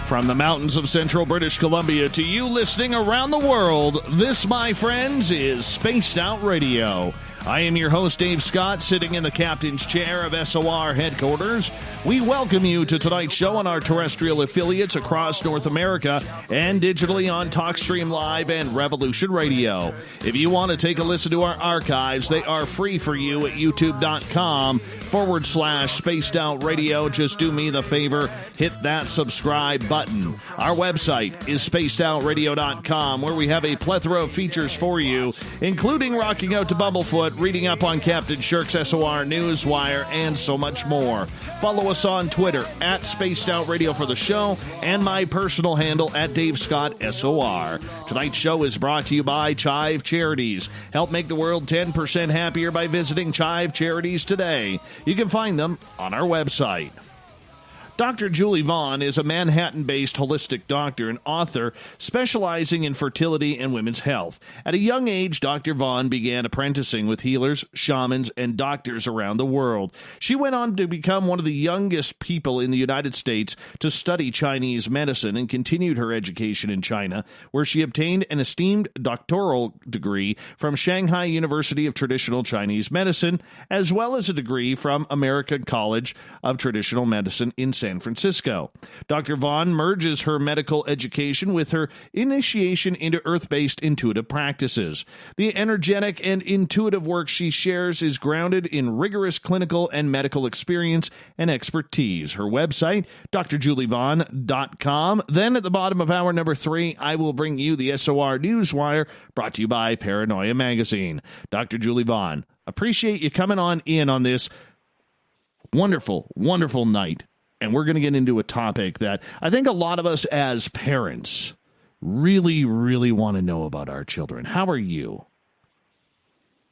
From the mountains of central British Columbia to you listening around the world, this, my friends, is Spaced Out Radio. I am your host, Dave Scott, sitting in the captain's chair of SOR headquarters. We welcome you to tonight's show on our terrestrial affiliates across North America and digitally on TalkStream Live and Revolution Radio. If you want to take a listen to our archives, they are free for you at youtube.com/Spaced Out Radio. Just do me the favor, hit that subscribe button. Our website is spacedoutradio.com, where we have a plethora of features for you, including rocking out to Bumblefoot, reading up on Captain Shirk's SOR Newswire, and so much more. Follow us on Twitter at Spaced Out Radio for the show, and my personal handle at Dave Scott SOR. Tonight's show is brought to you by Chive Charities. Help make the world 10% happier by visiting Chive Charities today. You can find them on our website. Dr. Julie Vaughn is a Manhattan-based holistic doctor and author specializing in fertility and women's health. At a young age, Dr. Vaughn began apprenticing with healers, shamans, and doctors around the world. She went on to become one of the youngest people in the United States to study Chinese medicine and continued her education in China, where she obtained an esteemed doctoral degree from Shanghai University of Traditional Chinese Medicine, as well as a degree from American College of Traditional Medicine in San Francisco. Dr. Vaughn merges her medical education with her initiation into earth-based intuitive practices. The energetic and intuitive work she shares is grounded in rigorous clinical and medical experience and expertise. Her website, drjulievaughn.com. Then at the bottom of hour number 3, I will bring you the SOR Newswire, brought to you by Paranoia Magazine. Dr. Julie Vaughn, appreciate you coming on in on this wonderful, wonderful night. And we're going to get into a topic that I think a lot of us as parents really, really want to know about our children. How are you?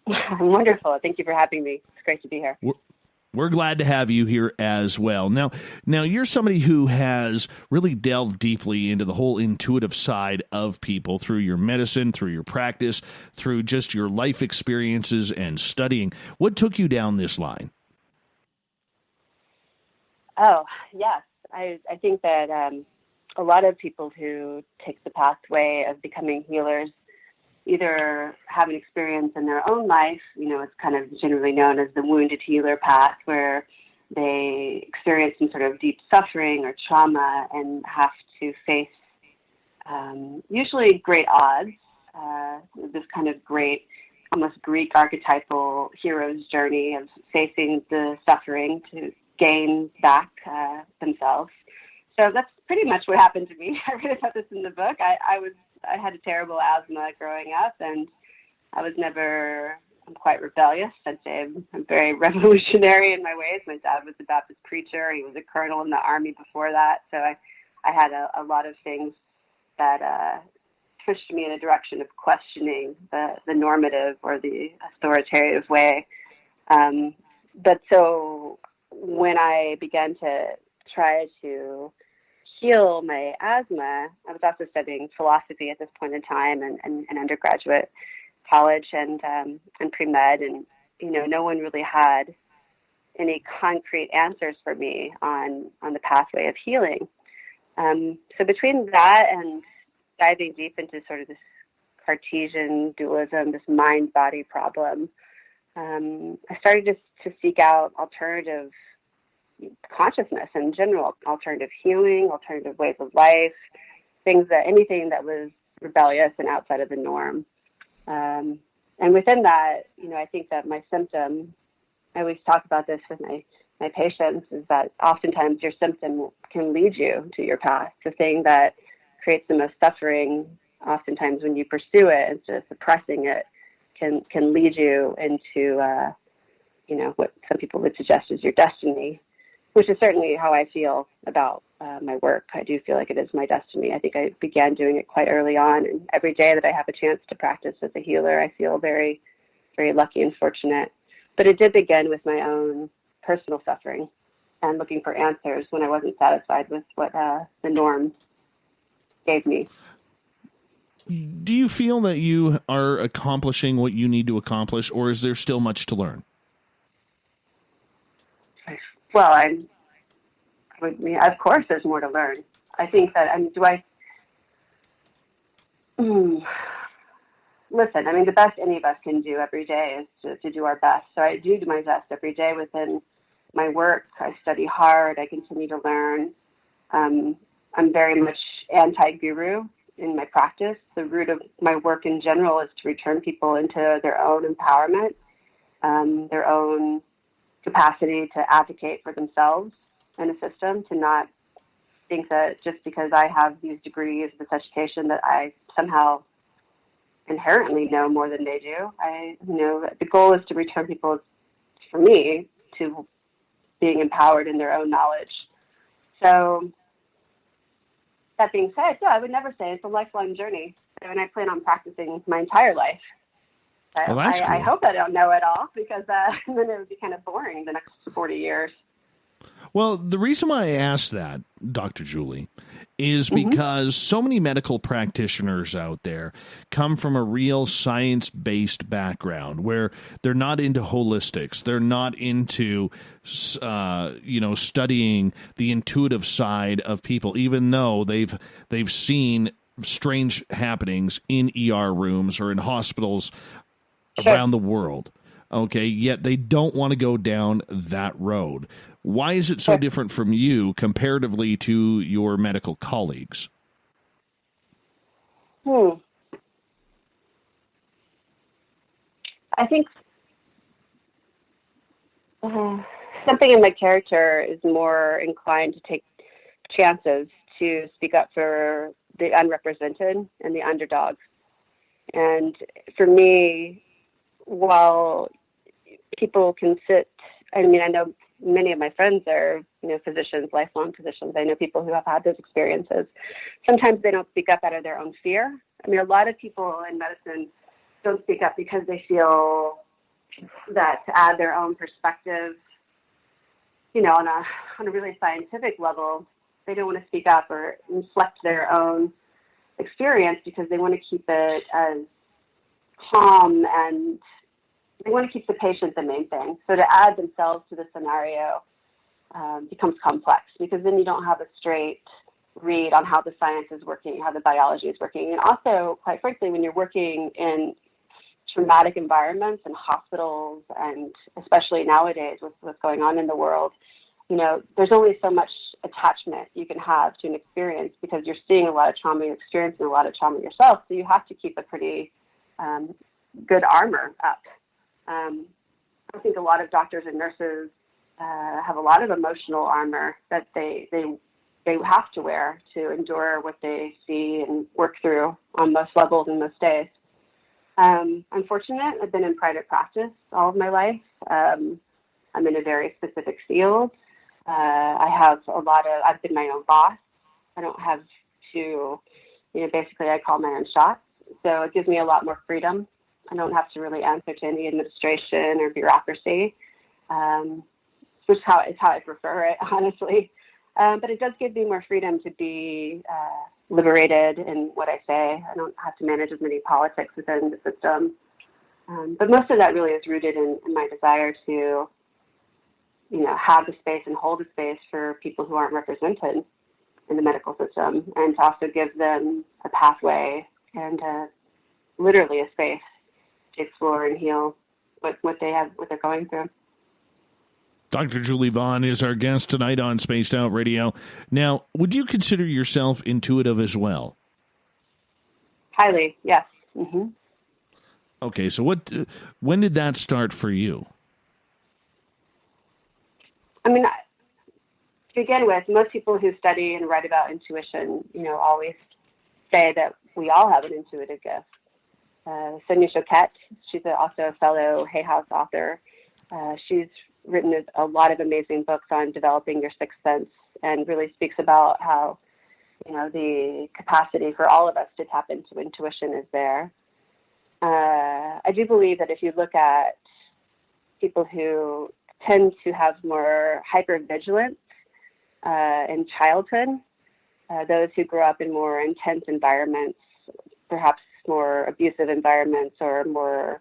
I'm wonderful. Thank you for having me. It's great to be here. We're glad to have you here as well. Now, you're somebody who has really delved deeply into the whole intuitive side of people through your medicine, through your practice, through just your life experiences and studying. What took you down this line? Oh, yes. I think that a lot of people who take the pathway of becoming healers either have an experience in their own life, it's kind of generally known as the wounded healer path, where they experience some sort of deep suffering or trauma and have to face usually great odds, this kind of great, almost Greek archetypal hero's journey of facing the suffering to gain back themselves. So that's pretty much what happened to me. I read about this in the book. I had a terrible asthma growing up, and I'm quite rebellious. I'd say I'm very revolutionary in my ways. My dad was a Baptist preacher. He was a colonel in the army before that. So I had a lot of things that pushed me in a direction of questioning the normative or the authoritative way. But so when I began to try to heal my asthma, I was also studying philosophy at this point in time and undergraduate college and pre-med, and no one really had any concrete answers for me on the pathway of healing. So between that and diving deep into sort of this Cartesian dualism, this mind-body problem, I started to seek out alternative consciousness in general, alternative healing, alternative ways of life, anything that was rebellious and outside of the norm. And within that, I think that my symptom, I always talk about this with my patients, is that oftentimes your symptom can lead you to your path. The thing that creates the most suffering, oftentimes when you pursue it instead of suppressing it, can lead you into, what some people would suggest is your destiny, which is certainly how I feel about my work. I do feel like it is my destiny. I think I began doing it quite early on, and every day that I have a chance to practice as a healer, I feel very, very lucky and fortunate. But it did begin with my own personal suffering and looking for answers when I wasn't satisfied with what the norm gave me. Do you feel that you are accomplishing what you need to accomplish, or is there still much to learn? Well, of course there's more to learn. I think that, listen, I mean, the best any of us can do every day is to do our best. So I do my best every day within my work. I study hard. I continue to learn. I'm very much anti-guru in my practice. The root of my work in general is to return people into their own empowerment, their own capacity to advocate for themselves in a system, to not think that just because I have these degrees, this education, that I somehow inherently know more than they do. The goal is to return people, for me, to being empowered in their own knowledge. So that being said, I would never say it's a lifelong journey, and I plan on practicing my entire life. Well, that's cool. I hope I don't know it all, because then it would be kind of boring the next 40 years. Well, the reason why I asked that, Dr. Julie, is because so many medical practitioners out there come from a real science-based background where they're not into holistics. They're not into, studying the intuitive side of people, even though they've seen strange happenings in ER rooms or in hospitals around the world. Okay, yet they don't want to go down that road. Why is it so different from you comparatively to your medical colleagues? I think something in my character is more inclined to take chances, to speak up for the unrepresented and the underdogs. And for me, while people can sit, I know many of my friends are, physicians, lifelong physicians. I know people who have had those experiences. Sometimes they don't speak up out of their own fear. A lot of people in medicine don't speak up because they feel that to add their own perspective, on a really scientific level, they don't want to speak up or reflect their own experience because they want to keep it as calm, and they want to keep the patient the main thing. So to add themselves to the scenario becomes complex, because then you don't have a straight read on how the science is working, how the biology is working. And also, quite frankly, when you're working in traumatic environments and hospitals, and especially nowadays with what's going on in the world, there's only so much attachment you can have to an experience, because you're seeing a lot of trauma, you're experiencing a lot of trauma yourself. So you have to keep a pretty good armor up. I think a lot of doctors and nurses have a lot of emotional armor that they have to wear to endure what they see and work through on most levels and most days. I'm fortunate. I've been in private practice all of my life. I'm in a very specific field. I've been my own boss. I don't have to, basically I call my own shots. So it gives me a lot more freedom. I don't have to really answer to any administration or bureaucracy, which is how I prefer it, honestly. But it does give me more freedom to be liberated in what I say. I don't have to manage as many politics within the system. But most of that really is rooted in my desire to, have the space and hold the space for people who aren't represented in the medical system, and to also give them a pathway and literally a space to explore and heal what they're going through. Dr. Julie Vaughn is our guest tonight on Spaced Out Radio. Now, would you consider yourself intuitive as well? Highly, yes. Mm-hmm. Okay, so when did that start for you? To begin with, most people who study and write about intuition, always say that we all have an intuitive gift. Sonia Choquette, she's also a fellow Hay House author. She's written a lot of amazing books on developing your sixth sense, and really speaks about how, the capacity for all of us to tap into intuition is there. I do believe that if you look at people who tend to have more hypervigilance in childhood, those who grow up in more intense environments, perhaps more abusive environments, or more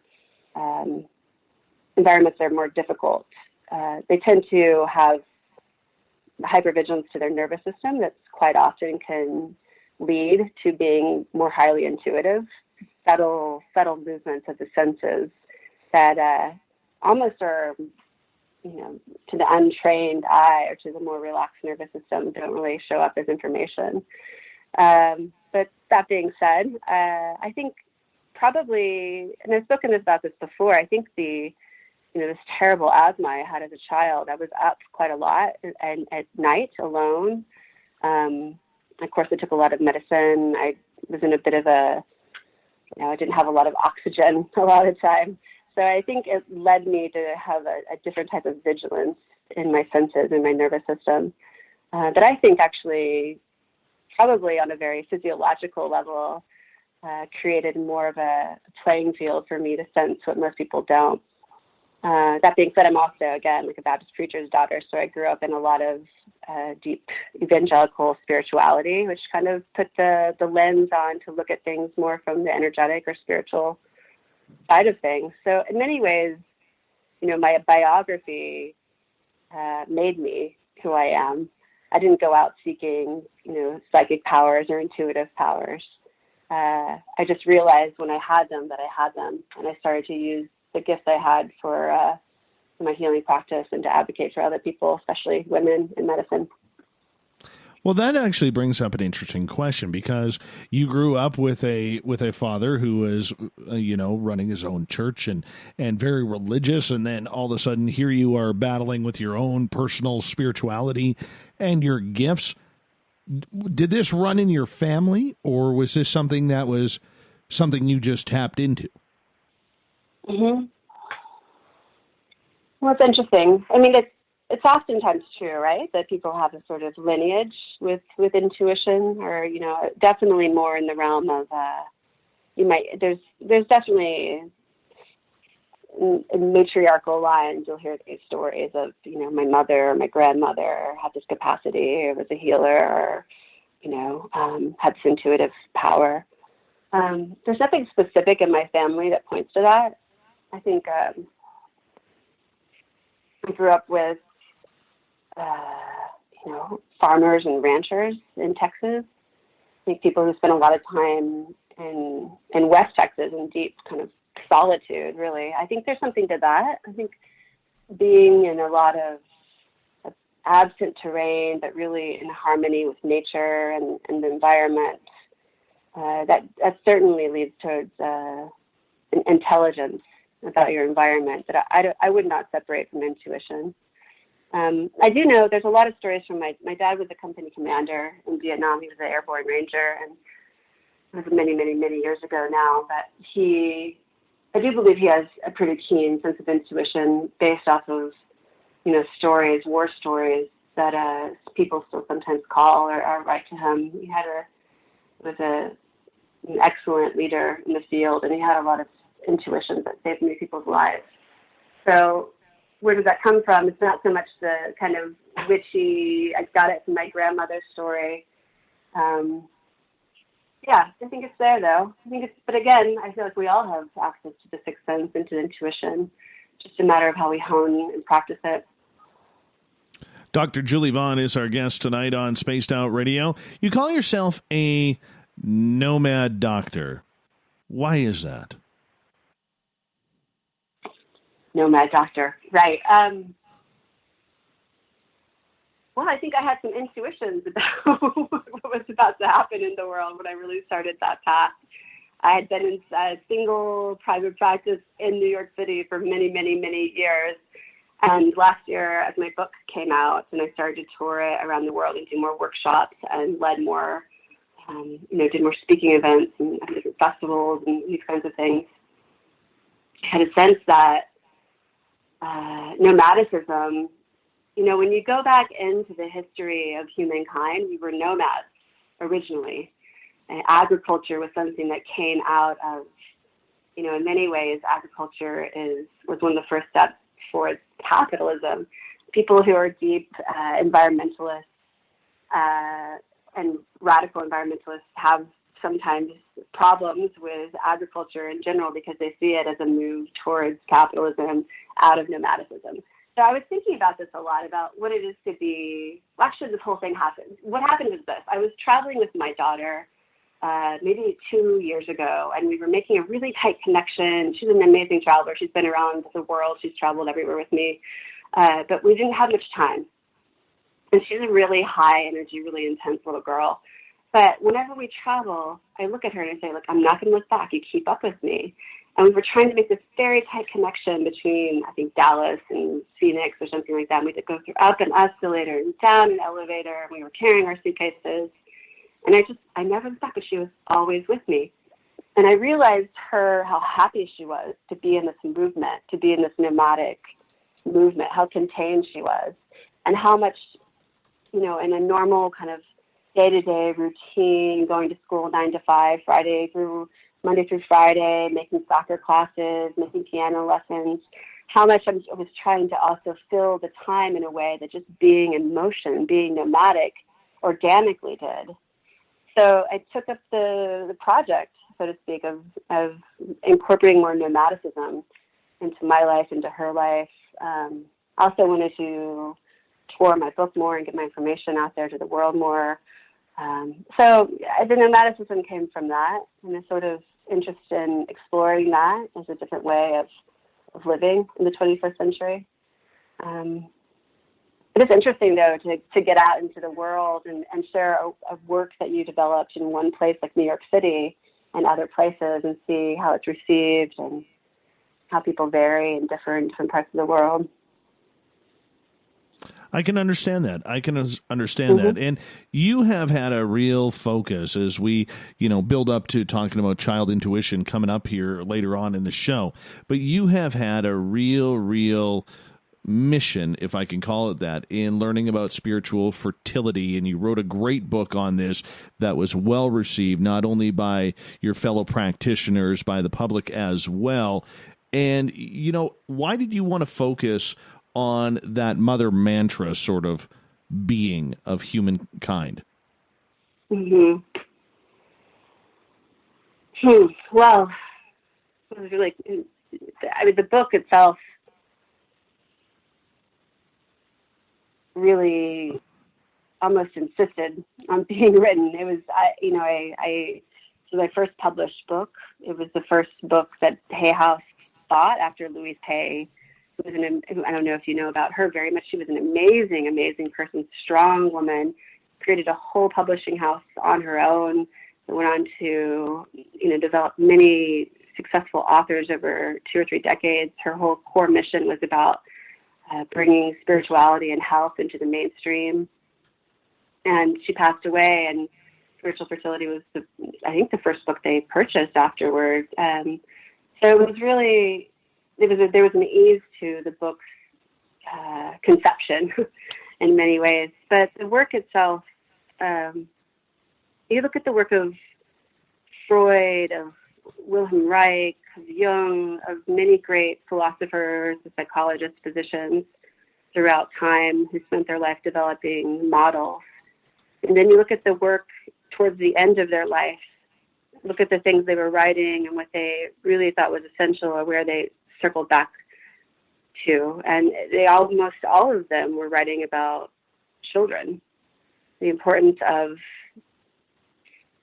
environments that are more difficult, they tend to have hypervigilance to their nervous system that's quite often can lead to being more highly intuitive, subtle movements of the senses that almost are, to the untrained eye or to the more relaxed nervous system, don't really show up as information. But that being said, I think probably, and I've spoken about this before, I think this terrible asthma I had as a child, I was up quite a lot and at night alone. Of course, I took a lot of medicine. I was in a bit of I didn't have a lot of oxygen a lot of the time. So I think it led me to have a different type of vigilance in my senses and my nervous system that I think actually probably on a very physiological level created more of a playing field for me to sense what most people don't. That being said, I'm also, again, like a Baptist preacher's daughter, so I grew up in a lot of deep evangelical spirituality, which kind of put the lens on to look at things more from the energetic or spiritual side of things. So in many ways, my biography made me who I am. I didn't go out seeking, psychic powers or intuitive powers. I just realized when I had them that I had them, and I started to use the gifts I had for my healing practice and to advocate for other people, especially women in medicine. Well, that actually brings up an interesting question, because you grew up with a father who was, running his own church and very religious, and then all of a sudden here you are battling with your own personal spirituality and your gifts. Did this run in your family, or was this something that was something you just tapped into? Mm-hmm. Well, it's interesting. I mean, it's oftentimes true, right, that people have a sort of lineage with intuition, or definitely more in the realm of there's definitely in matriarchal lines you'll hear these stories of my mother or my grandmother had this capacity, or was a healer, or had this intuitive power. There's nothing specific in my family that points to that. I think I grew up with, farmers and ranchers in Texas. I think people who spend a lot of time in West Texas in deep kind of solitude, really. I think there's something to that. I think being in a lot of absent terrain, but really in harmony with nature and the environment, that certainly leads towards intelligence about your environment that I would not separate from intuition. I do know there's a lot of stories from my dad was a company commander in Vietnam. He was an airborne ranger, and it was many, many, many years ago now. But I do believe he has a pretty keen sense of intuition based off of, stories, war stories that people still sometimes call or write to him. He was an excellent leader in the field, and he had a lot of intuitions that saved many people's lives. So where does that come from? It's not so much the kind of witchy, I got it from my grandmother's story. I think it's there, though. But again, I feel like we all have access to the sixth sense and to intuition. It's just a matter of how we hone and practice it. Dr. Julie Vaughn is our guest tonight on Spaced Out Radio. You call yourself a nomad doctor. Why is that? Nomad doctor, right. Well, I think I had some intuitions about what was about to happen in the world when I really started that path. I had been in a single private practice in New York City for many, many, many years. And last year, as my book came out and I started to tour it around the world and do more workshops and led more, did more speaking events and different festivals and these kinds of things, I had a sense that nomadicism, when you go back into the history of humankind, we were nomads originally. And agriculture was something that came out of, in many ways, agriculture was one of the first steps towards capitalism. People who are deep environmentalists and radical environmentalists have sometimes problems with agriculture in general because they see it as a move towards capitalism out of nomadicism. So I was thinking about this a lot, about what it is to be, well, actually this whole thing happened. What happened was this. I was traveling with my daughter maybe 2 years ago, and we were making a really tight connection. She's an amazing traveler. She's been around the world. She's traveled everywhere with me. But we didn't have much time. And she's a really high energy, really intense little girl. But whenever we travel, I look at her and I say, look, I'm not going to look back. You keep up with me. And we were trying to make this very tight connection between, I think, Dallas and Phoenix or something like that. And we had to go through up an escalator and down an elevator. And we were carrying our suitcases. And I never looked back, but she was always with me. And I realized how happy she was to be in this movement, to be in this nomadic movement, how contained she was, and how much, in a normal kind of day-to-day routine, going to school 9 to 5, Monday through Friday, making soccer classes, making piano lessons, how much I was trying to also fill the time in a way that just being in motion, being nomadic, organically did. So I took up the project, so to speak, of incorporating more nomadicism into my life, into her life. Also wanted to tour my book more and get my information out there to the world more. So the nomadicism came from that, and a sort of interest in exploring that as a different way of living in the 21st century. It is interesting, though, to get out into the world and share a work that you developed in one place like New York City and other places, and see how it's received and how people vary and differ in different parts of the world. I can understand that. that. And you have had a real focus as we, build up to talking about child intuition coming up here later on in the show. But you have had a real mission, if I can call it that, in learning about spiritual fertility. And you wrote a great book on this that was well received, not only by your fellow practitioners, by the public as well. And, why did you want to focus on that mother mantra sort of being of humankind? Well, it was really, the book itself really almost insisted on being written. It was, so my first published book, it was the first book that Hay House thought after Louise Hay. I don't know if you know about her very much. She was an amazing person, strong woman, created a whole publishing house on her own, and went on to, develop many successful authors over 2 or 3 decades. Her whole core mission was about bringing spirituality and health into the mainstream. And she passed away, and Spiritual Fertility was, the first book they purchased afterward. So it was really... there was an ease to the book's conception in many ways. But the work itself, you look at the work of Freud, of Wilhelm Reich, of Jung, of many great philosophers, psychologists, physicians throughout time who spent their life developing models. And then you look at the work towards the end of their life, look at the things they were writing and what they really thought was essential, or where they circled back to, and almost all of them were writing about children, the importance of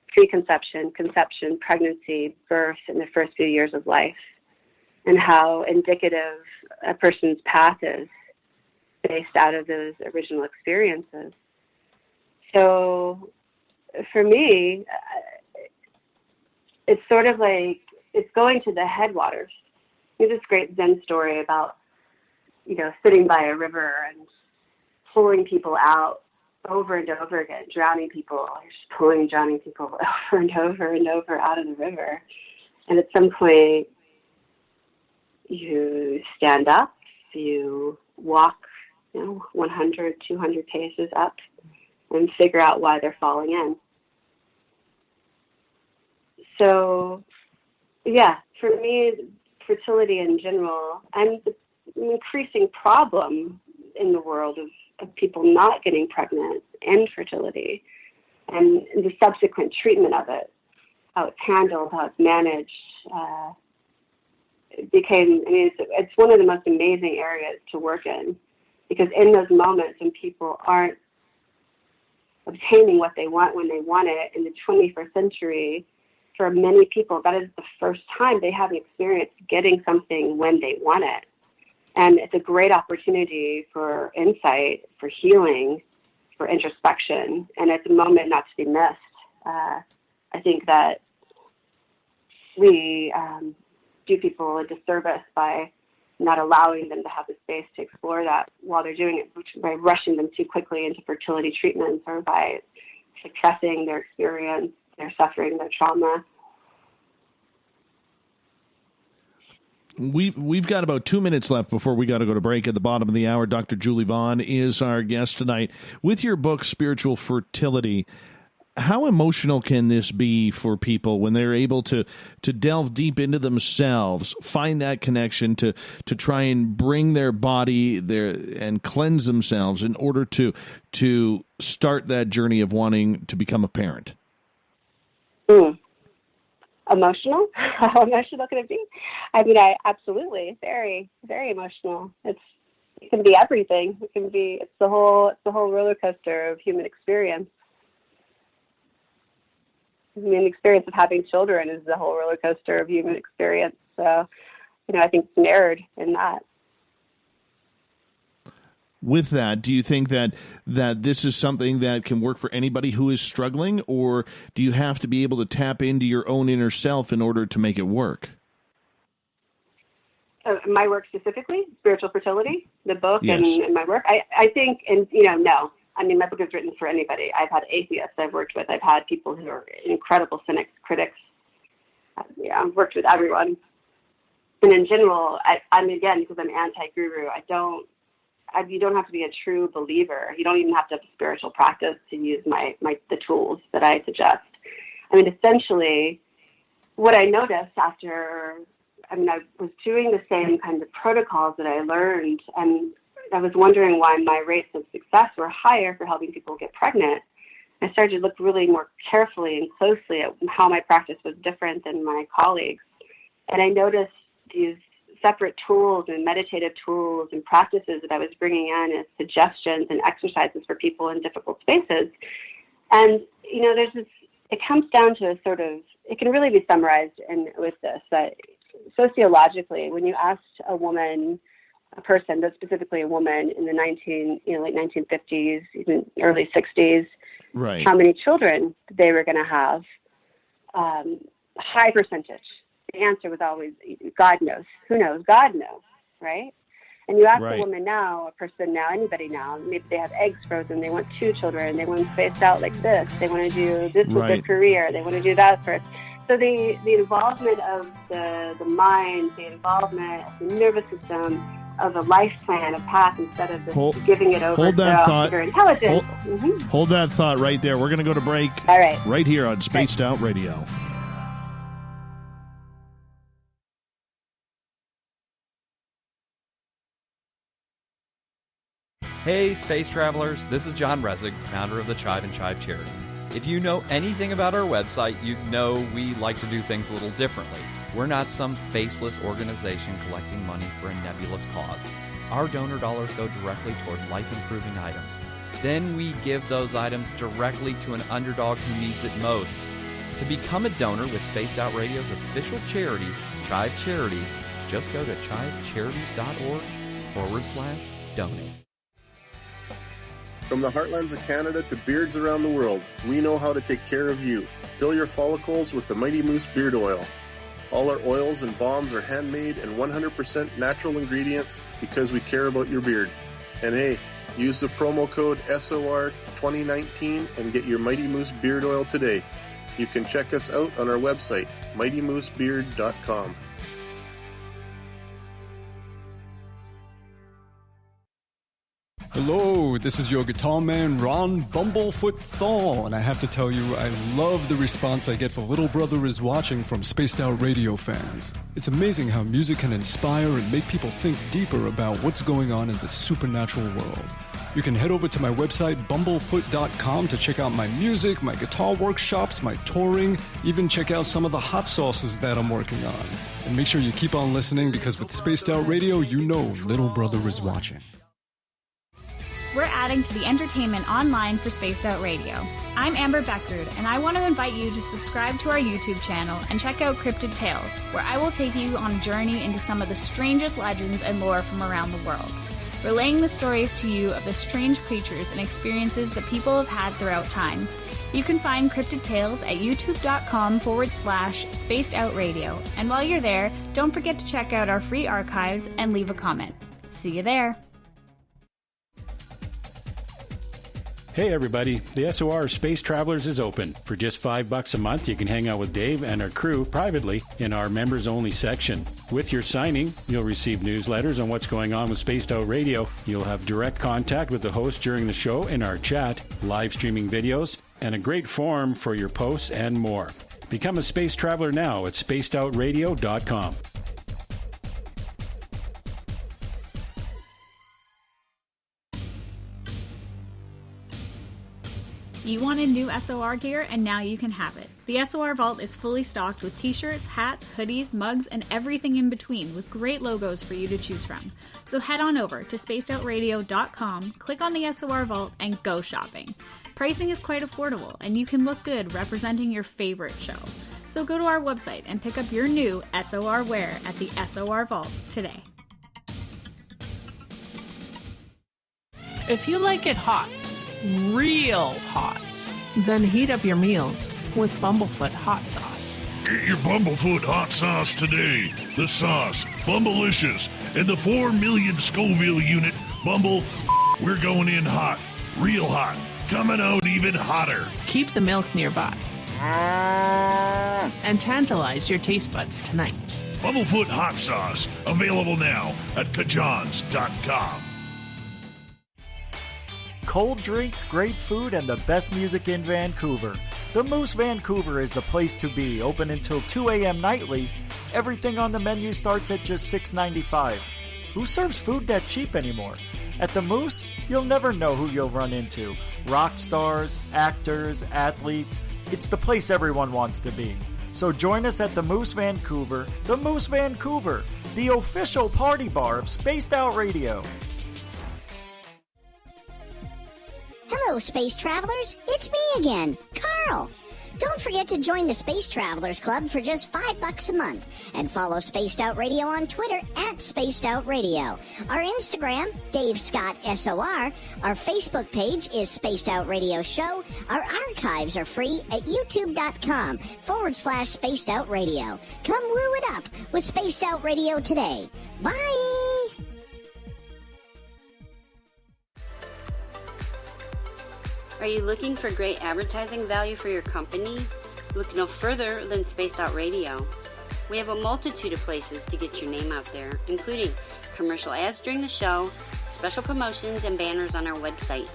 preconception, conception, pregnancy, birth in the first few years of life, and how indicative a person's path is based out of those original experiences. So for me, it's sort of like it's going to the headwaters. There's this great Zen story about, sitting by a river and pulling people out over and over again, drowning people. You're just pulling and drowning people over and over and over out of the river. And at some point, you stand up, you walk, 100, 200 paces up, and figure out why they're falling in. So, for me, fertility in general, and the increasing problem in the world of people not getting pregnant and fertility, and the subsequent treatment of it, how it's handled, how it's managed, became, I mean, it's one of the most amazing areas to work in, because in those moments when people aren't obtaining what they want when they want it in the 21st century, for many people, that is the first time they have an experience getting something when they want it. And it's a great opportunity for insight, for healing, for introspection, and it's a moment not to be missed. I think that we do people a disservice by not allowing them to have the space to explore that while they're doing it, by rushing them too quickly into fertility treatments or by suppressing their experience, their suffering, their trauma. We've got about 2 minutes left before we got to go to break at the bottom of the hour. Dr. Julie Vaughn is our guest tonight. With your book, Spiritual Fertility, how emotional can this be for people when they're able to delve deep into themselves, find that connection to try and bring their body there and cleanse themselves in order to start that journey of wanting to become a parent? Emotional? How emotional can it be? I mean, absolutely, very, very emotional. It can be everything. It's the whole roller coaster of human experience. I mean, the experience of having children is the whole roller coaster of human experience. So, I think it's mirrored in that. With that, do you think that this is something that can work for anybody who is struggling, or do you have to be able to tap into your own inner self in order to make it work? My work specifically, Spiritual Fertility, the book, yes. and my work, I think, no. I mean, my book is written for anybody. I've had atheists I've worked with. I've had people who are incredible cynics, critics. I've worked with everyone. And in general, I'm again, because I'm anti-guru, you don't have to be a true believer. You don't even have to have a spiritual practice to use the tools that I suggest. I mean, essentially, what I noticed I was doing the same kinds of protocols that I learned, and I was wondering why my rates of success were higher for helping people get pregnant. I started to look really more carefully and closely at how my practice was different than my colleagues. And I noticed these separate tools and meditative tools and practices that I was bringing in as suggestions and exercises for people in difficult spaces. And, it comes down to it can really be summarized with this, that sociologically, when you asked a person, but specifically a woman in the late 1950s, even early 60s, right, how many children they were going to have, high percentage. The answer was always, God knows. Who knows? God knows, right? And you ask a woman now, a person now, anybody now, maybe they have eggs frozen, they want 2 children, they want them spaced out like this, they want to do this with their career, they want to do that first. So the involvement of the mind, the involvement of the nervous system, of a life plan, a path, instead of just giving it over to your intelligence. Hold that thought right there. We're going to go to break. All right. Right here on Spaced Out Radio. Hey, space travelers, this is John Resig, founder of the Chive and Chive Charities. If you know anything about our website, you know we like to do things a little differently. We're not some faceless organization collecting money for a nebulous cause. Our donor dollars go directly toward life-improving items. Then we give those items directly to an underdog who needs it most. To become a donor with Spaced Out Radio's official charity, Chive Charities, just go to chivecharities.org/donate. From the heartlands of Canada to beards around the world, we know how to take care of you. Fill your follicles with the Mighty Moose Beard Oil. All our oils and balms are handmade and 100% natural ingredients because we care about your beard. And hey, use the promo code SOR2019 and get your Mighty Moose Beard Oil today. You can check us out on our website, mightymoosebeard.com. Hello, this is your guitar man, Ron Bumblefoot Thorne, and I have to tell you, I love the response I get for Little Brother is Watching from Spaced Out Radio fans. It's amazing how music can inspire and make people think deeper about what's going on in the supernatural world. You can head over to my website, bumblefoot.com, to check out my music, my guitar workshops, my touring, even check out some of the hot sauces that I'm working on. And make sure you keep on listening, because with Spaced Out Radio, you know little brother is watching. We're adding to the entertainment online for Spaced Out Radio. I'm Amber Beckrud, and I want to invite you to subscribe to our YouTube channel and check out Cryptid Tales, where I will take you on a journey into some of the strangest legends and lore from around the world, relaying the stories to you of the strange creatures and experiences that people have had throughout time. You can find Cryptid Tales at youtube.com/Spaced Out Radio. And while you're there, don't forget to check out our free archives and leave a comment. See you there. Hey everybody, the SOR Space Travelers is open. For just $5 a month, you can hang out with Dave and our crew privately in our members-only section. With your signing, you'll receive newsletters on what's going on with Spaced Out Radio. You'll have direct contact with the host during the show in our chat, live streaming videos, and a great forum for your posts and more. Become a space traveler now at spacedoutradio.com. You wanted new SOR gear, and now you can have it. The SOR Vault is fully stocked with t-shirts, hats, hoodies, mugs, and everything in between, with great logos for you to choose from. So head on over to spacedoutradio.com, click on the SOR Vault, and go shopping. Pricing is quite affordable, and you can look good representing your favorite show. So go to our website and pick up your new SOR wear at the SOR Vault today. If you like it hot, real hot, then heat up your meals with Bumblefoot hot sauce. Get your Bumblefoot hot sauce today. The sauce, Bumblicious, and the 4 million Scoville unit Bumble. We're going in hot, real hot, coming out even hotter. Keep the milk nearby and tantalize your taste buds tonight. Bumblefoot hot sauce, available now at kajans.com. Cold drinks, great food, and the best music in Vancouver. The Moose Vancouver is the place to be, open until 2 a.m. nightly. Everything on the menu starts at just $6.95. Who serves food that cheap anymore? At the Moose, you'll never know who you'll run into. Rock stars, actors, athletes. It's the place everyone wants to be. So join us at the Moose Vancouver, the official party bar of Spaced Out Radio. Hello, Space Travelers. It's me again, Carl. Don't forget to join the Space Travelers Club for just $5 a month and follow Spaced Out Radio on Twitter at Spaced Out Radio. Our Instagram, Dave Scott SOR. Our Facebook page is Spaced Out Radio Show. Our archives are free at youtube.com/Spaced Out Radio. Come woo it up with Spaced Out Radio today. Bye! Are you looking for great advertising value for your company? Look no further than Spaced Out Radio. We have a multitude of places to get your name out there, including commercial ads during the show, special promotions, and banners on our website.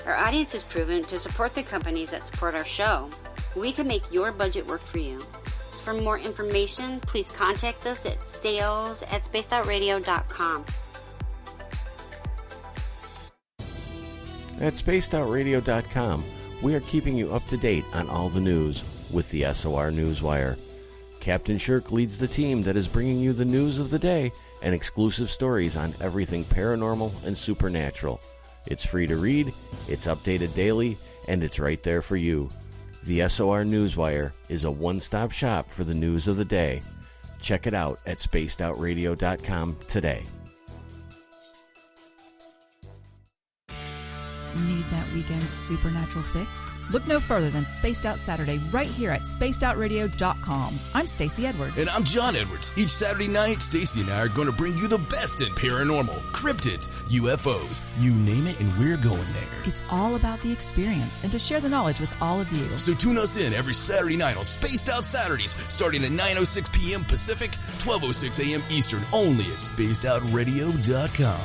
Our audience is proven to support the companies that support our show. We can make your budget work for you. So for more information, please contact us at sales@spacedoutradio.com. At spacedoutradio.com, we are keeping you up to date on all the news with the SOR Newswire. Captain Shirk leads the team that is bringing you the news of the day and exclusive stories on everything paranormal and supernatural. It's free to read, it's updated daily, and it's right there for you. The SOR Newswire is a one-stop shop for the news of the day. Check it out at spacedoutradio.com today. Need that weekend's supernatural fix? Look no further than Spaced Out Saturday right here at spacedoutradio.com. I'm Stacey Edwards. And I'm John Edwards. Each Saturday night, Stacey and I are going to bring you the best in paranormal, cryptids, UFOs, you name it, and we're going there. It's all about the experience and to share the knowledge with all of you. So tune us in every Saturday night on Spaced Out Saturdays, starting at 9:06 p.m. Pacific, 12:06 a.m. Eastern, only at spacedoutradio.com.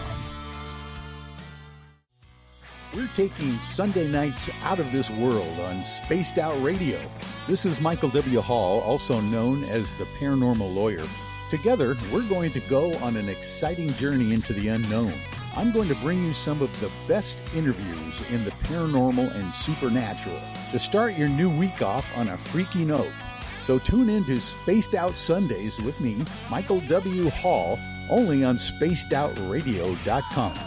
We're taking Sunday nights out of this world on Spaced Out Radio. This is Michael W. Hall, also known as the Paranormal Lawyer. Together, we're going to go on an exciting journey into the unknown. I'm going to bring you some of the best interviews in the paranormal and supernatural to start your new week off on a freaky note. So tune in to Spaced Out Sundays with me, Michael W. Hall, only on spacedoutradio.com.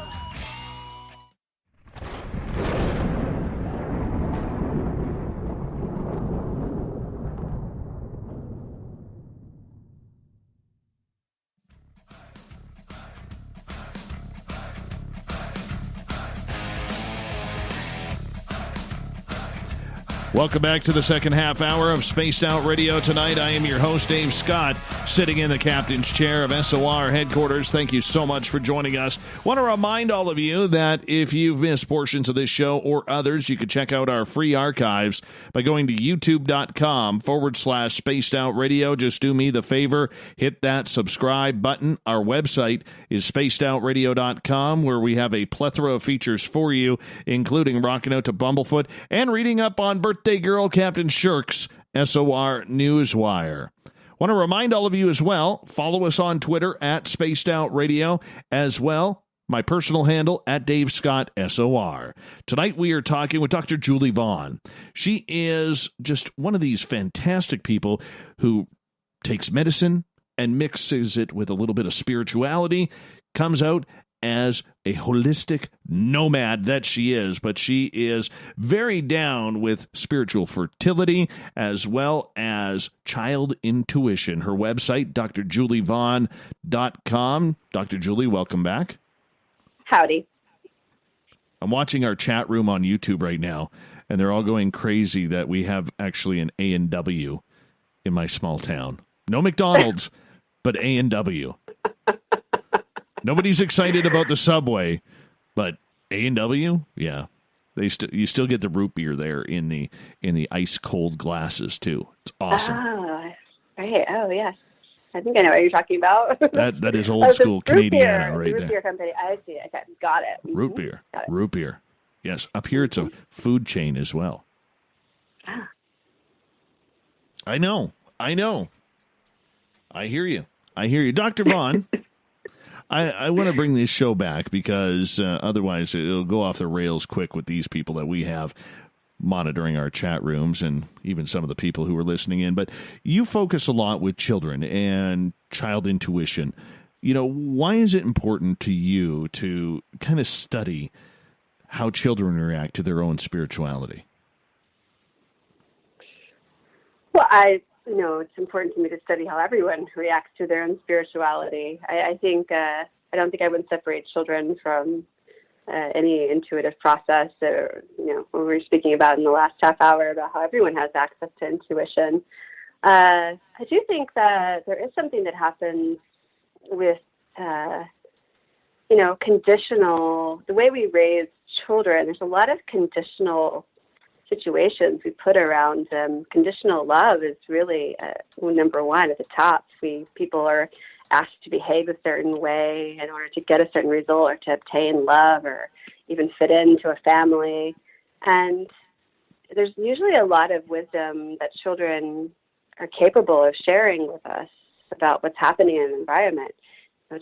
Welcome back to the second half hour of Spaced Out Radio tonight. I am your host, Dave Scott, sitting in the captain's chair of SOR headquarters. Thank you so much for joining us. Want to remind all of you that if you've missed portions of this show or others, you can check out our free archives by going to youtube.com/Spaced Out Radio. Just do me the favor, hit that subscribe button. Our website is spacedoutradio.com, where we have a plethora of features for you, including rocking out to Bumblefoot and reading up on birthday girl Captain Shirk's SOR Newswire. Want to remind all of you as well, follow us on Twitter at Spaced Out Radio, as well my personal handle at Dave Scott SOR. Tonight we are talking with Dr. Julie Vaughn. She is just one of these fantastic people who takes medicine and mixes it with a little bit of spirituality, comes out as a holistic nomad that she is, but she is very down with spiritual fertility as well as child intuition. Her website, drjulievaughn.com. Dr. Julie, welcome back. Howdy. I'm watching our chat room on YouTube right now, and they're all going crazy that we have actually an A&W in my small town. No McDonald's, but A&W. Nobody's excited about the Subway, but A&W, yeah, you still get the root beer there in the ice cold glasses too. It's awesome. Oh, right. Oh, yes. I think I know what you're talking about. That is old school Canadiana right there. Root beer company. I see. Okay, got it. Mm-hmm. Root beer. Yes, up here it's a food chain as well. Ah. I know. I hear you, Dr. Vaughn. I want to bring this show back because otherwise it'll go off the rails quick with these people that we have monitoring our chat rooms and even some of the people who are listening in. But you focus a lot with children and child intuition. You know, why is it important to you to kind of study how children react to their own spirituality? Well, it's important to me to study how everyone reacts to their own spirituality. I don't think I would separate children from any intuitive process. Or, what we were speaking about in the last half hour about how everyone has access to intuition. I do think that there is something that happens with, conditional, the way we raise children. There's a lot of conditional situations we put around them. Conditional love is really number one at the top. People are asked to behave a certain way in order to get a certain result or to obtain love or even fit into a family. And there's usually a lot of wisdom that children are capable of sharing with us about what's happening in the environment.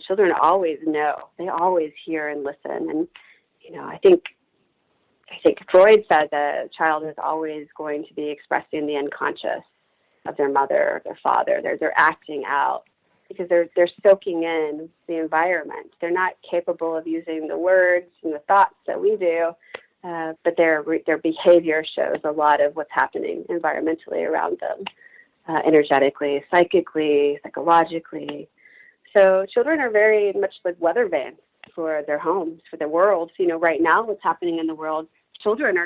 Children always know. They always hear and listen. And, I think Freud said that a child is always going to be expressing the unconscious of their mother or their father. They're acting out because they're soaking in the environment. They're not capable of using the words and the thoughts that we do, but their behavior shows a lot of what's happening environmentally around them, energetically, psychically, psychologically. So children are very much like weather vans for their homes, for their worlds. Right now what's happening in the world, children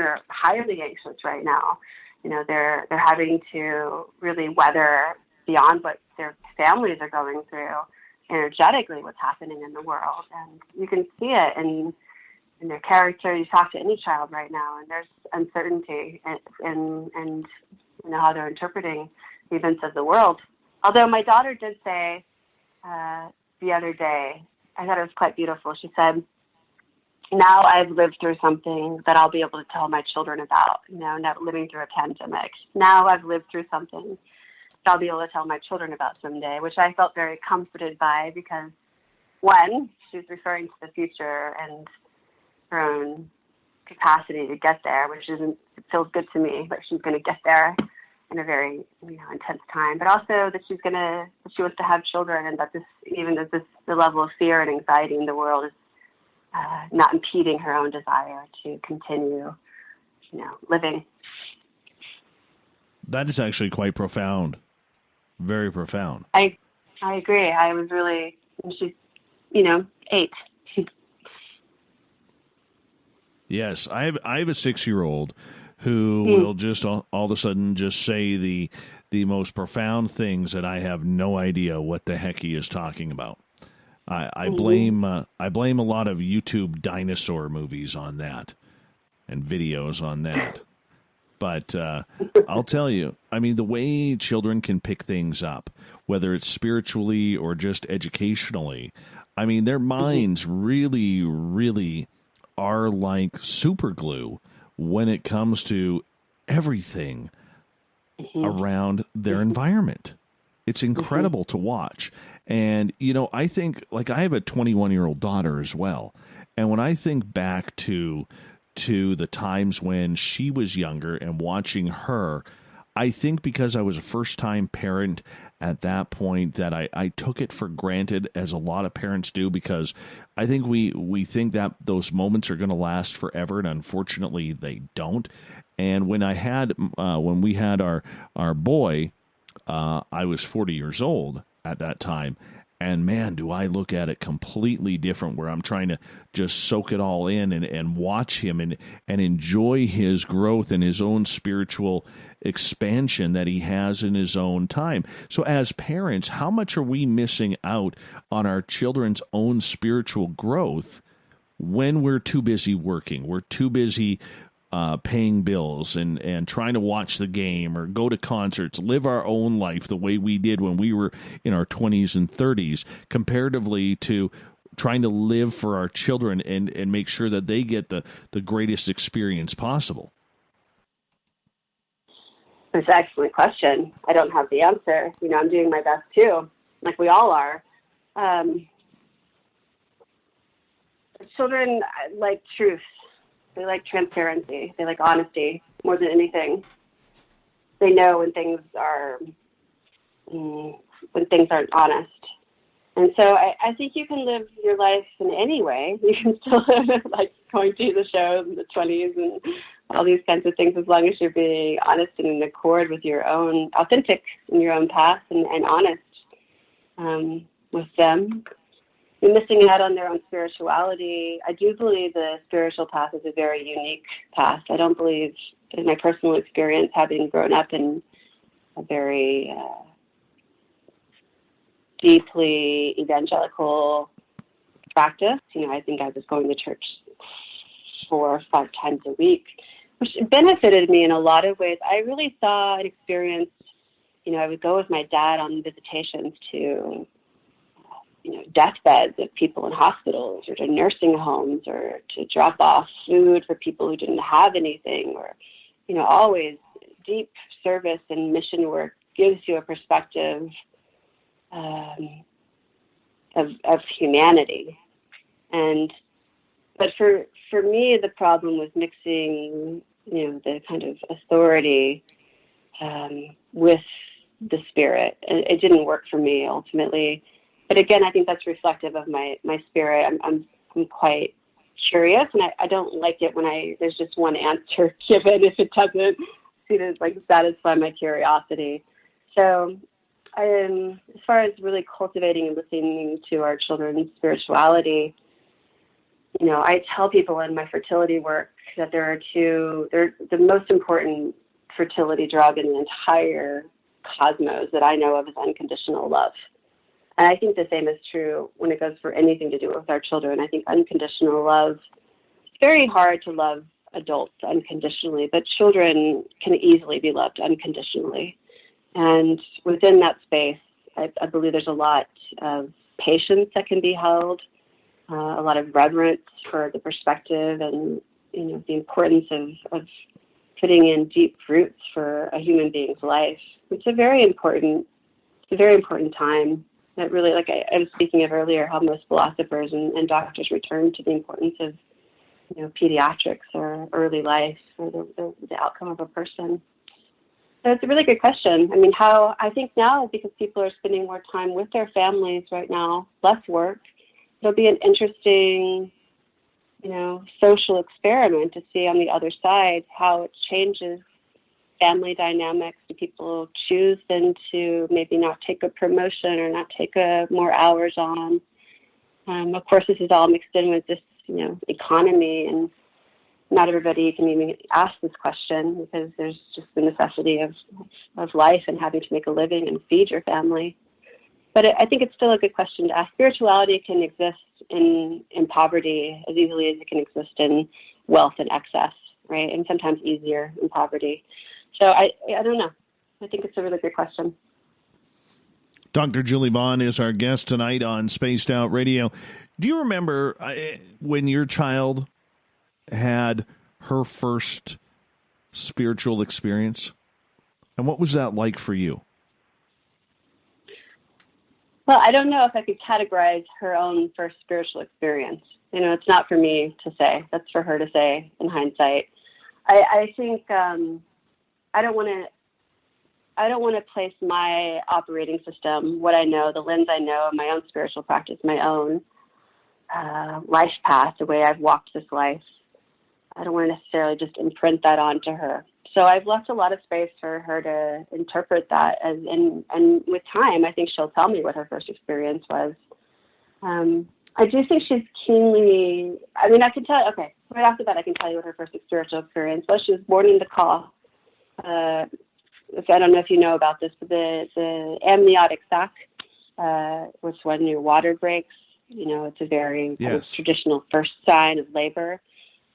are highly anxious right now. They're having to really weather beyond what their families are going through energetically, what's happening in the world. And you can see it in their character. You talk to any child right now, and there's uncertainty and how they're interpreting the events of the world. Although my daughter did say the other day, I thought it was quite beautiful. She said, now I've lived through something that I'll be able to tell my children about, not living through a pandemic. Now I've lived through something that I'll be able to tell my children about someday, which I felt very comforted by because, one, she's referring to the future and her own capacity to get there, which it feels good to me, but she's going to get there in a very intense time. But also that she wants to have children, and that the level of fear and anxiety in the world is not impeding her own desire to continue, living. That is actually quite profound. Very profound. I agree. I was really, she's, 8. Yes, I have a 6-year-old who will just all of a sudden just say the most profound things that I have no idea what the heck he is talking about. I blame a lot of YouTube dinosaur movies on that and videos on that. But I'll tell you, the way children can pick things up, whether it's spiritually or just educationally, their minds really, really are like super glue when it comes to everything around their environment. It's incredible to watch. And, I think, I have a 21-year-old daughter as well. And when I think back to the times when she was younger and watching her, I think because I was a first-time parent at that point that I took it for granted, as a lot of parents do, because I think we think that those moments are going to last forever, and unfortunately they don't. And when we had our boy, I was 40 years old at that time. And man, do I look at it completely different, where I'm trying to just soak it all in and watch him and enjoy his growth and his own spiritual expansion that he has in his own time. So as parents, how much are we missing out on our children's own spiritual growth when we're too busy working? We're too busy paying bills and trying to watch the game or go to concerts, live our own life the way we did when we were in our 20s and 30s, comparatively to trying to live for our children and make sure that they get the greatest experience possible. It's an excellent question. I don't have the answer. I'm doing my best too, like we all are. Children like truth. They like transparency. They like honesty more than anything. They know when things aren't honest. And so I think you can live your life in any way. You can still live like going to the shows in the 20s and all these kinds of things, as long as you're being honest and in accord with your own, authentic in your own path and honest with them. You're missing out on their own spirituality. I do believe the spiritual path is a very unique path. I don't believe, in my personal experience, having grown up in a very deeply evangelical practice, I think I was going to church 4 or 5 times a week, which benefited me in a lot of ways. I really saw and experienced, I would go with my dad on visitations to deathbeds of people in hospitals or to nursing homes or to drop off food for people who didn't have anything, or, always deep service and mission work gives you a perspective of humanity. But for me, the problem was mixing, the kind of authority with the spirit. It didn't work for me ultimately. But again, I think that's reflective of my spirit. I'm quite curious, and I don't like it when there's just one answer given if it doesn't seem to satisfy my curiosity. So, as far as really cultivating and listening to our children's spirituality, I tell people in my fertility work that the most important fertility drug in the entire cosmos that I know of is unconditional love. And I think the same is true when it goes for anything to do with our children. I think unconditional love, it's very hard to love adults unconditionally, but children can easily be loved unconditionally. And within that space, I believe there's a lot of patience that can be held, a lot of reverence for the perspective and, the importance of putting in deep roots for a human being's life. It's a very important time. That really, like I was speaking of earlier, how most philosophers and doctors return to the importance of, pediatrics or early life or the outcome of a person. So it's a really good question. I mean, I think now, because people are spending more time with their families right now, less work, it'll be an interesting, social experiment to see on the other side how it changes family dynamics. Do people choose then to maybe not take a promotion or not take more hours on? Of course, this is all mixed in with this, economy, and not everybody can even ask this question because there's just the necessity of life and having to make a living and feed your family. But I think it's still a good question to ask. Spirituality can exist in poverty as easily as it can exist in wealth and excess, right? And sometimes easier in poverty. So I don't know. I think it's a really good question. Dr. Julie Bond is our guest tonight on Spaced Out Radio. Do you remember when your child had her first spiritual experience? And what was that like for you? Well, I don't know if I could categorize her own first spiritual experience. It's not for me to say. That's for her to say in hindsight. I think I don't want to place my operating system, what I know, the lens I know, my own spiritual practice, my own life path, the way I've walked this life. I don't want to necessarily just imprint that onto her. So I've left a lot of space for her to interpret that, and with time, I think she'll tell me what her first experience was. I do think she's keenly, I can tell you, okay, right after that I can tell you what her first spiritual experience was. She was born in the call. I don't know if you know about this, but the amniotic sac, which when your water breaks, it's a very kind of traditional first sign of labor.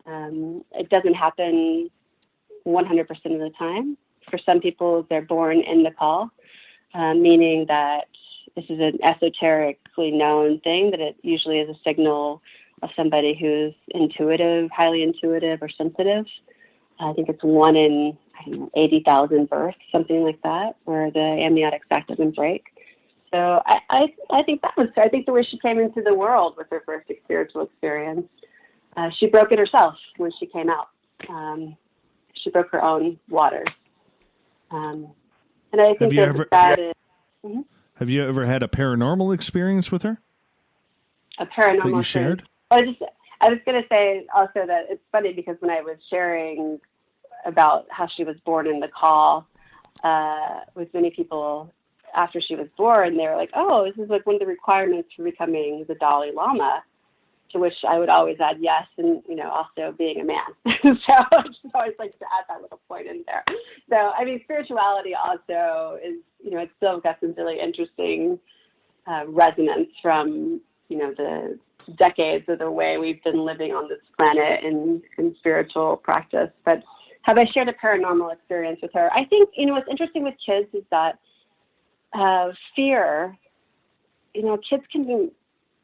It doesn't happen 100% of the time. For some people, they're born in the call, meaning that this is an esoterically known thing, that it usually is a signal of somebody who's intuitive, highly intuitive or sensitive. I think it's 1 in 80,000 births, something like that, where the amniotic sac doesn't break. So I think I think the way she came into the world with her first spiritual experience. She broke it herself when she came out. She broke her own waters. And I think have you ever had a paranormal experience with her? A paranormal that you shared? I was going to say also that it's funny because when I was sharing about how she was born in the call with many people after she was born, they were like, oh, this is like one of the requirements for becoming the Dalai Lama, to which I would always add yes, and, also being a man. So I just always like to add that little point in there. So, spirituality also is, it's still got some really interesting resonance from, the decades of the way we've been living on this planet in spiritual practice. But have I shared a paranormal experience with her? I think, what's interesting with kids is that fear, kids can be,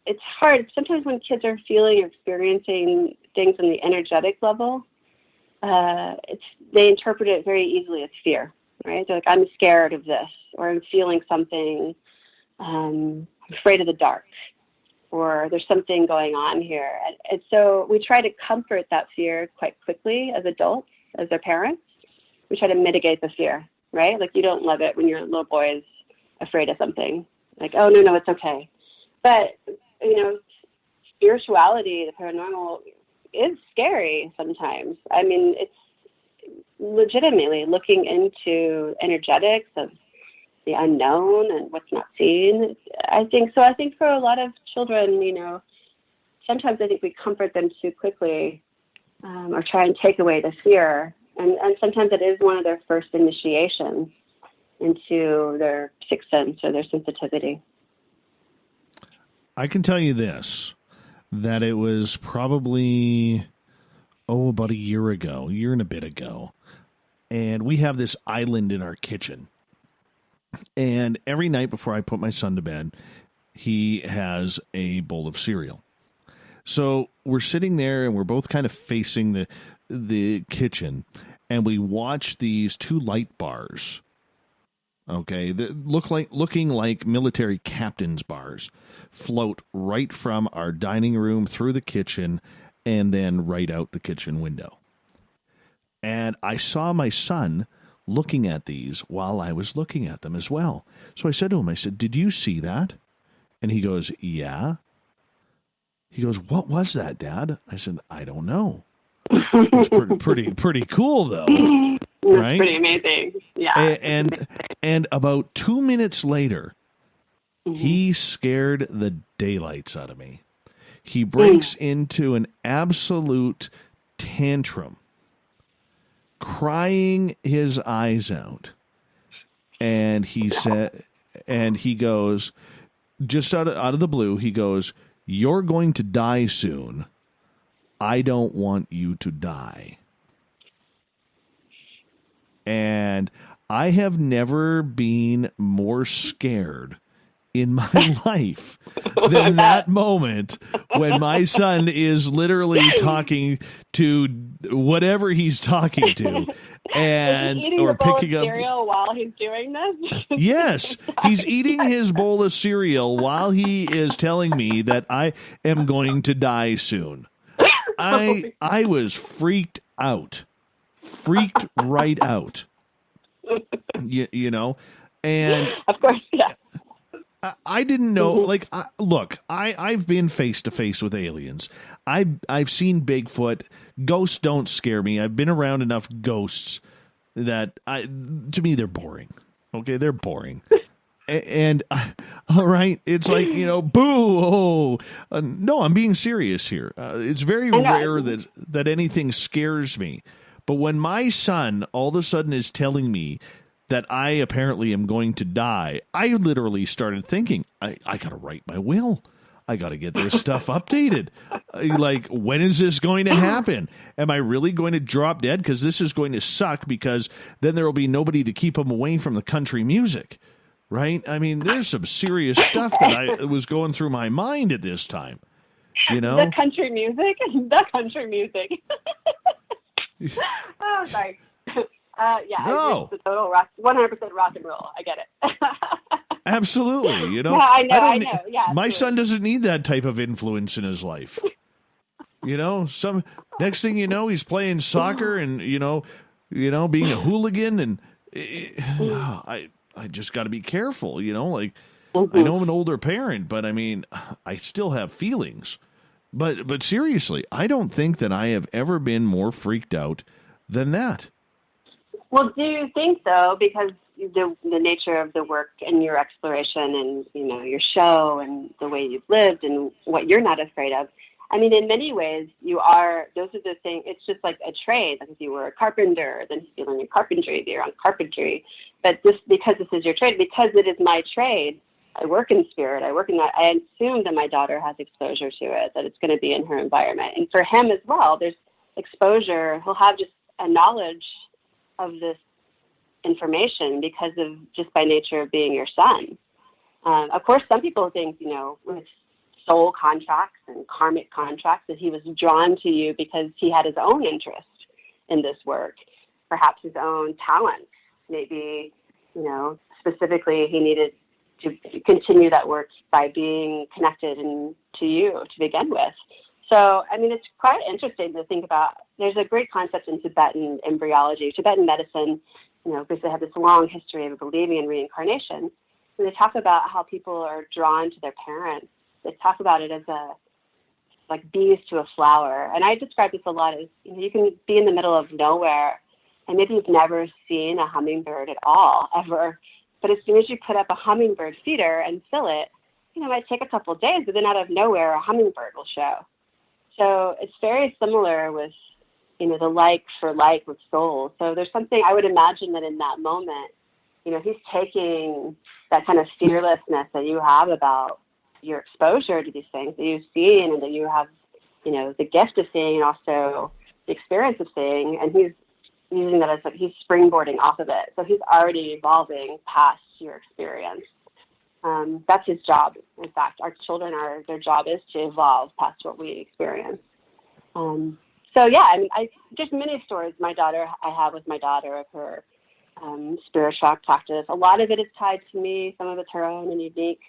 it's hard. Sometimes when kids are feeling or experiencing things on the energetic level, they interpret it very easily as fear, right? They're like, I'm scared of this, or I'm feeling something, I'm afraid of the dark, or there's something going on here. And so we try to comfort that fear quite quickly as adults, as their parents. We try to mitigate the fear, right? Like, you don't love it when your little boy is afraid of something. Like, oh, no, it's okay. But, spirituality, the paranormal, is scary sometimes. It's legitimately looking into energetics of the unknown and what's not seen. I think for a lot of children, sometimes I think we comfort them too quickly, or try and take away the fear. And sometimes it is one of their first initiations into their sixth sense or their sensitivity. I can tell you this, that it was probably, about a year and a bit ago. And we have this island in our kitchen. And every night before I put my son to bed, he has a bowl of cereal. So we're sitting there and we're both kind of facing the kitchen, and we watch these two light bars Okay, looking like military captain's bars float right from our dining room through the kitchen and then right out the kitchen window. And I saw my son looking at these while I was looking at them as well. So I said to him, I said, "Did you see that?" And he goes, "Yeah." He goes, "What was that, Dad?" I said, "I don't know." It's pretty cool, though. Right? Pretty amazing. Yeah. And about 2 minutes later, he scared the daylights out of me. He breaks into an absolute tantrum, crying his eyes out. And he goes, just out of the blue, he goes, "You're going to die soon. I don't want you to die." And I have never been more scared in my life than that moment when my son is literally talking to whatever he's talking to, and is he eating or a bowl picking of up cereal while he's doing this? Yes, he's eating his bowl of cereal while he is telling me that I am going to die soon. I was freaked right out. You know, and of course, yeah. I didn't know. Like, look, I've been face to face with aliens. I've seen Bigfoot. Ghosts don't scare me. I've been around enough ghosts that to me they're boring. Okay, they're boring. And all right, it's like, you know, boo. Oh, no, I'm being serious here. It's very rare that anything scares me. But when my son all of a sudden is telling me that I apparently am going to die, I literally started thinking, I got to write my will. I got to get this stuff updated. Like, when is this going to happen? Am I really going to drop dead? Because this is going to suck, because then there will be nobody to keep him away from the country music, right? I mean, there's some serious stuff that was going through my mind at this time. You know? The country music? The country music. Oh, sorry. Yeah, No. it's the total rock, 100% rock and roll. I get it. Absolutely, you know. Yeah, I know. Yeah, my son doesn't need that type of influence in his life. You know, next thing you know, he's playing soccer and you know, being a hooligan, and I just got to be careful. You know, like I know I'm an older parent, but I mean, I still have feelings. But seriously, I don't think that I have ever been more freaked out than that. Well, do you think, though, because the nature of the work and your exploration and, you know, your show and the way you've lived and what you're not afraid of, I mean, in many ways, those are the things, it's just like a trade. Like if you were a carpenter, then you learn your carpentry, you're on carpentry. But because this is your trade, because it is my trade, I work in spirit, I work in that, I assume that my daughter has exposure to it, that it's going to be in her environment. And for him as well, there's exposure. He'll have just a knowledge of this information because of just by nature of being your son. Of course, some people think, you know, with soul contracts and karmic contracts, that he was drawn to you because he had his own interest in this work, perhaps his own talent. Maybe, you know, specifically he needed to continue that work by being connected to you to begin with. So, I mean, it's quite interesting to think about. There's a great concept in Tibetan embryology, Tibetan medicine, you know, because they have this long history of believing in reincarnation. And they talk about how people are drawn to their parents. They talk about it as like bees to a flower. And I describe this a lot as, you know, you can be in the middle of nowhere and maybe you've never seen a hummingbird at all, ever. But as soon as you put up a hummingbird feeder and fill it, you know, it might take a couple of days, but then out of nowhere, a hummingbird will show. So it's very similar with, you know, the like for like with soul. So there's something, I would imagine that in that moment, you know, he's taking that kind of fearlessness that you have about your exposure to these things that you've seen and that you have, you know, the gift of seeing and also the experience of seeing, and he's using that as like he's springboarding off of it. So he's already evolving past your experience. That's his job. In fact, our children their job is to evolve past what we experience. So yeah, I mean, just many stories I have with my daughter of her spiritual practice. A lot of it is tied to me. Some of it's her own and unique.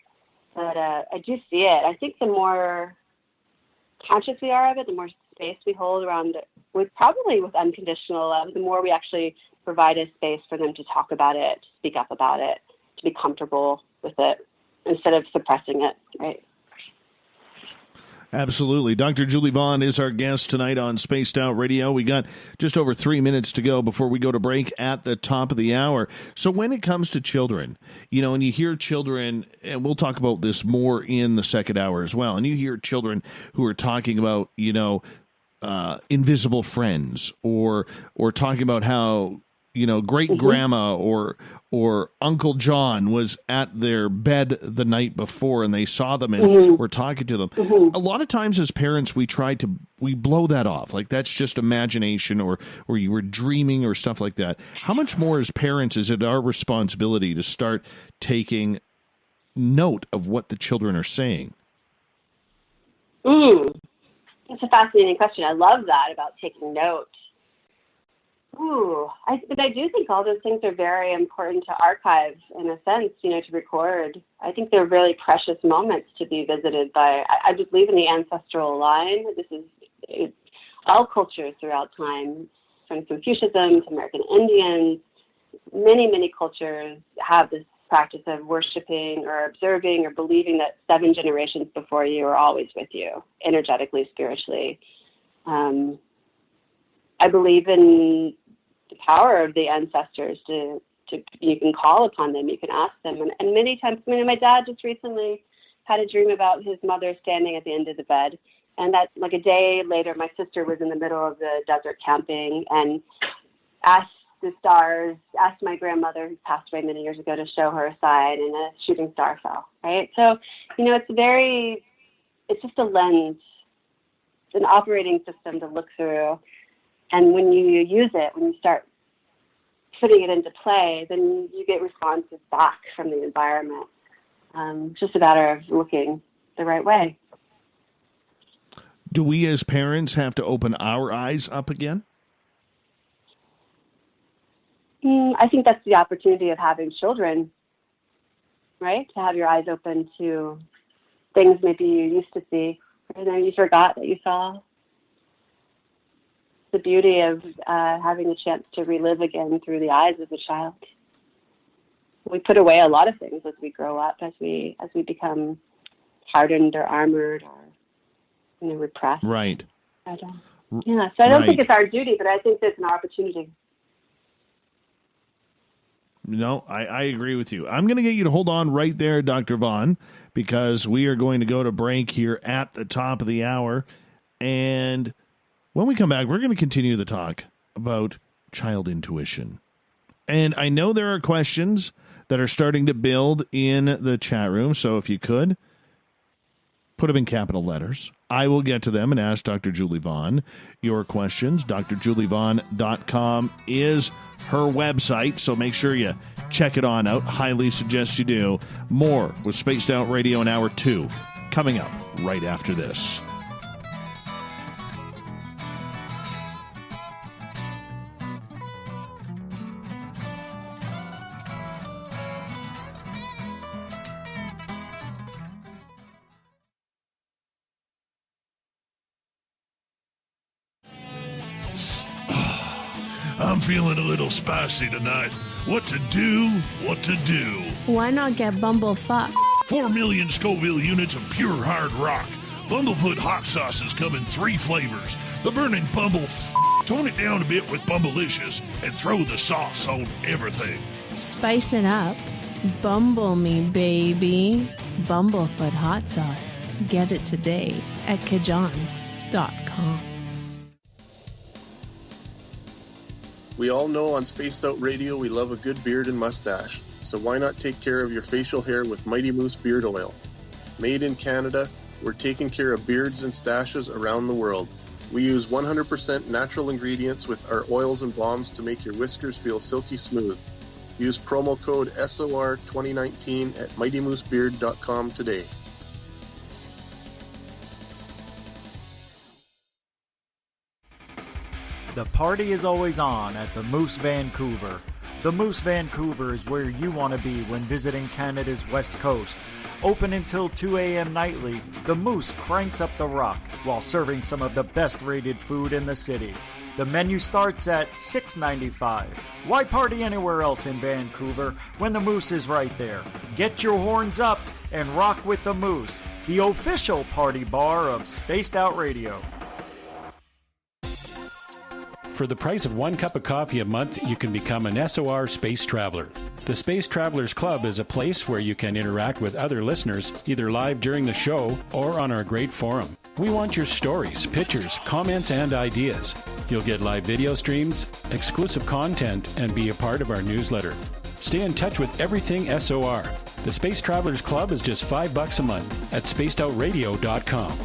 But I do see it. I think the more conscious we are of it, the more space we hold around it, with unconditional love, the more we actually provide a space for them to talk about it, to speak up about it, to be comfortable with it, instead of suppressing it, right? Absolutely. Dr. Julie Vaughn is our guest tonight on Spaced Out Radio. We got just over 3 minutes to go before we go to break at the top of the hour. So when it comes to children, and you hear children, and we'll talk about this more in the second hour as well, and you hear children who are talking about, invisible friends or talking about how, great grandma or Uncle John was at their bed the night before and they saw them and were talking to them. A lot of times as parents, we blow that off. Like that's just imagination or you were dreaming or stuff like that. How much more as parents is it our responsibility to start taking note of what the children are saying? That's a fascinating question. I love that about taking note. But I do think all those things are very important to archive in a sense, to record. I think they're really precious moments to be visited by. I just believe in the ancestral line. This is all cultures throughout time, from Confucianism to American Indians. Many, many cultures have this practice of worshiping or observing or believing that 7 generations before you are always with you, energetically, spiritually. I believe in the power of the ancestors to you can call upon them, you can ask them. And many times, my dad just recently had a dream about his mother standing at the end of the bed. And that, like a day later, my sister was in the middle of the desert camping and asked the stars, asked my grandmother, who passed away many years ago, to show her a sign, and a shooting star fell, right? So, it's just a lens, it's an operating system to look through. And when you use it, when you start putting it into play, then you get responses back from the environment. It's just a matter of looking the right way. Do we as parents have to open our eyes up again? I think that's the opportunity of having children, right? To have your eyes open to things maybe you used to see, and then you forgot that you saw. The beauty of having a chance to relive again through the eyes of a child. We put away a lot of things as we grow up, as we become hardened or armored or repressed. Right. So I don't think it's our duty, but I think it's an opportunity. No, I agree with you. I'm going to get you to hold on right there, Dr. Vaughn, because we are going to go to break here at the top of the hour. And when we come back, we're going to continue the talk about child intuition. And I know there are questions that are starting to build in the chat room, so if you could, put them in capital letters. I will get to them and ask Dr. Julie Vaughn your questions. DrJulieVaughn.com is her website, so make sure you check it on out. Highly suggest you do. More with Spaced Out Radio in Hour 2 coming up right after this. I'm feeling a little spicy tonight. What to do? Why not get Bumblefuck? 4 million Scoville units of pure hard rock. Bumblefoot hot sauces come in 3 flavors. The burning Bumble. Tone it down a bit with Bumblicious and throw the sauce on everything. Spice it up. Bumble me, baby. Bumblefoot hot sauce. Get it today at kajans.com. We all know on Spaced Out Radio we love a good beard and mustache, so why not take care of your facial hair with Mighty Moose Beard Oil? Made in Canada, we're taking care of beards and stashes around the world. We use 100% natural ingredients with our oils and balms to make your whiskers feel silky smooth. Use promo code SOR2019 at MightyMooseBeard.com today. The party is always on at the Moose Vancouver. The Moose Vancouver is where you want to be when visiting Canada's West Coast. Open until 2 a.m. nightly, the Moose cranks up the rock while serving some of the best rated food in the city. The menu starts at $6.95. Why party anywhere else in Vancouver when the Moose is right there? Get your horns up and rock with the Moose, the official party bar of Spaced Out Radio. For the price of 1 cup of coffee a month, you can become an SOR Space Traveler. The Space Travelers Club is a place where you can interact with other listeners, either live during the show or on our great forum. We want your stories, pictures, comments, and ideas. You'll get live video streams, exclusive content, and be a part of our newsletter. Stay in touch with everything SOR. The Space Travelers Club is just $5 a month at spacedoutradio.com.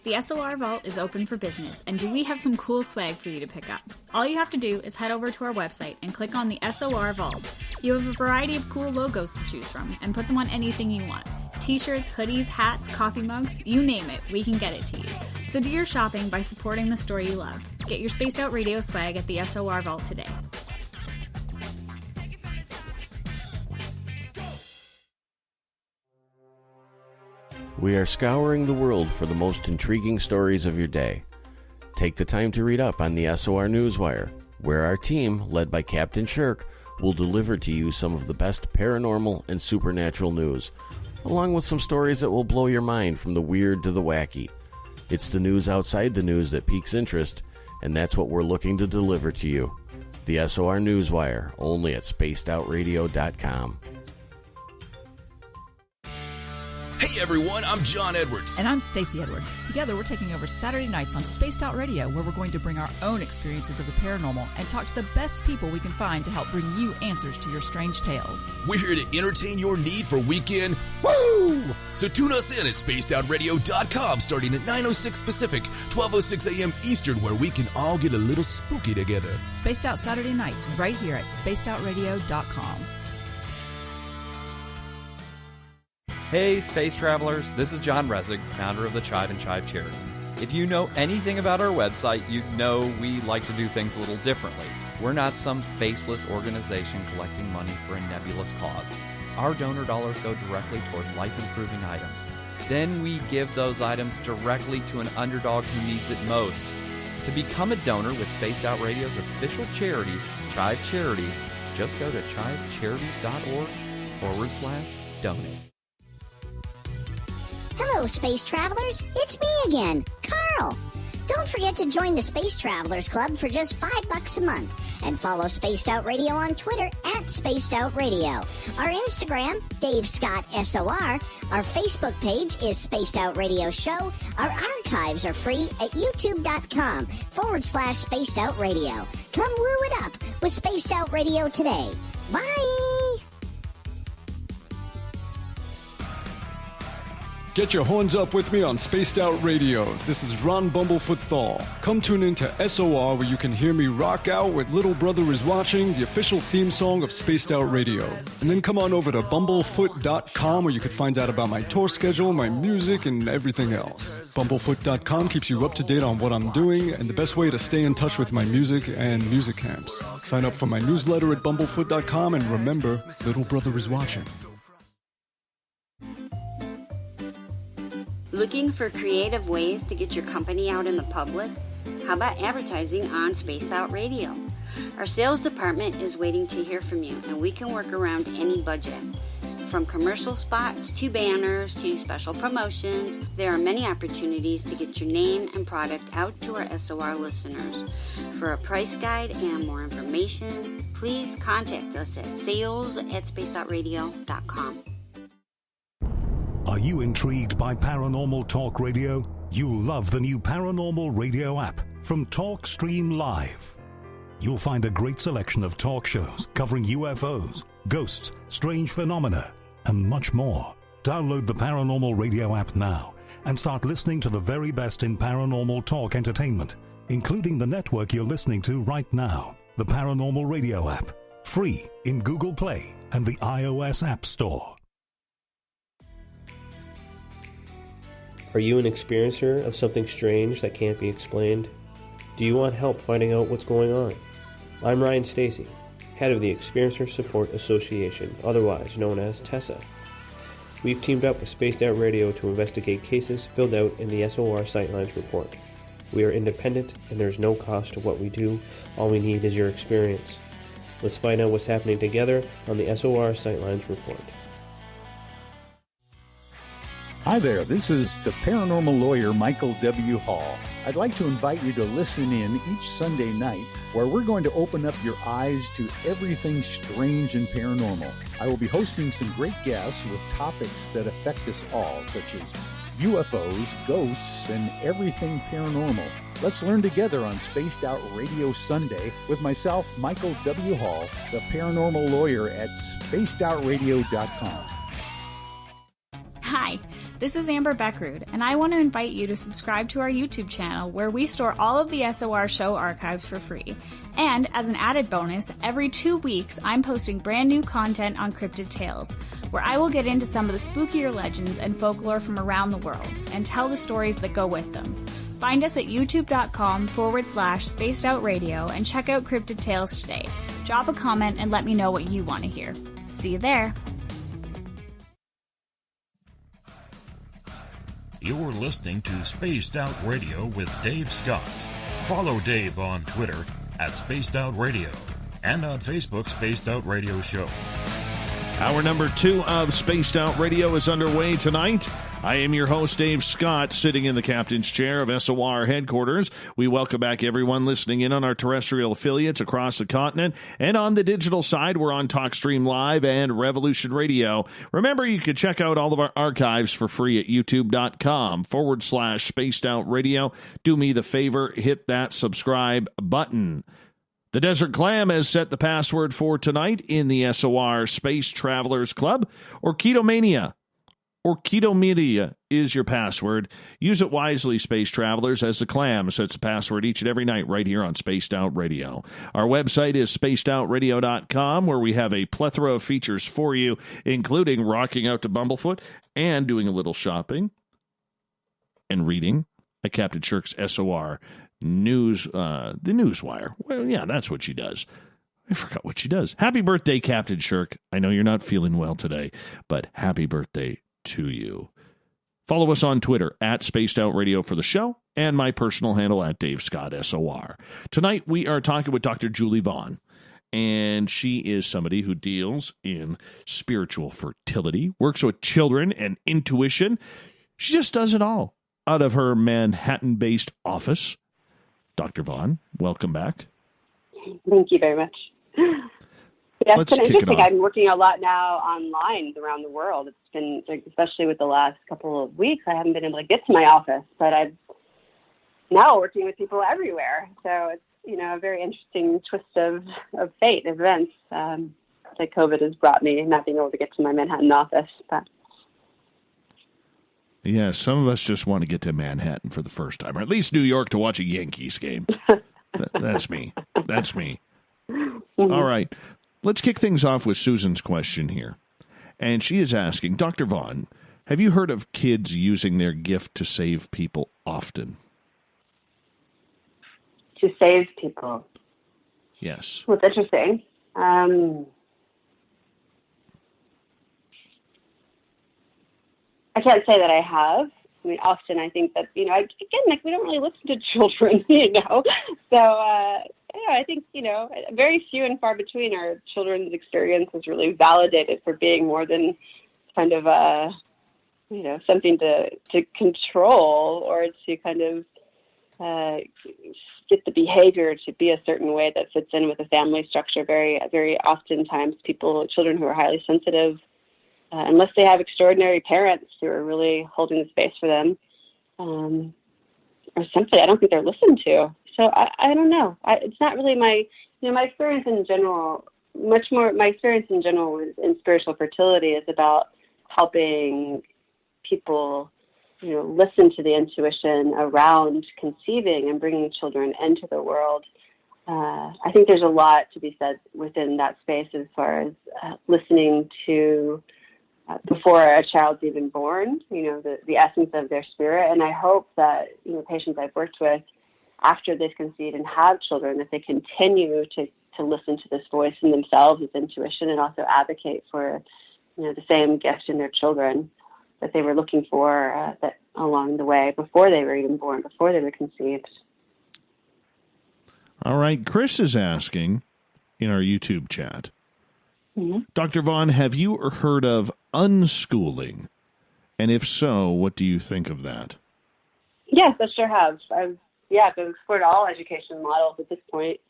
The SOR Vault is open for business, and do we have some cool swag for you to pick up? All you have to do is head over to our website and click on the SOR Vault. You have a variety of cool logos to choose from, and put them on anything you want. T-shirts, hoodies, hats, coffee mugs, you name it, we can get it to you. So do your shopping by supporting the store you love. Get your Spaced Out Radio swag at the SOR Vault today. We are scouring the world for the most intriguing stories of your day. Take the time to read up on the SOR Newswire, where our team, led by Captain Shirk, will deliver to you some of the best paranormal and supernatural news, along with some stories that will blow your mind from the weird to the wacky. It's the news outside the news that piques interest, and that's what we're looking to deliver to you. The SOR Newswire, only at spacedoutradio.com. Hey everyone, I'm John Edwards. And I'm Stacey Edwards. Together we're taking over Saturday nights on Spaced Out Radio, where we're going to bring our own experiences of the paranormal and talk to the best people we can find to help bring you answers to your strange tales. We're here to entertain your need for weekend woo! So tune us in at spacedoutradio.com starting at 9:06 Pacific, 12:06 a.m. Eastern, where we can all get a little spooky together. Spaced Out Saturday nights right here at spacedoutradio.com. Hey, Space Travelers, this is John Resig, founder of the Chive and Chive Charities. If you know anything about our website, you know we like to do things a little differently. We're not some faceless organization collecting money for a nebulous cause. Our donor dollars go directly toward life-improving items. Then we give those items directly to an underdog who needs it most. To become a donor with Spaced Out Radio's official charity, Chive Charities, just go to chivecharities.org/donate. Hello, Space Travelers. It's me again, Carl. Don't forget to join the Space Travelers Club for just $5 a month and follow Spaced Out Radio on Twitter at Spaced Out Radio. Our Instagram, Dave Scott SOR. Our Facebook page is Spaced Out Radio Show. Our archives are free at youtube.com/Spaced Out Radio. Come woo it up with Spaced Out Radio today. Bye! Get your horns up with me on Spaced Out Radio. This is Ron Bumblefoot Thal. Come tune in to SOR, where you can hear me rock out with Little Brother Is Watching, the official theme song of Spaced Out Radio. And then come on over to bumblefoot.com, where you can find out about my tour schedule, my music, and everything else. Bumblefoot.com keeps you up to date on what I'm doing and the best way to stay in touch with my music and music camps. Sign up for my newsletter at bumblefoot.com, and remember, Little Brother Is Watching. Looking for creative ways to get your company out in the public? How about advertising on Spaced Out Radio? Our sales department is waiting to hear from you, and we can work around any budget. From commercial spots to banners to special promotions, there are many opportunities to get your name and product out to our SOR listeners. For a price guide and more information, please contact us at sales@spacedoutradio.com. Are you intrigued by Paranormal Talk Radio? You'll love the new Paranormal Radio app from TalkStream Live. You'll find a great selection of talk shows covering UFOs, ghosts, strange phenomena, and much more. Download the Paranormal Radio app now and start listening to the very best in paranormal talk entertainment, including the network you're listening to right now, the Paranormal Radio app, free in Google Play and the iOS App Store. Are you an experiencer of something strange that can't be explained? Do you want help finding out what's going on? I'm Ryan Stacy, head of the Experiencer Support Association, otherwise known as TESSA. We've teamed up with Spaced Out Radio to investigate cases filled out in the SOR Sightlines report. We are independent and there's no cost to what we do. All we need is your experience. Let's find out what's happening together on the SOR Sightlines report. Hi there, this is the paranormal lawyer Michael W. Hall. I'd like to invite you to listen in each Sunday night where we're going to open up your eyes to everything strange and paranormal. I will be hosting some great guests with topics that affect us all, such as UFOs, ghosts, and everything paranormal. Let's learn together on Spaced Out Radio Sunday with myself, Michael W. Hall, the paranormal lawyer at spacedoutradio.com. Hi, this is Amber Beckrud, and I want to invite you to subscribe to our YouTube channel where we store all of the SOR show archives for free. And as an added bonus, every 2 weeks I'm posting brand new content on Cryptid Tales, where I will get into some of the spookier legends and folklore from around the world and tell the stories that go with them. Find us at youtube.com/spacedoutradio and check out Cryptid Tales today. Drop a comment and let me know what you want to hear. See you there. You're listening to Spaced Out Radio with Dave Scott. Follow Dave on Twitter at Spaced Out Radio and on Facebook, Spaced Out Radio Show. Hour number 2 of Spaced Out Radio is underway tonight. I am your host, Dave Scott, sitting in the captain's chair of SOR headquarters. We welcome back everyone listening in on our terrestrial affiliates across the continent. And on the digital side, we're on TalkStream Live and Revolution Radio. Remember, you can check out all of our archives for free at youtube.com/Spaced Out Radio. Do me the favor, hit that subscribe button. The Desert Clam has set the password for tonight in the SOR Space Travelers Club. Orchidomania is your password. Use it wisely, Space Travelers, as the Clam sets the password each and every night right here on Spaced Out Radio. Our website is spacedoutradio.com, where we have a plethora of features for you, including rocking out to Bumblefoot and doing a little shopping and reading a Captain Shirk's SOR News, the Newswire. Well, yeah, that's what she does. I forgot what she does. Happy birthday, Captain Shirk. I know you're not feeling well today, but happy birthday to you. Follow us on Twitter at Spaced Out Radio for the show, and my personal handle at Dave Scott SOR. Tonight we are talking with Dr. Julie Vaughn, and she is somebody who deals in spiritual fertility, works with children and intuition. She just does it all out of her Manhattan-based office. Dr. Vaughn, welcome back. Thank you very much. Yeah, Let's it's been kick it interesting. off. I'm working a lot now online around the world. It's been, especially with the last couple of weeks, I haven't been able to get to my office, but I'm now working with people everywhere. So it's, a very interesting twist of fate, events that COVID has brought me, not being able to get to my Manhattan office. But yeah, some of us just want to get to Manhattan for the first time, or at least New York to watch a Yankees game. That's me. That's me. Mm-hmm. All right. Let's kick things off with Susan's question here. And she is asking, Dr. Vaughn, have you heard of kids using their gift to save people often? To save people? Yes. Well, it's interesting. I can't say that I have. I mean, often I think that, we don't really listen to children, So, I think, very few and far between are children's experiences really validated for being more than kind of, something to control or to kind of get the behavior to be a certain way that fits in with the family structure. Very, very oftentimes children who are highly sensitive, unless they have extraordinary parents who are really holding the space for them, or simply I don't think they're listened to. So I don't know. It's not really my experience in general. My experience in general in spiritual fertility is about helping people, listen to the intuition around conceiving and bringing children into the world. I think there's a lot to be said within that space as far as listening to before a child's even born, the essence of their spirit. And I hope that, patients I've worked with, after they've conceived and have children, that they continue to listen to this voice in themselves, this intuition, and also advocate for, the same gift in their children that they were looking for that along the way before they were even born, before they were conceived. All right. Chris is asking in our YouTube chat, Dr. Vaughn, have you heard of unschooling? And if so, what do you think of that? Yes, I sure have. I've explored all education models at this point.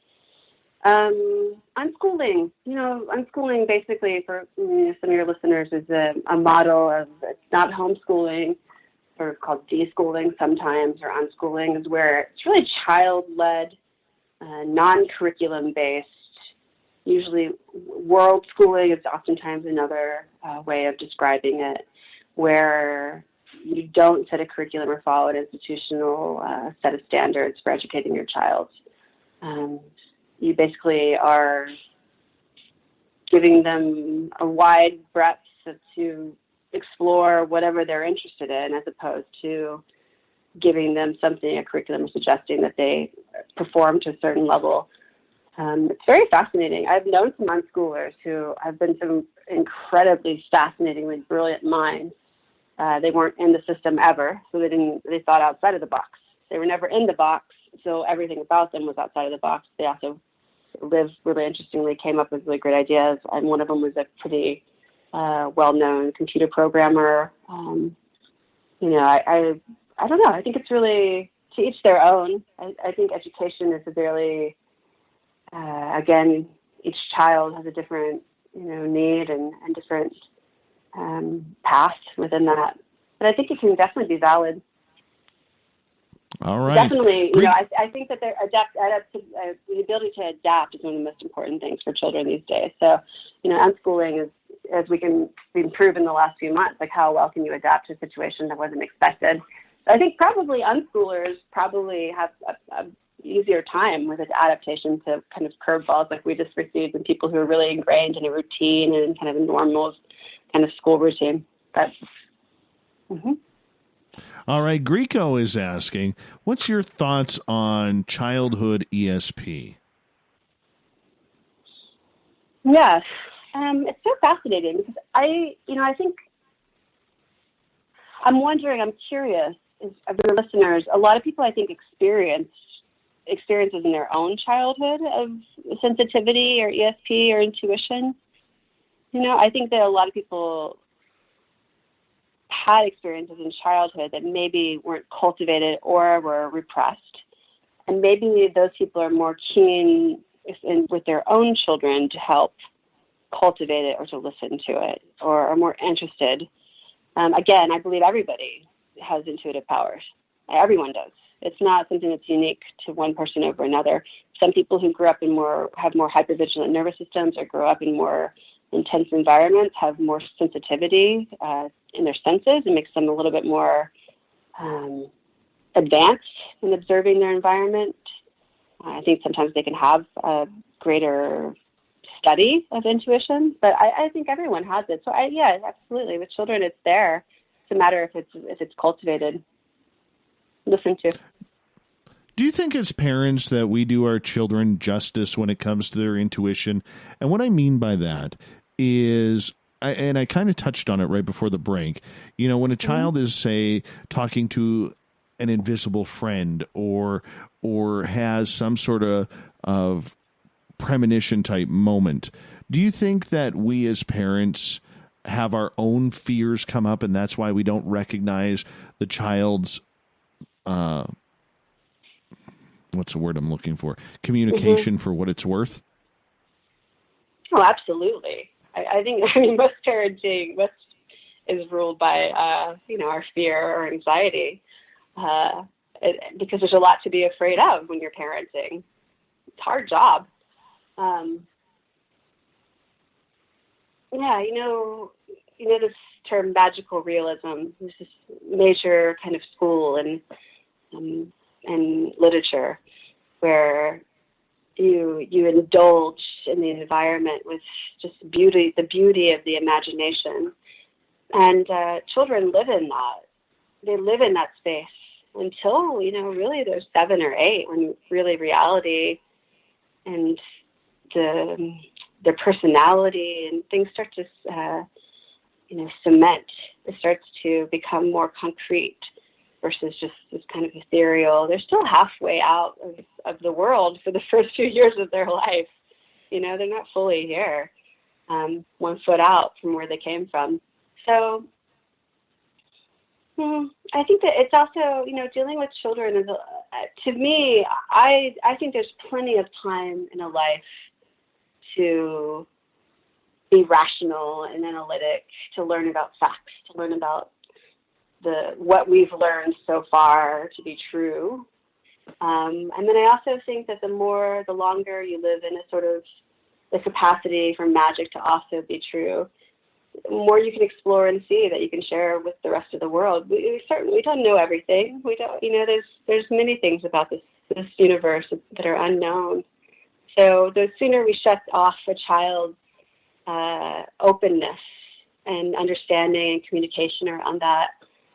Unschooling, unschooling basically for some of your listeners is a model of, it's not homeschooling, sort of called deschooling sometimes, or unschooling is where it's really child-led, non-curriculum based. Usually world schooling is oftentimes another way of describing it, where you don't set a curriculum or follow an institutional set of standards for educating your child. You basically are giving them a wide breadth to explore whatever they're interested in, as opposed to giving them something, a curriculum, suggesting that they perform to a certain level. It's very fascinating. I've known some unschoolers who have been some incredibly fascinatingly brilliant minds. They weren't in the system ever, so they thought outside of the box. They were never in the box, so everything about them was outside of the box. They also lived really interestingly, came up with really great ideas, and one of them was a pretty well-known computer programmer. I don't know. I think it's really to each their own. I think education is a really, again, each child has a different, need and different path within that. But I think it can definitely be valid. All right. Definitely, I think that the ability to adapt is one of the most important things for children these days. So, unschooling is, as we can improve in the last few months, like how well can you adapt to a situation that wasn't expected. I think probably unschoolers have a easier time with its adaptation to kind of curveballs like we just received, and people who are really ingrained in a routine and kind of a normal kind of school routine. But, All right, Greco is asking, what's your thoughts on childhood ESP? Yes, it's so fascinating because I think I'm curious of your listeners. A lot of people, I think, experiences in their own childhood of sensitivity or ESP or intuition. I think that a lot of people had experiences in childhood that maybe weren't cultivated or were repressed. And maybe those people are more keen with their own children to help cultivate it or to listen to it, or are more interested. Again, I believe everybody has intuitive powers. Everyone does. It's not something that's unique to one person over another. Some people who grew up have more hypervigilant nervous systems or grow up in more intense environments have more sensitivity in their senses. It makes them a little bit more advanced in observing their environment. I think sometimes they can have a greater study of intuition, but I think everyone has it. So yeah, absolutely. With children, it's there. It's a matter if it's cultivated. Listen to. Do you think as parents that we do our children justice when it comes to their intuition? And what I mean by that is, and I kind of touched on it right before the break, when a child is, say, talking to an invisible friend or has some sort of premonition type moment, do you think that we as parents have our own fears come up, and that's why we don't recognize the child's what's the word I'm looking for? Communication for what it's worth? Oh, absolutely. I think most parenting is ruled by our fear or anxiety, because there's a lot to be afraid of when you're parenting. It's a hard job. This term magical realism. This is major kind of school and literature where you indulge in the environment with just the beauty of the imagination. And children live in that. They live in that space until, really they're 7 or 8, when really reality and their personality and things start to, cement. It starts to become more concrete versus just this kind of ethereal. They're still halfway out of the world for the first few years of their life. They're not fully here, 1 foot out from where they came from. So I think that it's also, dealing with children is, to me, I think there's plenty of time in a life to be rational and analytic, to learn about facts, to learn about what we've learned so far to be true. And then I also think that the longer you live in a sort of the capacity for magic to also be true, the more you can explore and see that you can share with the rest of the world. We don't know everything. We don't, there's many things about this universe that are unknown. So the sooner we shut off a child's openness and understanding and communication around that,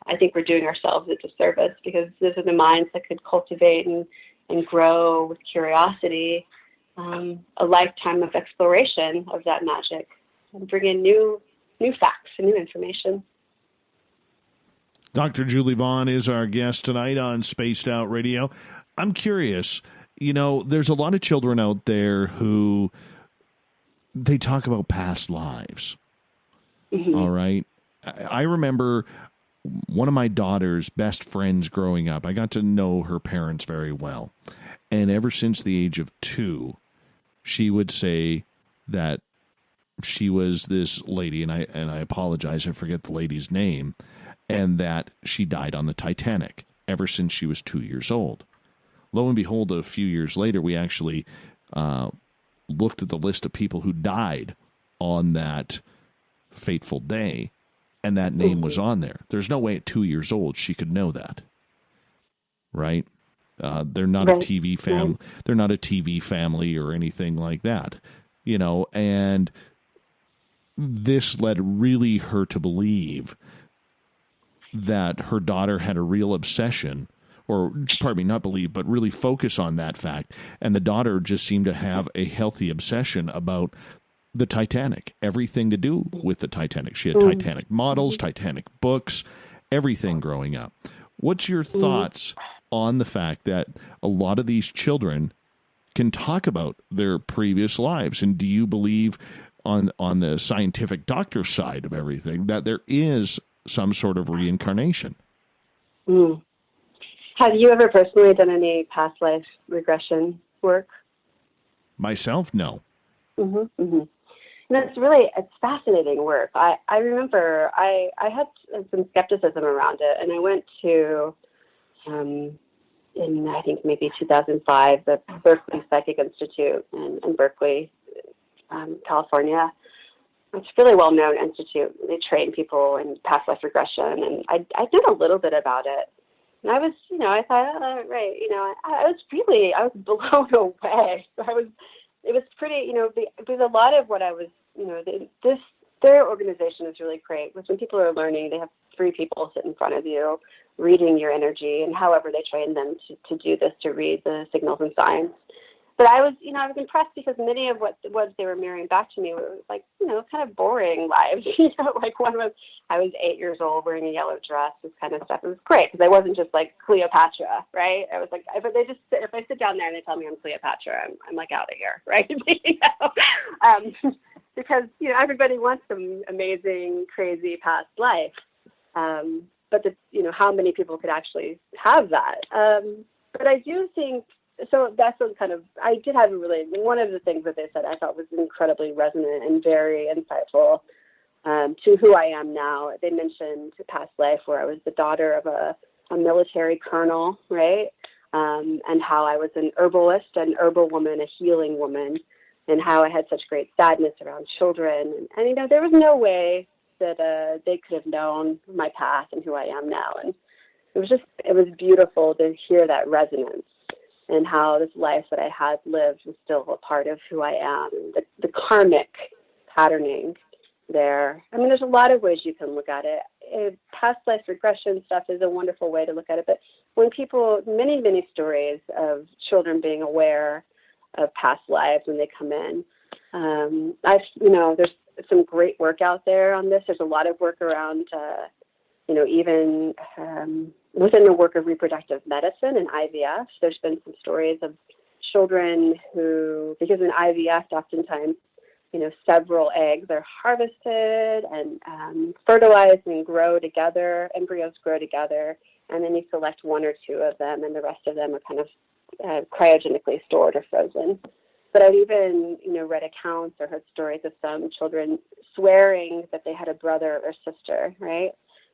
I think we're doing ourselves a disservice, because those are the minds that could cultivate and grow with curiosity, a lifetime of exploration of that magic, and bring in new facts and new information. Dr. Julie Vaughn is our guest tonight on Spaced Out Radio. I'm curious, there's a lot of children out there who they talk about past lives. Mm-hmm. All right. I remember one of my daughter's best friends growing up. I got to know her parents very well. And ever since the age of 2, she would say that she was this lady, and I apologize, I forget the lady's name, and that she died on the Titanic ever since she was 2 years old. Lo and behold, a few years later, we actually looked at the list of people who died on that fateful day, and that name was on there. There's no way at 2 years old she could know that, right? They're not a TV family. They're not a TV family or anything like that, and this led really her to believe that her daughter had a real obsession, or pardon me, not believe, but really focus on that fact. And the daughter just seemed to have a healthy obsession about the Titanic, everything to do with the Titanic. She had Titanic models, Titanic books, everything growing up. What's your thoughts on the fact that a lot of these children can talk about their previous lives? And do you believe on the scientific doctor side of everything that there is some sort of reincarnation? Have you ever personally done any past life regression work? Myself, no. Mm-hmm, mm-hmm. It's fascinating work. I remember I had some skepticism around it, and I went to, in I think maybe 2005, the Berkeley Psychic Institute in Berkeley, California. It's a really well-known institute. They train people in past life regression, and I did a little bit about it. And I was, I thought, right, I was blown away. It was pretty, because a lot of what I was, their organization is really great. When people are learning, they have 3 people sit in front of you, reading your energy, and however they train them to do this, to read the signals and signs. But I was impressed, because many of what they were mirroring back to me were like, kind of boring lives. Like one was, I was 8 years old wearing a yellow dress, this kind of stuff. It was great, because I wasn't just like Cleopatra, right? I was like, if I sit down there and they tell me I'm Cleopatra, I'm like out of here, right? Because, everybody wants some amazing, crazy past life. But how many people could actually have that? But I do think, so that's what I did have one of the things that they said I thought was incredibly resonant and very insightful to who I am now. They mentioned past life where I was the daughter of a military colonel, right? And how I was an herbalist, an herbal woman, a healing woman, and how I had such great sadness around children. And there was no way that they could have known my past and who I am now. And it was beautiful to hear that resonance, and how this life that I had lived was still a part of who I am. The karmic patterning there. I mean, there's a lot of ways you can look at it. Past life regression stuff is a wonderful way to look at it. But when people, many stories of children being aware of past lives when they come in, there's some great work out there on this. There's a lot of work around, even within the work of reproductive medicine and IVF. There's been some stories of children who, because in IVF, oftentimes, several eggs are harvested and fertilized and grow together. Embryos grow together, and then you select one or two of them, and the rest of them are kind of cryogenically stored or frozen. But I've even, read accounts or heard stories of some children swearing that they had a brother or sister, right?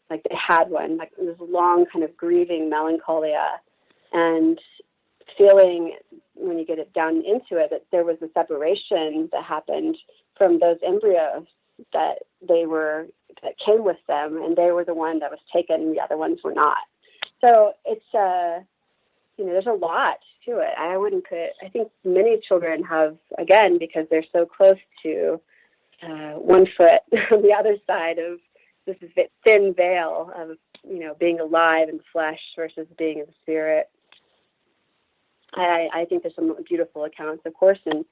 Like they had one, like this long kind of grieving melancholia, and feeling, when you get it down into it, that there was a separation that happened from those embryos that came with them, and they were the one that was taken and the other ones were not. So it's, there's a lot to it. I think many children have, again, because they're so close to 1 foot on the other side of this thin veil of, being alive in the flesh versus being in the spirit. I think there's some beautiful accounts, of course, in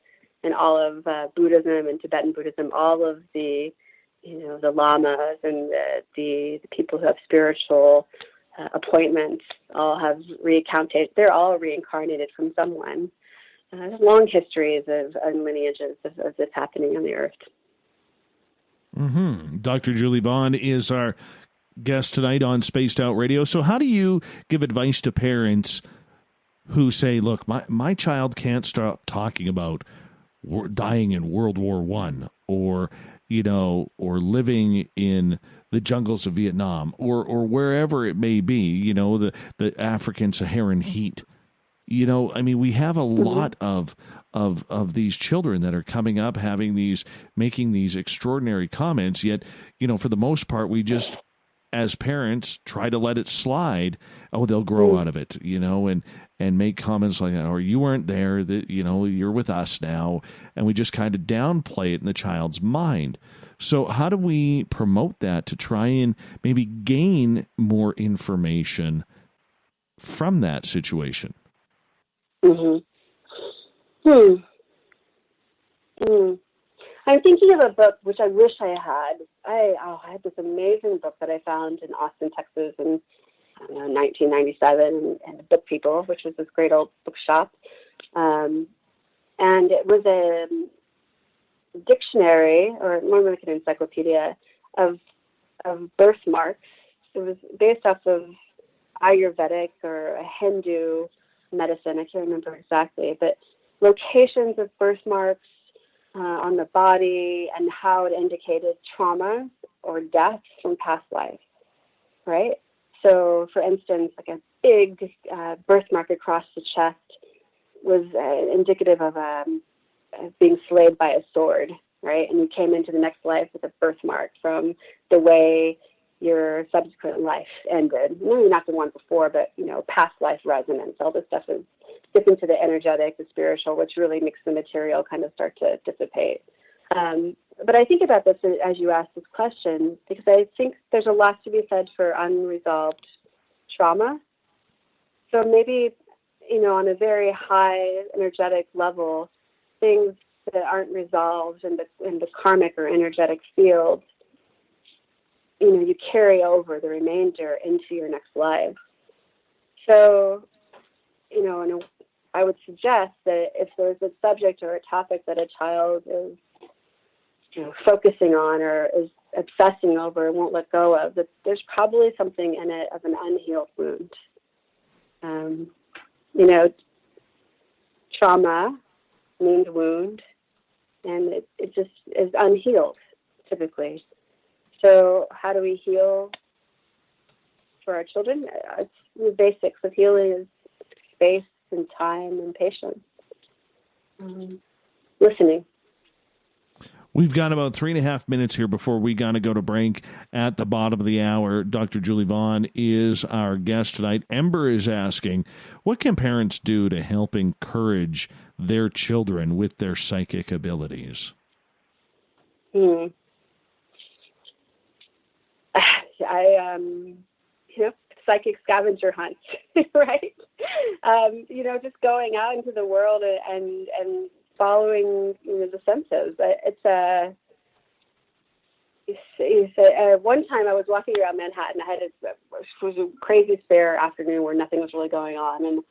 all of Buddhism and Tibetan Buddhism, all of the, the lamas and the people who have spiritual appointments all have recounted. They're all reincarnated from someone. There's long histories and lineages of this happening on the earth. Mm-hmm. Dr. Julie Vaughn is our guest tonight on Spaced Out Radio. So how do you give advice to parents who say, look, my child can't stop talking about dying in World War I, or living in the jungles of Vietnam, or wherever it may be, the African Saharan heat. We have a lot of these children that are coming up, making these extraordinary comments, yet, for the most part, we just, as parents, try to let it slide. Oh, they'll grow out of it, and make comments like that, or you weren't there, that, you're with us now. And we just kind of downplay it in the child's mind. So how do we promote that to try and maybe gain more information from that situation? I'm thinking of a book which I wish I had. I had this amazing book that I found in Austin, Texas in 1997, and Book People, which was this great old bookshop. And it was a dictionary, or more like an encyclopedia, of birthmarks. It was based off of Ayurvedic or a Hindu medicine. I can't remember exactly, but locations of birthmarks on the body and how it indicated trauma or death from past lives, right? So, for instance, like a big birthmark across the chest was indicative of being slayed by a sword, right? And you came into the next life with a birthmark from the way your subsequent life ended. Maybe not the one before, but, past life resonance. All this stuff is dipping into the energetic, the spiritual, which really makes the material kind of start to dissipate. But I think about this as you ask this question, because I think there's a lot to be said for unresolved trauma. So maybe, on a very high energetic level, things that aren't resolved in the karmic or energetic field, you carry over the remainder into your next life. So, and I would suggest that if there's a subject or a topic that a child is focusing on or is obsessing over and won't let go of, that there's probably something in it of an unhealed wound. Trauma means wound, and it just is unhealed, typically. So how do we heal for our children? It's the basics of healing is space and time and patience. Listening. We've got about 3.5 minutes here before we got to go to break at the bottom of the hour. Dr. Julie Vaughn is our guest tonight. Ember is asking, what can parents do to help encourage their children with their psychic abilities? psychic scavenger hunts, right? Just going out into the world and following the senses. One time I was walking around Manhattan. It was a crazy spare afternoon where nothing was really going on, and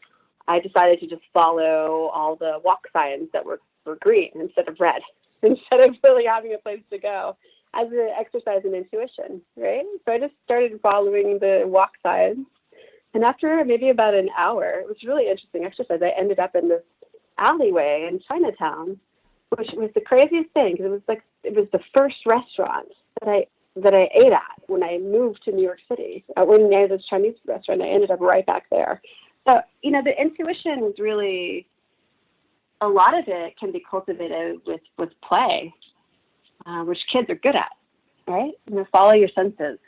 I decided to just follow all the walk signs that were green instead of red, instead of really having a place to go, as an exercise in intuition, right? So I just started following the walk signs, and after maybe about an hour, it was a really interesting exercise. I ended up in this alleyway in Chinatown, which was the craziest thing, because it was the first restaurant that I ate at when I moved to New York City. When I was this Chinese restaurant, I ended up right back there. So, the intuition is really, a lot of it can be cultivated with play, which kids are good at, right? Follow your senses,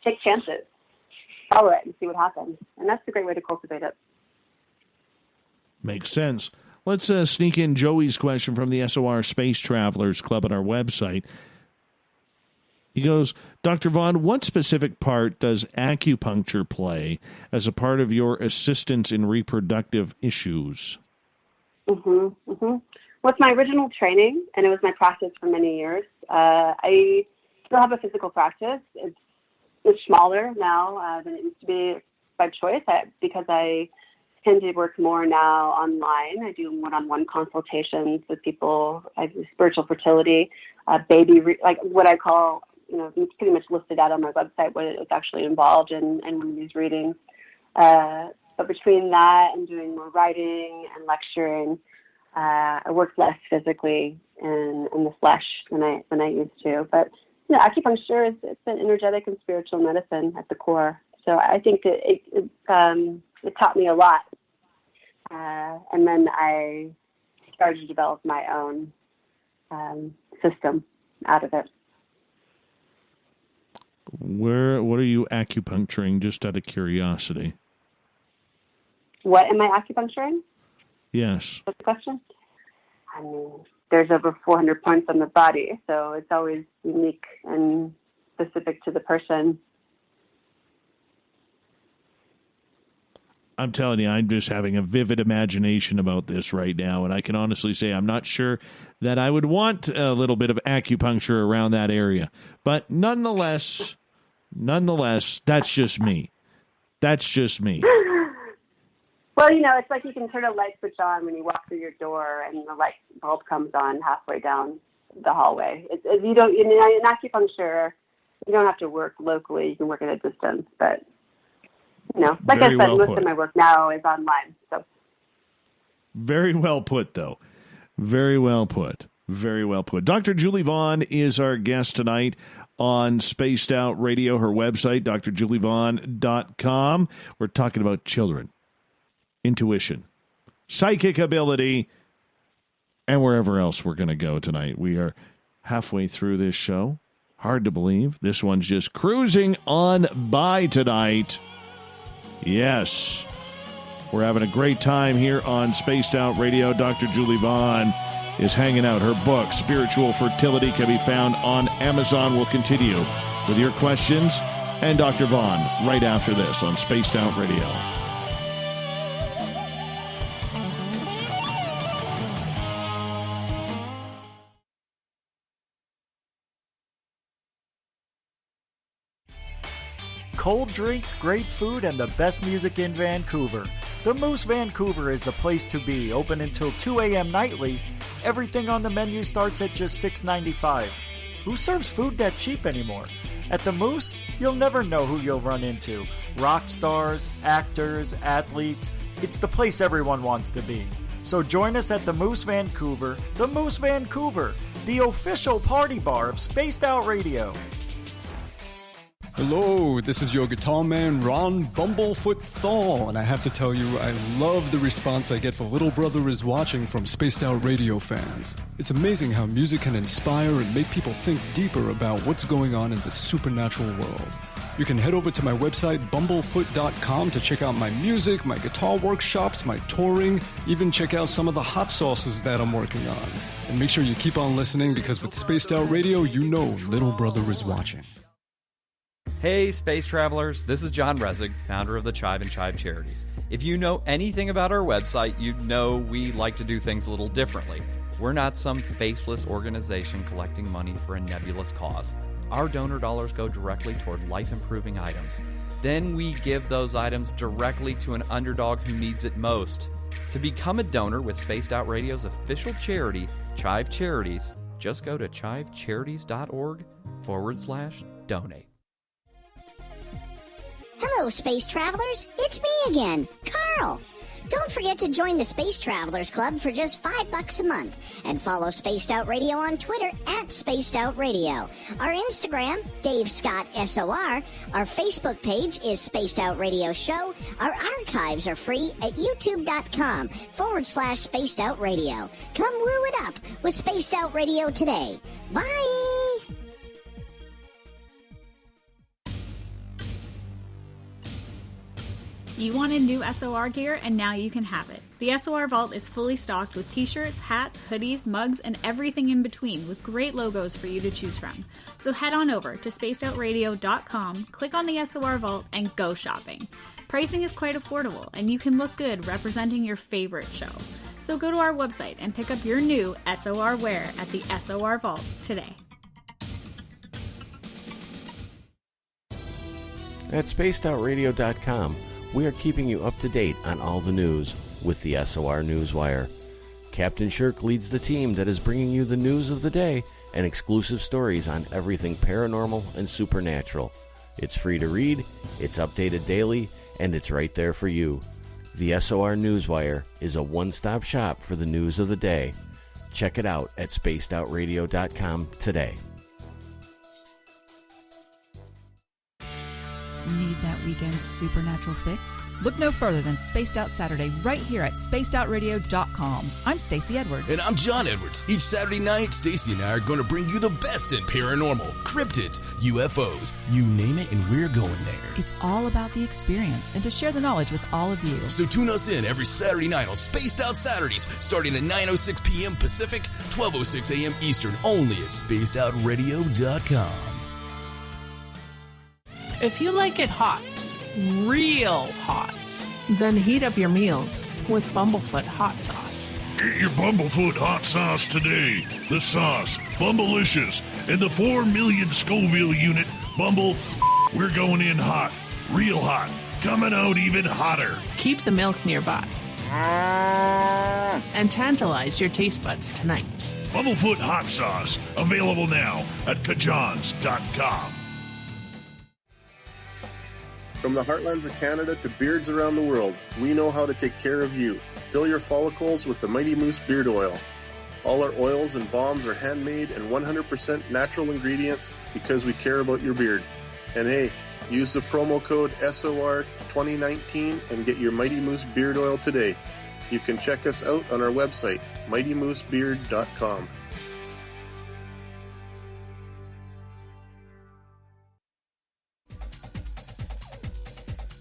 take chances, follow it and see what happens. And that's a great way to cultivate it. Makes sense. Let's sneak in Joey's question from the SOR Space Travelers Club at our website. He goes, Dr. Vaughn, what specific part does acupuncture play as a part of your assistance in reproductive issues? Well, it's my original training, and it was my practice for many years. I still have a physical practice. It's smaller now than it used to be by choice, because I tend to work more now online. I do one-on-one consultations with people. I do spiritual fertility, what I call, it's pretty much listed out on my website what it's actually involved in one of these readings. But between that and doing more writing and lecturing, I work less physically in the flesh than I used to. But acupuncture it's an energetic and spiritual medicine at the core. So I think it taught me a lot. And then I started to develop my own system out of it. What are you acupuncturing, just out of curiosity? What am I acupuncturing? Yes. That's the question? I mean, there's over 400 points on the body, so it's always unique and specific to the person. I'm telling you, I'm just having a vivid imagination about this right now, and I can honestly say I'm not sure that I would want a little bit of acupuncture around that area. But nonetheless, that's just me. That's just me. Well, it's like you can turn a light switch on when you walk through your door, and the light bulb comes on halfway down the hallway. In acupuncture, you don't have to work locally. You can work at a distance, but like I said, most of my work now is online. So. Very well put, though. Very well put. Very well put. Dr. Julie Vaughn is our guest tonight on Spaced Out Radio, her website, drjulievaughn.com. We're talking about children, intuition, psychic ability, and wherever else we're going to go tonight. We are halfway through this show. Hard to believe. This one's just cruising on by tonight. Yes. We're having a great time here on Spaced Out Radio. Dr. Julie Vaughn is hanging out. Her book, Spiritual Fertility, can be found on Amazon. We'll continue with your questions and Dr. Vaughn right after this on Spaced Out Radio. Cold drinks, great food, and the best music in Vancouver. The Moose Vancouver is the place to be, open until 2 a.m. nightly. Everything on the menu starts at just $6.95. Who serves food that cheap anymore? At the Moose, you'll never know who you'll run into. Rock stars, actors, athletes. It's the place everyone wants to be. So join us at the Moose Vancouver, the official party bar of Spaced Out Radio. Hello, this is your guitar man, Ron Bumblefoot Thal, and I have to tell you, I love the response I get for Little Brother is Watching from Spaced Out Radio fans. It's amazing how music can inspire and make people think deeper about what's going on in the supernatural world. You can head over to my website, bumblefoot.com, to check out my music, my guitar workshops, my touring, even check out some of the hot sauces that I'm working on. And make sure you keep on listening because with Spaced Out Radio, you know little brother is watching. Hey, space travelers, this is John Resig, founder of the Chive and Chive Charities. If you know anything about our website, you know we like to do things a little differently. We're not some faceless organization collecting money for a nebulous cause. Our donor dollars go directly toward life-improving items. Then we give those items directly to an underdog who needs it most. To become a donor with Spaced Out Radio's official charity, Chive Charities, just go to chivecharities.org/donate. Hello, space travelers. It's me again, Carl. Don't forget to join the Space Travelers Club for just $5 a month and follow Spaced Out Radio on Twitter at Spaced Out Radio. Our Instagram, Dave Scott SOR. Our Facebook page is Spaced Out Radio Show. Our archives are free at youtube.com/Spaced Out Radio. Come woo it up with Spaced Out Radio today. Bye! You wanted new SOR gear, and now you can have it. The SOR Vault is fully stocked with t-shirts, hats, hoodies, mugs, and everything in between with great logos for you to choose from. So head on over to spacedoutradio.com, click on the SOR Vault, and go shopping. Pricing is quite affordable, and you can look good representing your favorite show. So go to our website and pick up your new SOR wear at the SOR Vault today. At spacedoutradio.com, we are keeping you up to date on all the news with the SOR Newswire. Captain Shirk leads the team that is bringing you the news of the day and exclusive stories on everything paranormal and supernatural. It's free to read, it's updated daily, and it's right there for you. The SOR Newswire is a one-stop shop for the news of the day. Check it out at spacedoutradio.com today. Need that weekend's supernatural fix? Look no further than Spaced Out Saturday right here at spacedoutradio.com. I'm Stacey Edwards. And I'm John Edwards. Each Saturday night, Stacey and I are going to bring you the best in paranormal, cryptids, UFOs, you name it, and we're going there. It's all about the experience and to share the knowledge with all of you. So tune us in every Saturday night on Spaced Out Saturdays, starting at 9:06 p.m. Pacific, 12:06 a.m. Eastern, only at spacedoutradio.com. If you like it hot, real hot, then heat up your meals with Bumblefoot hot sauce. Get your Bumblefoot hot sauce today. The sauce, Bumblicious, and the 4 million Scoville unit Bumble. We're going in hot, real hot, coming out even hotter. Keep the milk nearby and tantalize your taste buds tonight. Bumblefoot hot sauce, available now at kajans.com. From the heartlands of Canada to beards around the world, we know how to take care of you. Fill your follicles with the Mighty Moose Beard Oil. All our oils and balms are handmade and 100% natural ingredients because we care about your beard. And hey, use the promo code SOR2019 and get your Mighty Moose Beard Oil today. You can check us out on our website, mightymoosebeard.com.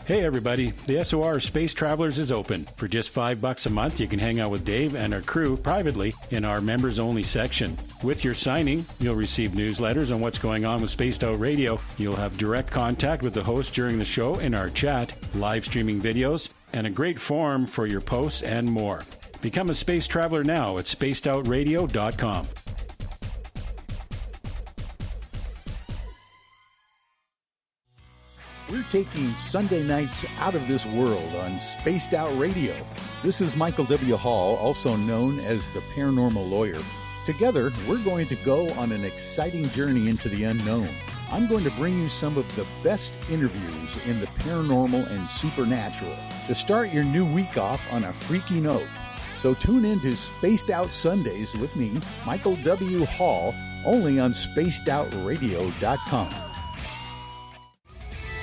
Hey everybody, the SOR Space Travelers is open. For just $5 a month, you can hang out with Dave and our crew privately in our members-only section. With your signing, you'll receive newsletters on what's going on with Spaced Out Radio. You'll have direct contact with the host during the show in our chat, live streaming videos, and a great forum for your posts and more. Become a space traveler now at spacedoutradio.com. We're taking Sunday nights out of this world on Spaced Out Radio. This is Michael W. Hall, also known as the Paranormal Lawyer. Together, we're going to go on an exciting journey into the unknown. I'm going to bring you some of the best interviews in the paranormal and supernatural to start your new week off on a freaky note. So tune in to Spaced Out Sundays with me, Michael W. Hall, only on spacedoutradio.com.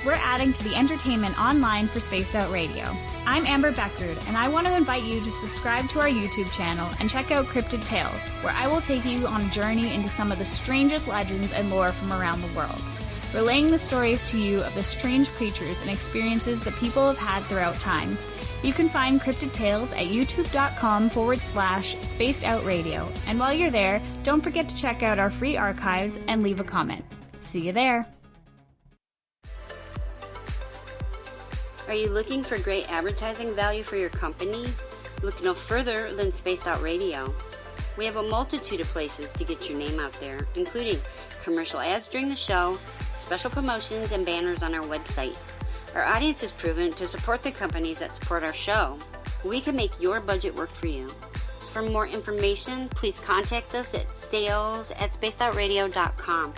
We're adding to the entertainment online for Spaced Out Radio. I'm Amber Beckrud, and I want to invite you to subscribe to our YouTube channel and check out Cryptid Tales, where I will take you on a journey into some of the strangest legends and lore from around the world, relaying the stories to you of the strange creatures and experiences that people have had throughout time. You can find Cryptid Tales at youtube.com/spacedoutradio. And while you're there, don't forget to check out our free archives and leave a comment. See you there. Are you looking for great advertising value for your company? Look no further than Spaced Out Radio. We have a multitude of places to get your name out there, including commercial ads during the show, special promotions, and banners on our website. Our audience is proven to support the companies that support our show. We can make your budget work for you. So for more information, please contact us at sales@spacedoutradio.com.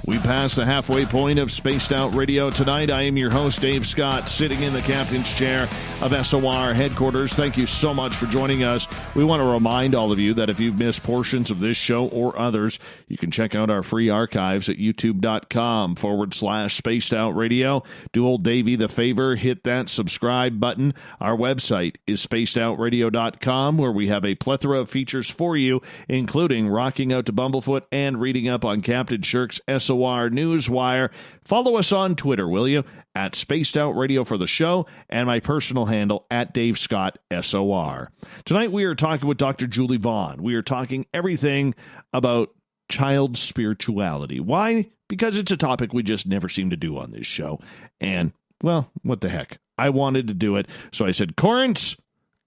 We passed the halfway point of Spaced Out Radio tonight. I am your host, Dave Scott, sitting in the captain's chair of SOR headquarters. Thank you so much for joining us. We want to remind all of you that if you've missed portions of this show or others, you can check out our free archives at youtube.com/Spaced Out Radio. Do old Davey the favor, hit that subscribe button. Our website is spacedoutradio.com, where we have a plethora of features for you, including rocking out to Bumblefoot and reading up on Captain Shirk's SOR Newswire. Follow us on Twitter, will you? At Spaced Out Radio for the show, and my personal handle at Dave Scott SOR. Tonight we are talking with Dr. Julie Vaughn. We are talking everything about child spirituality. Why? Because it's a topic we just never seem to do on this show. And, well, what the heck? I wanted to do it, so I said, Corrence,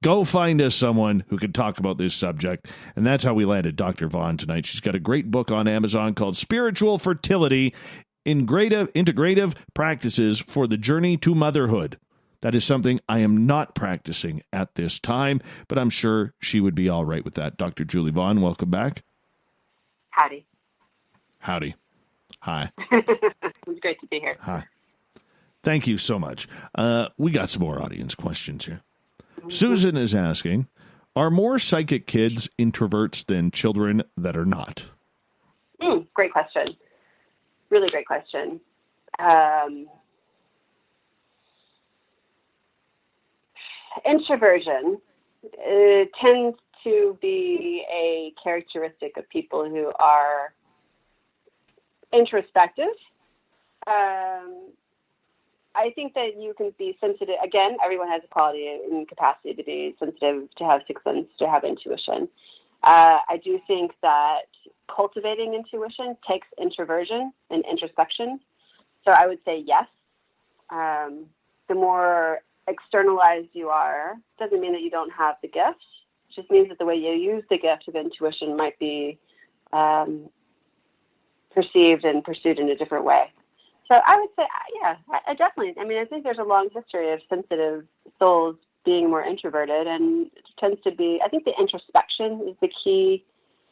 go find us someone who can talk about this subject. And that's how we landed Dr. Vaughn tonight. She's got a great book on Amazon called Spiritual Fertility, Integrative Practices for the Journey to Motherhood. That is something I am not practicing at this time, but I'm sure she would be all right with that. Dr. Julie Vaughn, welcome back. Howdy. Howdy. Hi. It's great to be here. Hi. Thank you so much. We got some more audience questions here. Susan is asking, are more psychic kids introverts than children that are not? Great question. Really great question. Introversion tends to be a characteristic of people who are introspective. I think that you can be sensitive. Again, everyone has a quality and capacity to be sensitive, to have sixth sense, to have intuition. I do think that cultivating intuition takes introversion and introspection. So I would say yes. The more externalized you are, doesn't mean that you don't have the gift. It just means that the way you use the gift of intuition might be perceived and pursued in a different way. So I would say, yeah, I definitely. I mean, I think there's a long history of sensitive souls being more introverted, and it tends to be, I think the introspection is the key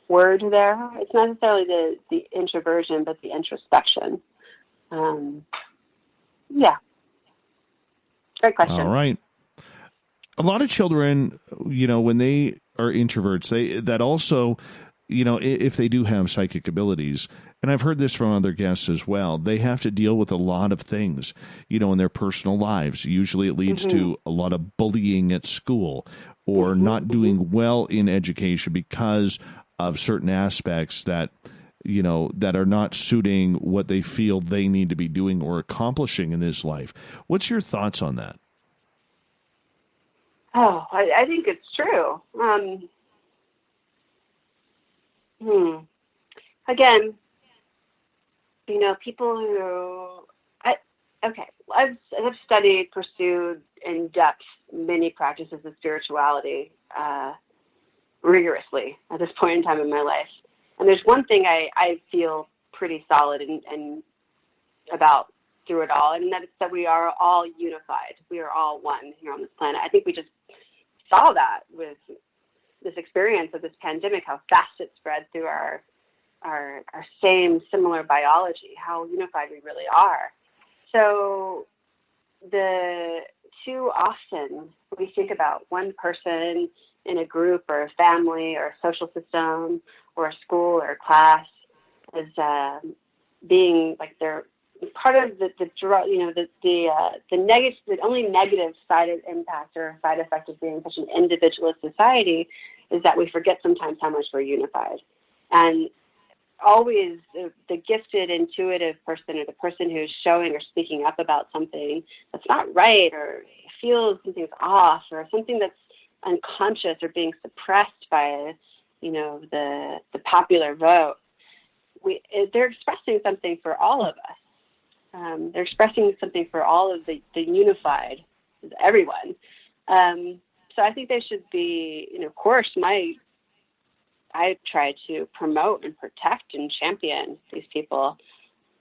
word there. It's not necessarily the introversion, but the introspection. Yeah. Great question. All right. A lot of children, when they are introverts, that also, if they do have psychic abilities, and I've heard this from other guests as well, they have to deal with a lot of things, in their personal lives. Usually it leads to a lot of bullying at school or not doing well in education because of certain aspects that, that are not suiting what they feel they need to be doing or accomplishing in this life. What's your thoughts on that? Oh, I think it's true. Again, people who, I've studied, pursued in depth many practices of spirituality rigorously at this point in time in my life. And there's one thing I feel pretty solid and about through it all, and that is that we are all unified. We are all one here on this planet. I think we just saw that with this experience of this pandemic, how fast it spread through our same similar biology, how unified we really are. So too often we think about one person in a group or a family or a social system or a school or a class as being like they're part of the negative, the only negative side impact or side effect of being such an individualist society is that we forget sometimes how much we're unified. And always the gifted, intuitive person, or the person who's showing or speaking up about something that's not right, or feels something's off, or something that's unconscious or being suppressed by, the popular vote, they're expressing something for all of us. They're expressing something for all of the unified, everyone. So I think they should be, of course, I try to promote and protect and champion these people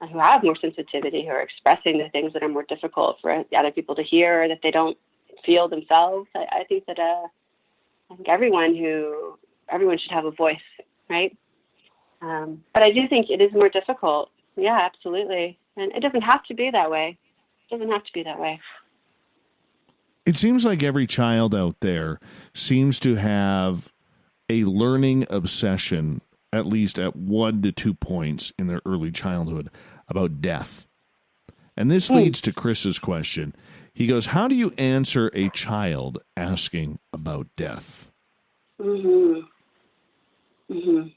who have more sensitivity, who are expressing the things that are more difficult for other people to hear, that they don't feel themselves. I think that everyone should have a voice, right? But I do think it is more difficult. Yeah, absolutely. And it doesn't have to be that way. It seems like every child out there seems to have a learning obsession, at least at 1 to 2 points in their early childhood, about death. And this leads to Chris's question. He goes, how do you answer a child asking about death? Mm-hmm. Mm-hmm.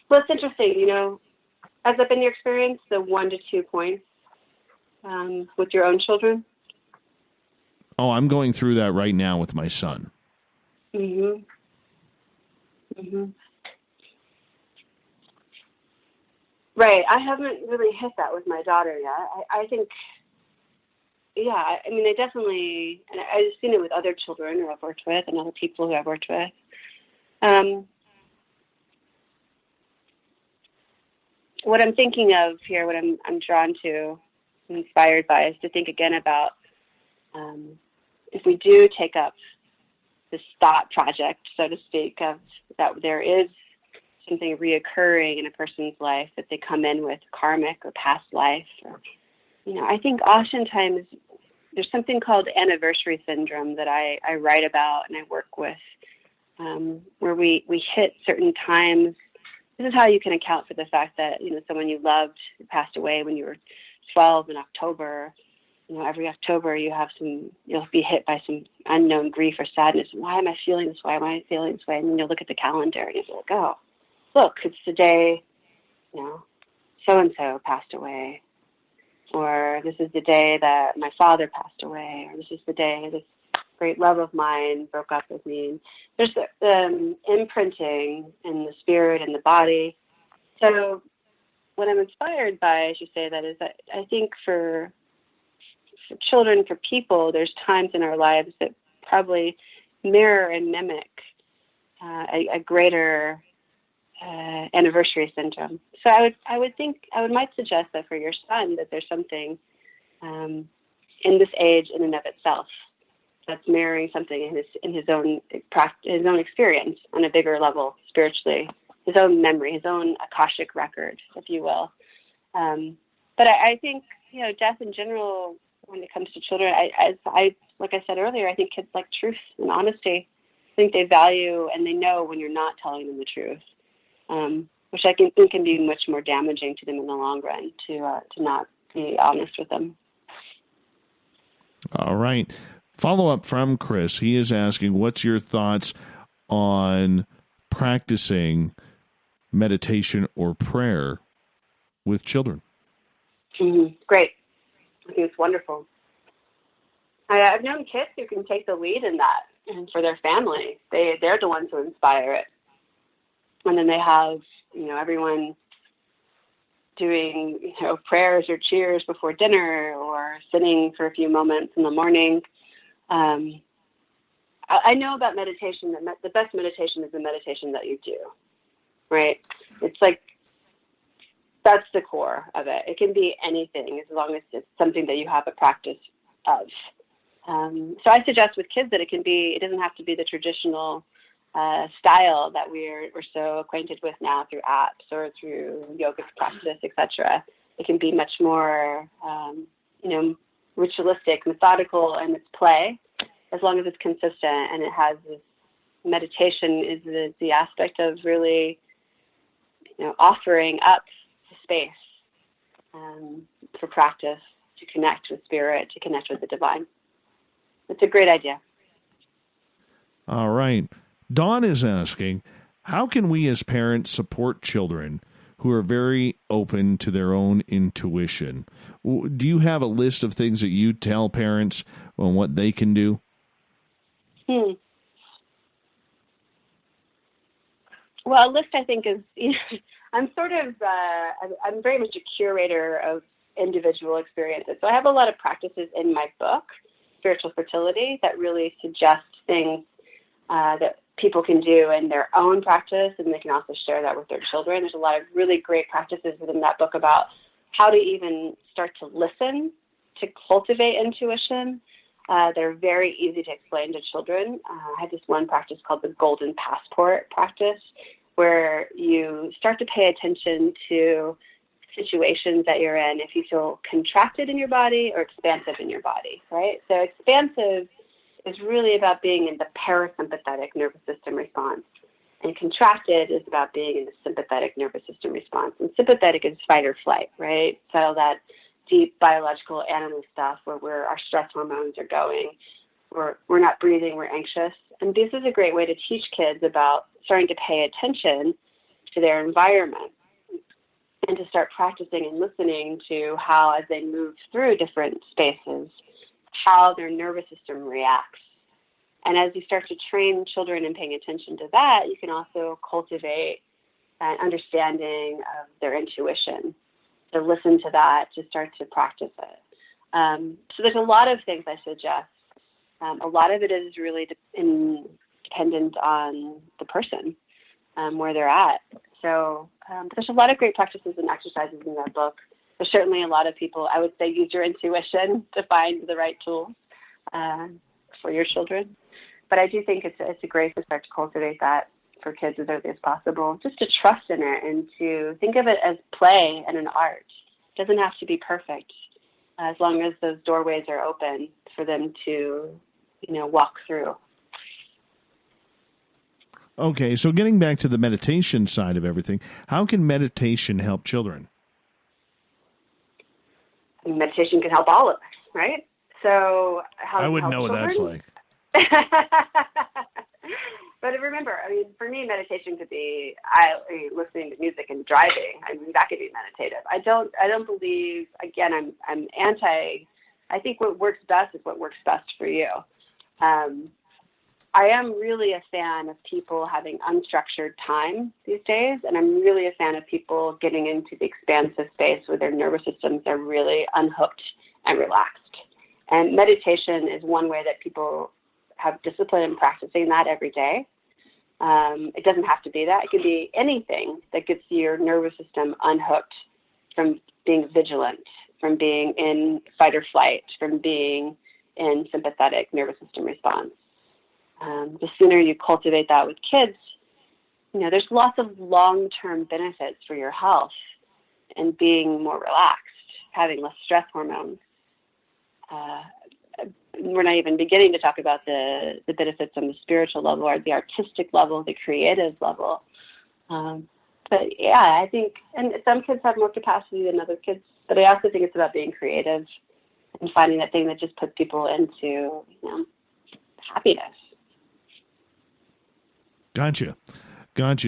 Well, it's interesting, has that been your experience, the 1 to 2 points with your own children? Oh, I'm going through that right now with my son. Mm-hmm. Mm-hmm. Right. I haven't really hit that with my daughter yet. I think, I mean, I definitely, and I've seen it with other children who I've worked with and other people who I've worked with. What I'm thinking of here, what I'm drawn to, inspired by, is to think again about if we do take up this thought project, so to speak, of that there is something reoccurring in a person's life that they come in with, karmic or past life. Or, I think oftentimes there's something called anniversary syndrome that I write about and I work with, where we hit certain times. This is how you can account for the fact that, someone you loved passed away when you were 12 in October. Every October you'll be hit by some unknown grief or sadness. Why am I feeling this way? Why am I feeling this way? And then you'll look at the calendar and you'll go, oh, look, it's the day, so-and-so passed away. Or this is the day that my father passed away. Or this is the day this great love of mine broke up with me. There's imprinting in the spirit and the body. So what I'm inspired by, as you say that, is that I think for children, for people, there's times in our lives that probably mirror and mimic a greater anniversary syndrome. So I might suggest that for your son that there's something in this age in and of itself that's mirroring something in his own experience on a bigger level spiritually, his own memory, his own Akashic record, if you will. But I think death in general, when it comes to children, like I said earlier, I think kids like truth and honesty. I think they value and they know when you're not telling them the truth, which I think can be much more damaging to them in the long run to not be honest with them. All right. Follow up from Chris. He is asking, what's your thoughts on practicing meditation or prayer with children? Mm-hmm. Great. I think it's wonderful. I've known kids who can take the lead in that, and for their family, they're the ones who inspire it. And then they have, everyone doing, prayers or cheers before dinner or sitting for a few moments in the morning. I know about meditation that the best meditation is the meditation that you do, right? It's like, that's the core of it. It can be anything as long as it's something that you have a practice of. So I suggest with kids that it doesn't have to be the traditional style that we're so acquainted with now through apps or through yoga practice, etc. It can be much more, ritualistic, methodical in its play, as long as it's consistent and it has this meditation is the aspect of really, offering up space, for practice, to connect with spirit, to connect with the divine. It's a great idea. All right. Dawn is asking, how can we as parents support children who are very open to their own intuition? Do you have a list of things that you tell parents on what they can do? Well, a list, I think, is, I'm sort of, I'm very much a curator of individual experiences. So I have a lot of practices in my book, Spiritual Fertility, that really suggest things that people can do in their own practice, and they can also share that with their children. There's a lot of really great practices within that book about how to even start to listen, to cultivate intuition. They're very easy to explain to children. I have this one practice called the Golden Passport practice, where you start to pay attention to situations that you're in, if you feel contracted in your body or expansive in your body, right? So expansive is really about being in the parasympathetic nervous system response, and contracted is about being in the sympathetic nervous system response. And sympathetic is fight or flight, right? So that deep biological animal stuff where our stress hormones are going, we're not breathing, we're anxious. And this is a great way to teach kids about starting to pay attention to their environment and to start practicing and listening to how, as they move through different spaces, how their nervous system reacts. And as you start to train children in paying attention to that, you can also cultivate an understanding of their intuition, to listen to that, to start to practice it. So there's a lot of things I suggest. A lot of it is really dependent on the person, where they're at. So there's a lot of great practices and exercises in that book. There's certainly a lot of people, I would say, use your intuition to find the right tools for your children. But I do think it's a great to start to cultivate that for kids as early as possible, just to trust in it and to think of it as play and an art. It doesn't have to be perfect, as long as those doorways are open for them to, walk through. Okay, so getting back to the meditation side of everything, how can meditation help children? Meditation can help all of us, right? So how I wouldn't know what children? that's like. But remember, for me, meditation could be listening to music and driving. That could be meditative. I don't believe. Again, I'm anti. I think what works best is what works best for you. I am really a fan of people having unstructured time these days, and I'm really a fan of people getting into the expansive space where their nervous systems are really unhooked and relaxed. And meditation is one way that people have discipline in practicing that every day. It doesn't have to be that. It can be anything that gets your nervous system unhooked from being vigilant, from being in fight or flight, from being in sympathetic nervous system response. The sooner you cultivate that with kids, there's lots of long-term benefits for your health and being more relaxed, having less stress hormones. We're not even beginning to talk about the benefits on the spiritual level or the artistic level, the creative level. But yeah, I think, and some kids have more capacity than other kids, but I also think it's about being creative and finding that thing that just puts people into, happiness. Gotcha.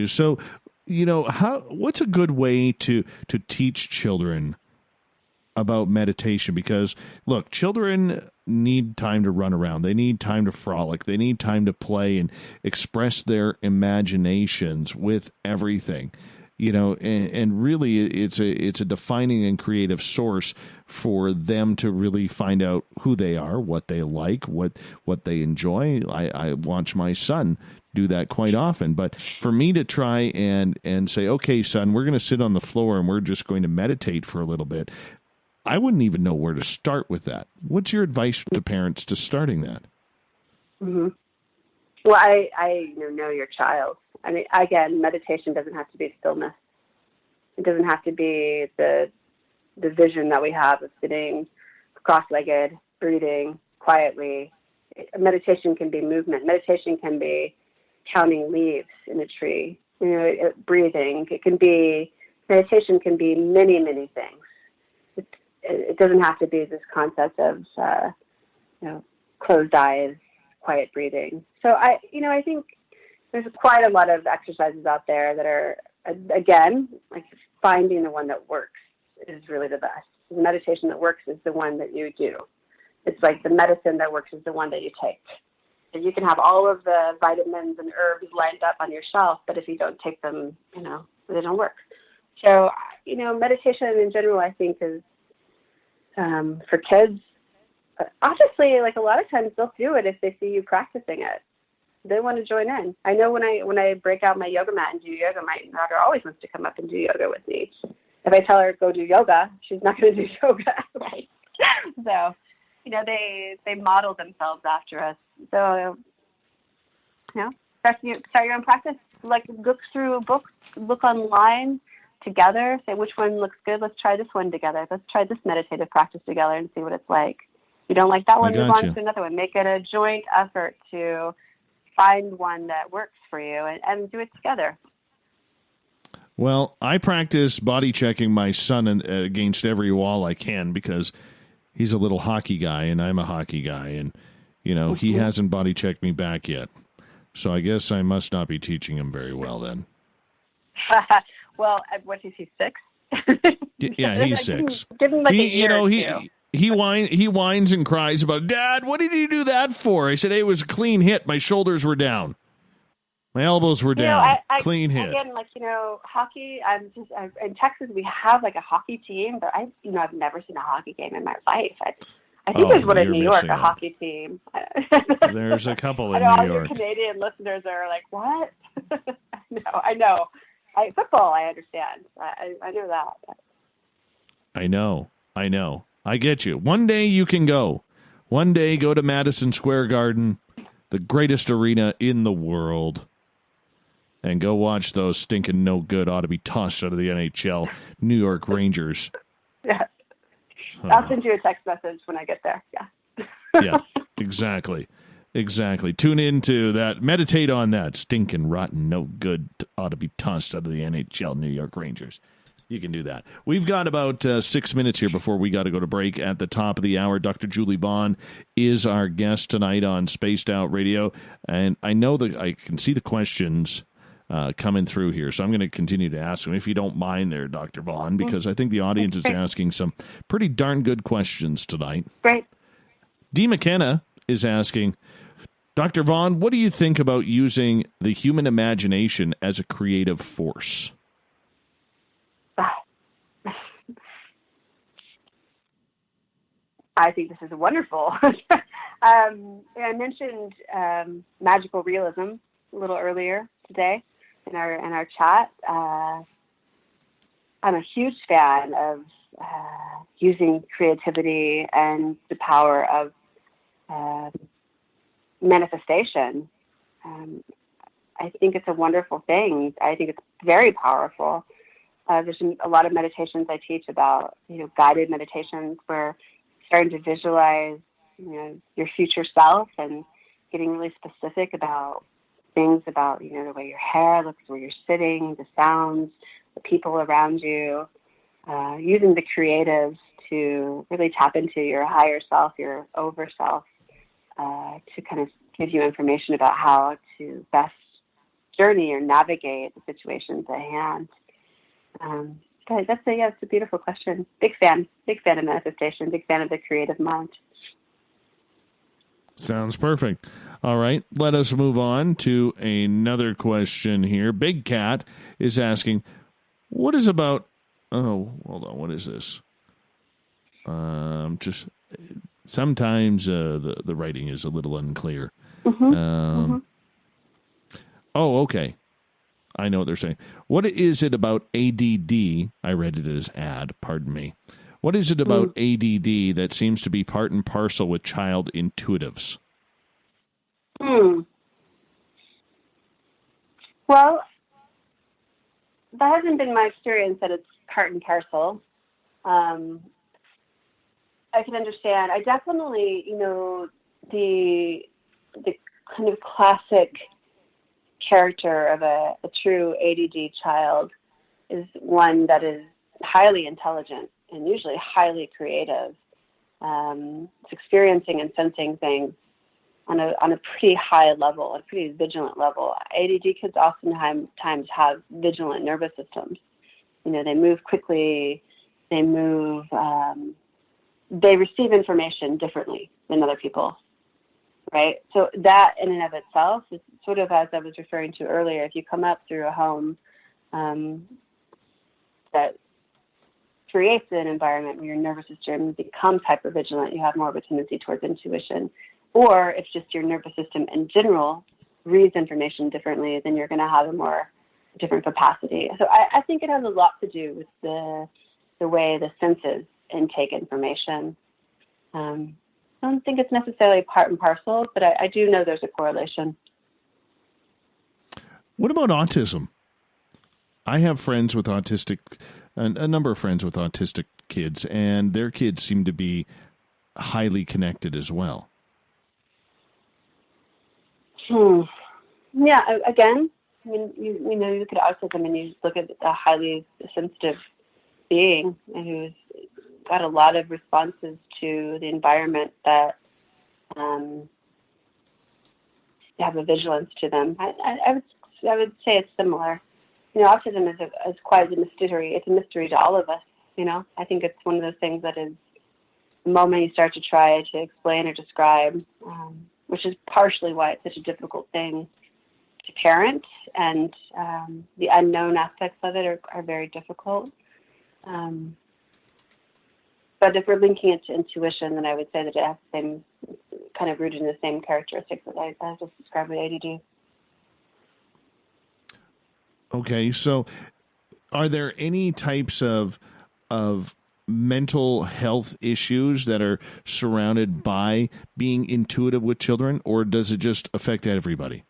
So, what's a good way to teach children about meditation? Because, look, children need time to run around. They need time to frolic. They need time to play and express their imaginations with everything. And really it's a defining and creative source for them to really find out who they are, what they like, what they enjoy. I watch my son do that quite often. But for me to try and say, okay, son, we're going to sit on the floor and we're just going to meditate for a little bit, I wouldn't even know where to start with that. What's your advice to parents to starting that? Mm-hmm. Well, I know your child. Again, meditation doesn't have to be stillness. It doesn't have to be the vision that we have of sitting cross-legged, breathing quietly. Meditation can be movement. Meditation can be counting leaves in a tree. Breathing. Meditation can be many, many things. it doesn't have to be this concept of, closed eyes, quiet breathing. So I think there's quite a lot of exercises out there that are, again, like finding the one that works is really the best. The meditation that works is the one that you do. It's like the medicine that works is the one that you take. And you can have all of the vitamins and herbs lined up on your shelf, but if you don't take them, they don't work. So, meditation in general, I think, is for kids. Obviously, like a lot of times they'll do it if they see you practicing it. They want to join in. I know when I break out my yoga mat and do yoga, my daughter always wants to come up and do yoga with me. If I tell her to go do yoga, she's not going to do yoga, right? So, they model themselves after us. So, start your own practice. Like, look through a book, look online together, say which one looks good. Let's try this one together. Let's try this meditative practice together and see what it's like. If you don't like that one, move on to another one. Make it a joint effort to find one that works for you and do it together. Well, I practice body checking my son against every wall I can because he's a little hockey guy and I'm a hockey guy, and he hasn't body checked me back yet. So I guess I must not be teaching him very well then. Well, what is he, 6? Yeah, he's 6. Give him like a year or two. He whines and cries about, Dad, what did you do that for? I said, hey, it was a clean hit. My shoulders were down. My elbows were down. Clean hit. Again, hockey, in Texas, we have like a hockey team, but I've never seen a hockey game in my life. I think there's one in New York, a hockey team. There's a couple in New York. New All your Canadian listeners are like, what? I know. Football, I understand. I know that. I know. I get you. One day you can go. One day go to Madison Square Garden, the greatest arena in the world, and go watch those stinking no good ought to be tossed out of the NHL New York Rangers. Yeah. I'll send you a text message when I get there. Yeah. Yeah, exactly. Tune into that. Meditate on that. Stinking, rotten, no good ought to be tossed out of the NHL New York Rangers. You can do that. We've got about 6 minutes here before we got to go to break. At the top of the hour, Dr. Julie Bond is our guest tonight on Spaced Out Radio. And I know that I can see the questions coming through here, so I'm going to continue to ask them, if you don't mind there, Dr. Bond, because I think the audience is asking some pretty darn good questions tonight. Great. Dee McKenna is asking, Dr. Vaughn, what do you think about using the human imagination as a creative force? I think this is wonderful. I mentioned magical realism a little earlier today in our chat. I'm a huge fan of using creativity and the power of manifestation. I think it's a wonderful thing. I think it's very powerful. There's a lot of meditations I teach about, guided meditations where starting to visualize, your future self and getting really specific about things about, the way your hair looks, where you're sitting, the sounds, the people around you, using the creatives to really tap into your higher self, your over self, to kind of give you information about how to best journey or navigate the situations at hand. But that's a beautiful question. Big fan of manifestation, big fan of the creative mind. Sounds perfect. All right, let us move on to another question here. Big Cat is asking, what is about, hold on, what is this? Just sometimes the writing is a little unclear. Oh, okay. I know what they're saying. What is it about ADD? I read it as ad, pardon me. What is it about ADD that seems to be part and parcel with child intuitives? Well, that hasn't been my experience that it's part and parcel. I can understand. I definitely, the kind of classic character of a true ADD child is one that is highly intelligent and usually highly creative. It's experiencing and sensing things on a pretty high level, a pretty vigilant level. ADD kids oftentimes have vigilant nervous systems. They move quickly, they receive information differently than other people, right? So that in and of itself is sort of, as I was referring to earlier, if you come up through a home that creates an environment where your nervous system becomes hypervigilant, you have more of a tendency towards intuition. Or if just your nervous system in general reads information differently, then you're going to have a more different capacity. So I think it has a lot to do with the way the senses intake information. I don't think it's necessarily part and parcel, but I do know there's a correlation. What about autism? I have friends with a number of friends with autistic kids, and their kids seem to be highly connected as well. Yeah, again, I mean, you know, you look at autism and you look at a highly sensitive being who's got a lot of responses to the environment that have a vigilance to them. I would say it's similar. You know, autism is quite a mystery. It's a mystery to all of us. You know, I think it's one of those things that is the moment you start to try to explain or describe, which is partially why it's such a difficult thing to parent, and the unknown aspects of it are very difficult. But if we're linking it to intuition, then I would say that it has the same kind of rooted in the same characteristics that I just described with ADD. Okay, so are there any types of mental health issues that are surrounded by being intuitive with children, or does it just affect everybody?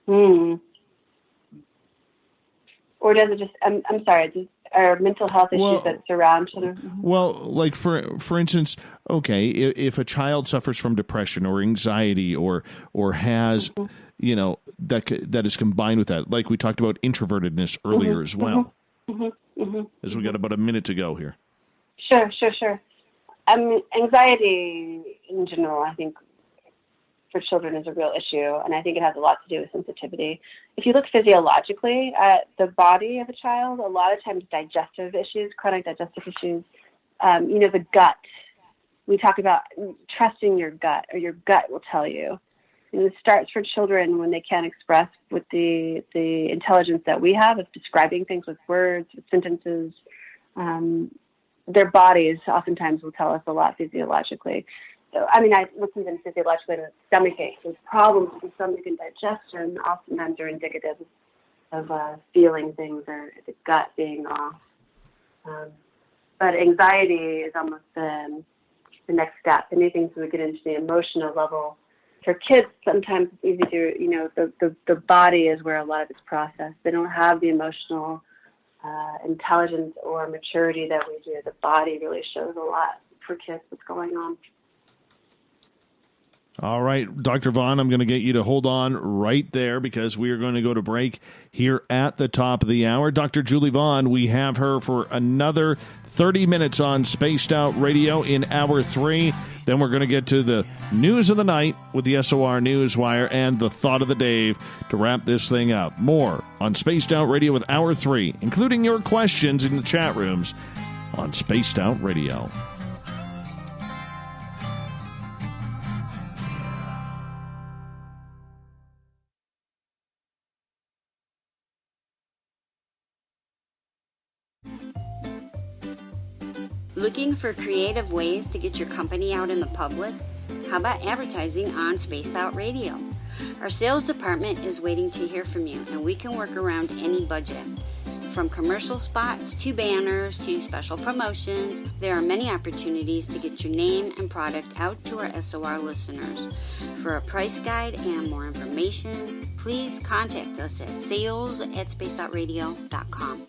Or does it just, I'm sorry, are mental health issues that surround children? Well, like for instance, okay, if a child suffers from depression or anxiety or has, you know, that is combined with that, like we talked about introvertedness earlier as well. As we got about a minute to go here. Sure. Anxiety in general, I think, for children is a real issue, and I think it has a lot to do with sensitivity. If you look physiologically at the body of a child, a lot of times digestive issues, chronic digestive issues, you know, the gut. We talk about trusting your gut, or your gut will tell you. And it starts for children when they can't express with the intelligence that we have of describing things with words, with sentences. Their bodies oftentimes will tell us a lot physiologically. So, I mean, I look even physiologically at stomach aches. There's problems with the stomach and digestion oftentimes are indicative of feeling things or the gut being off. But anxiety is almost the next step. Anything so we get into the emotional level. For kids, sometimes it's easy to, you know, the body is where a lot of it's processed. They don't have the emotional intelligence or maturity that we do. The body really shows a lot for kids what's going on. All right, Dr. Vaughn, I'm going to get you to hold on right there because we are going to go to break here at the top of the hour. Dr. Julie Vaughn, we have her for another 30 minutes on Spaced Out Radio in Hour 3. Then we're going to get to the news of the night with the SOR Newswire and the Thought of the Day to wrap this thing up. More on Spaced Out Radio with Hour 3, including your questions in the chat rooms on Spaced Out Radio. Looking for creative ways to get your company out in the public? How about advertising on Spaced Out Radio? Our sales department is waiting to hear from you, and we can work around any budget. From commercial spots to banners to special promotions, there are many opportunities to get your name and product out to our SOR listeners. For a price guide and more information, please contact us at sales@spacedoutradio.com.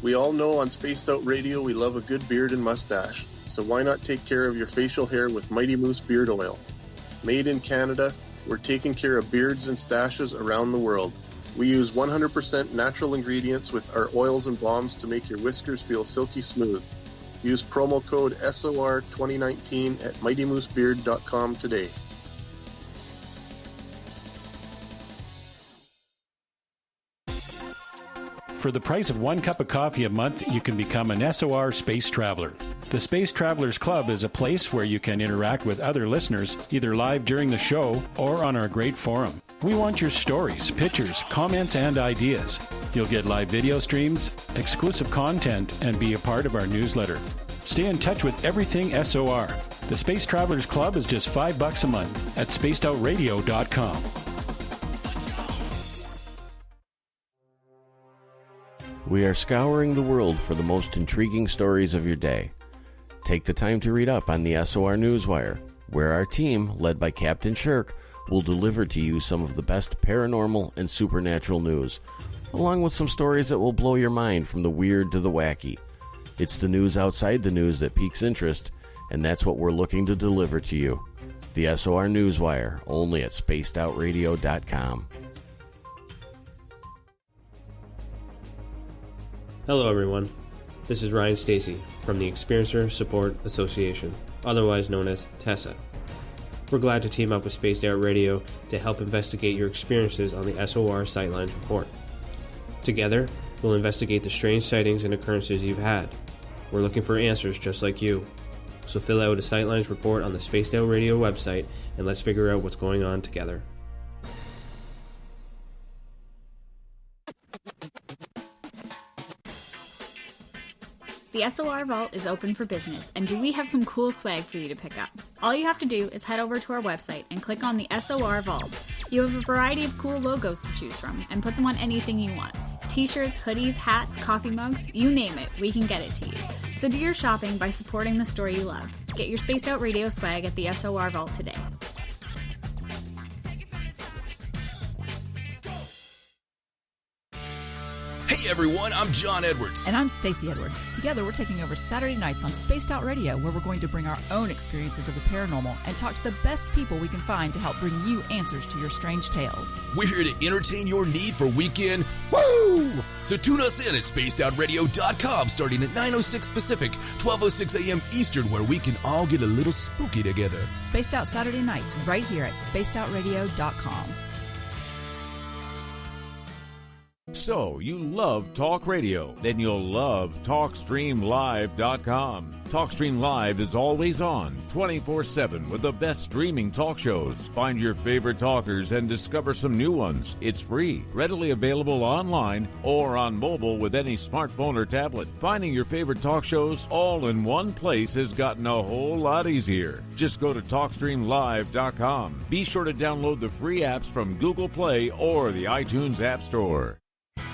We all know on Spaced Out Radio we love a good beard and mustache, so why not take care of your facial hair with Mighty Moose Beard Oil? Made in Canada, we're taking care of beards and stashes around the world. We use 100% natural ingredients with our oils and balms to make your whiskers feel silky smooth. Use promo code SOR2019 at MightyMooseBeard.com today. For the price of 1 cup of coffee a month, you can become an SOR Space Traveler. The Space Travelers Club is a place where you can interact with other listeners, either live during the show or on our great forum. We want your stories, pictures, comments, and ideas. You'll get live video streams, exclusive content, and be a part of our newsletter. Stay in touch with everything SOR. The Space Travelers Club is just $5 a month at spacedoutradio.com. We are scouring the world for the most intriguing stories of your day. Take the time to read up on the SOR Newswire, where our team, led by Captain Shirk, will deliver to you some of the best paranormal and supernatural news, along with some stories that will blow your mind from the weird to the wacky. It's the news outside the news that piques interest, and that's what we're looking to deliver to you. The SOR Newswire, only at spacedoutradio.com. Hello everyone, this is Ryan Stacy from the Experiencer Support Association, otherwise known as TESSA. We're glad to team up with Spaced Out Radio to help investigate your experiences on the SOR Sightlines Report. Together, we'll investigate the strange sightings and occurrences you've had. We're looking for answers just like you. So fill out a Sightlines Report on the Spaced Out Radio website and let's figure out what's going on together. The SOR Vault is open for business, and do we have some cool swag for you to pick up? All you have to do is head over to our website and click on the SOR Vault. You have a variety of cool logos to choose from, and put them on anything you want. T-shirts, hoodies, hats, coffee mugs, you name it, we can get it to you. So do your shopping by supporting the store you love. Get your Spaced Out Radio swag at the SOR Vault today. Hey everyone, I'm John Edwards. And I'm Stacey Edwards. Together we're taking over Saturday nights on Spaced Out Radio, where we're going to bring our own experiences of the paranormal and talk to the best people we can find to help bring you answers to your strange tales. We're here to entertain your need for weekend woo! So tune us in at spacedoutradio.com starting at 9:06 Pacific, 12:06 a.m. Eastern, where we can all get a little spooky together. Spaced Out Saturday nights right here at spacedoutradio.com. So, you love talk radio? Then you'll love TalkStreamLive.com. TalkStream Live is always on, 24/7, with the best streaming talk shows. Find your favorite talkers and discover some new ones. It's free, readily available online or on mobile with any smartphone or tablet. Finding your favorite talk shows all in one place has gotten a whole lot easier. Just go to TalkStreamLive.com. Be sure to download the free apps from Google Play or the iTunes App Store.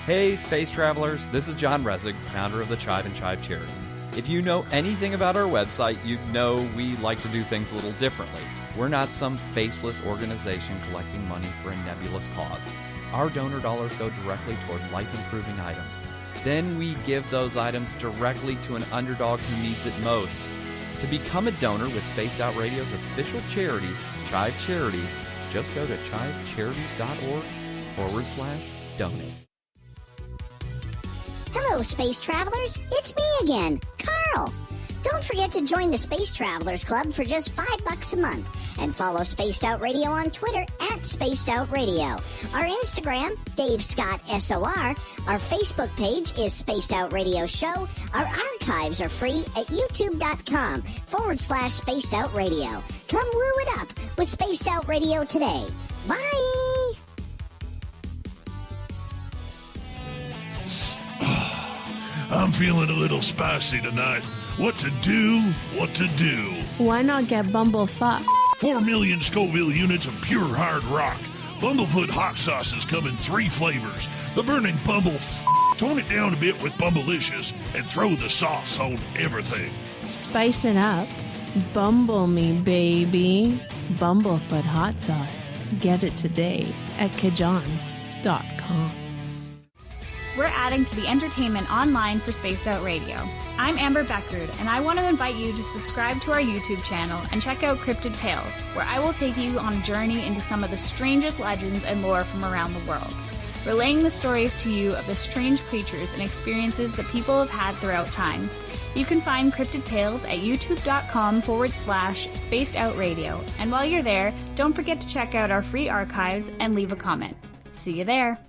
Hey, Space Travelers, this is John Resig, founder of the Chive and Chive Charities. If you know anything about our website, you know we like to do things a little differently. We're not some faceless organization collecting money for a nebulous cause. Our donor dollars go directly toward life-improving items. Then we give those items directly to an underdog who needs it most. To become a donor with Spaced Out Radio's official charity, Chive Charities, just go to chivecharities.org/donate. Hello, Space Travelers. It's me again, Carl. Don't forget to join the Space Travelers Club for just $5 a month and follow Spaced Out Radio on Twitter at Spaced Out Radio. Our Instagram, Dave Scott SOR. Our Facebook page is Spaced Out Radio Show. Our archives are free at youtube.com/Spaced Out Radio. Come woo it up with Spaced Out Radio today. Bye! I'm feeling a little spicy tonight. What to do? What to do? Why not get Bumblefuck? 4 million Scoville units of pure hard rock. Bumblefoot hot sauces come in 3 flavors. The burning Bumble. Tone it down a bit with Bumblicious and throw the sauce on everything. Spice it up. Bumble me, baby. Bumblefoot hot sauce. Get it today at kajans.com. We're adding to the entertainment online for Spaced Out Radio. I'm Amber Beckrud, and I want to invite you to subscribe to our YouTube channel and check out Cryptid Tales, where I will take you on a journey into some of the strangest legends and lore from around the world. relaying the stories to you of the strange creatures and experiences that people have had throughout time. You can find Cryptid Tales at youtube.com/spacedoutradio. And while you're there, don't forget to check out our free archives and leave a comment. See you there.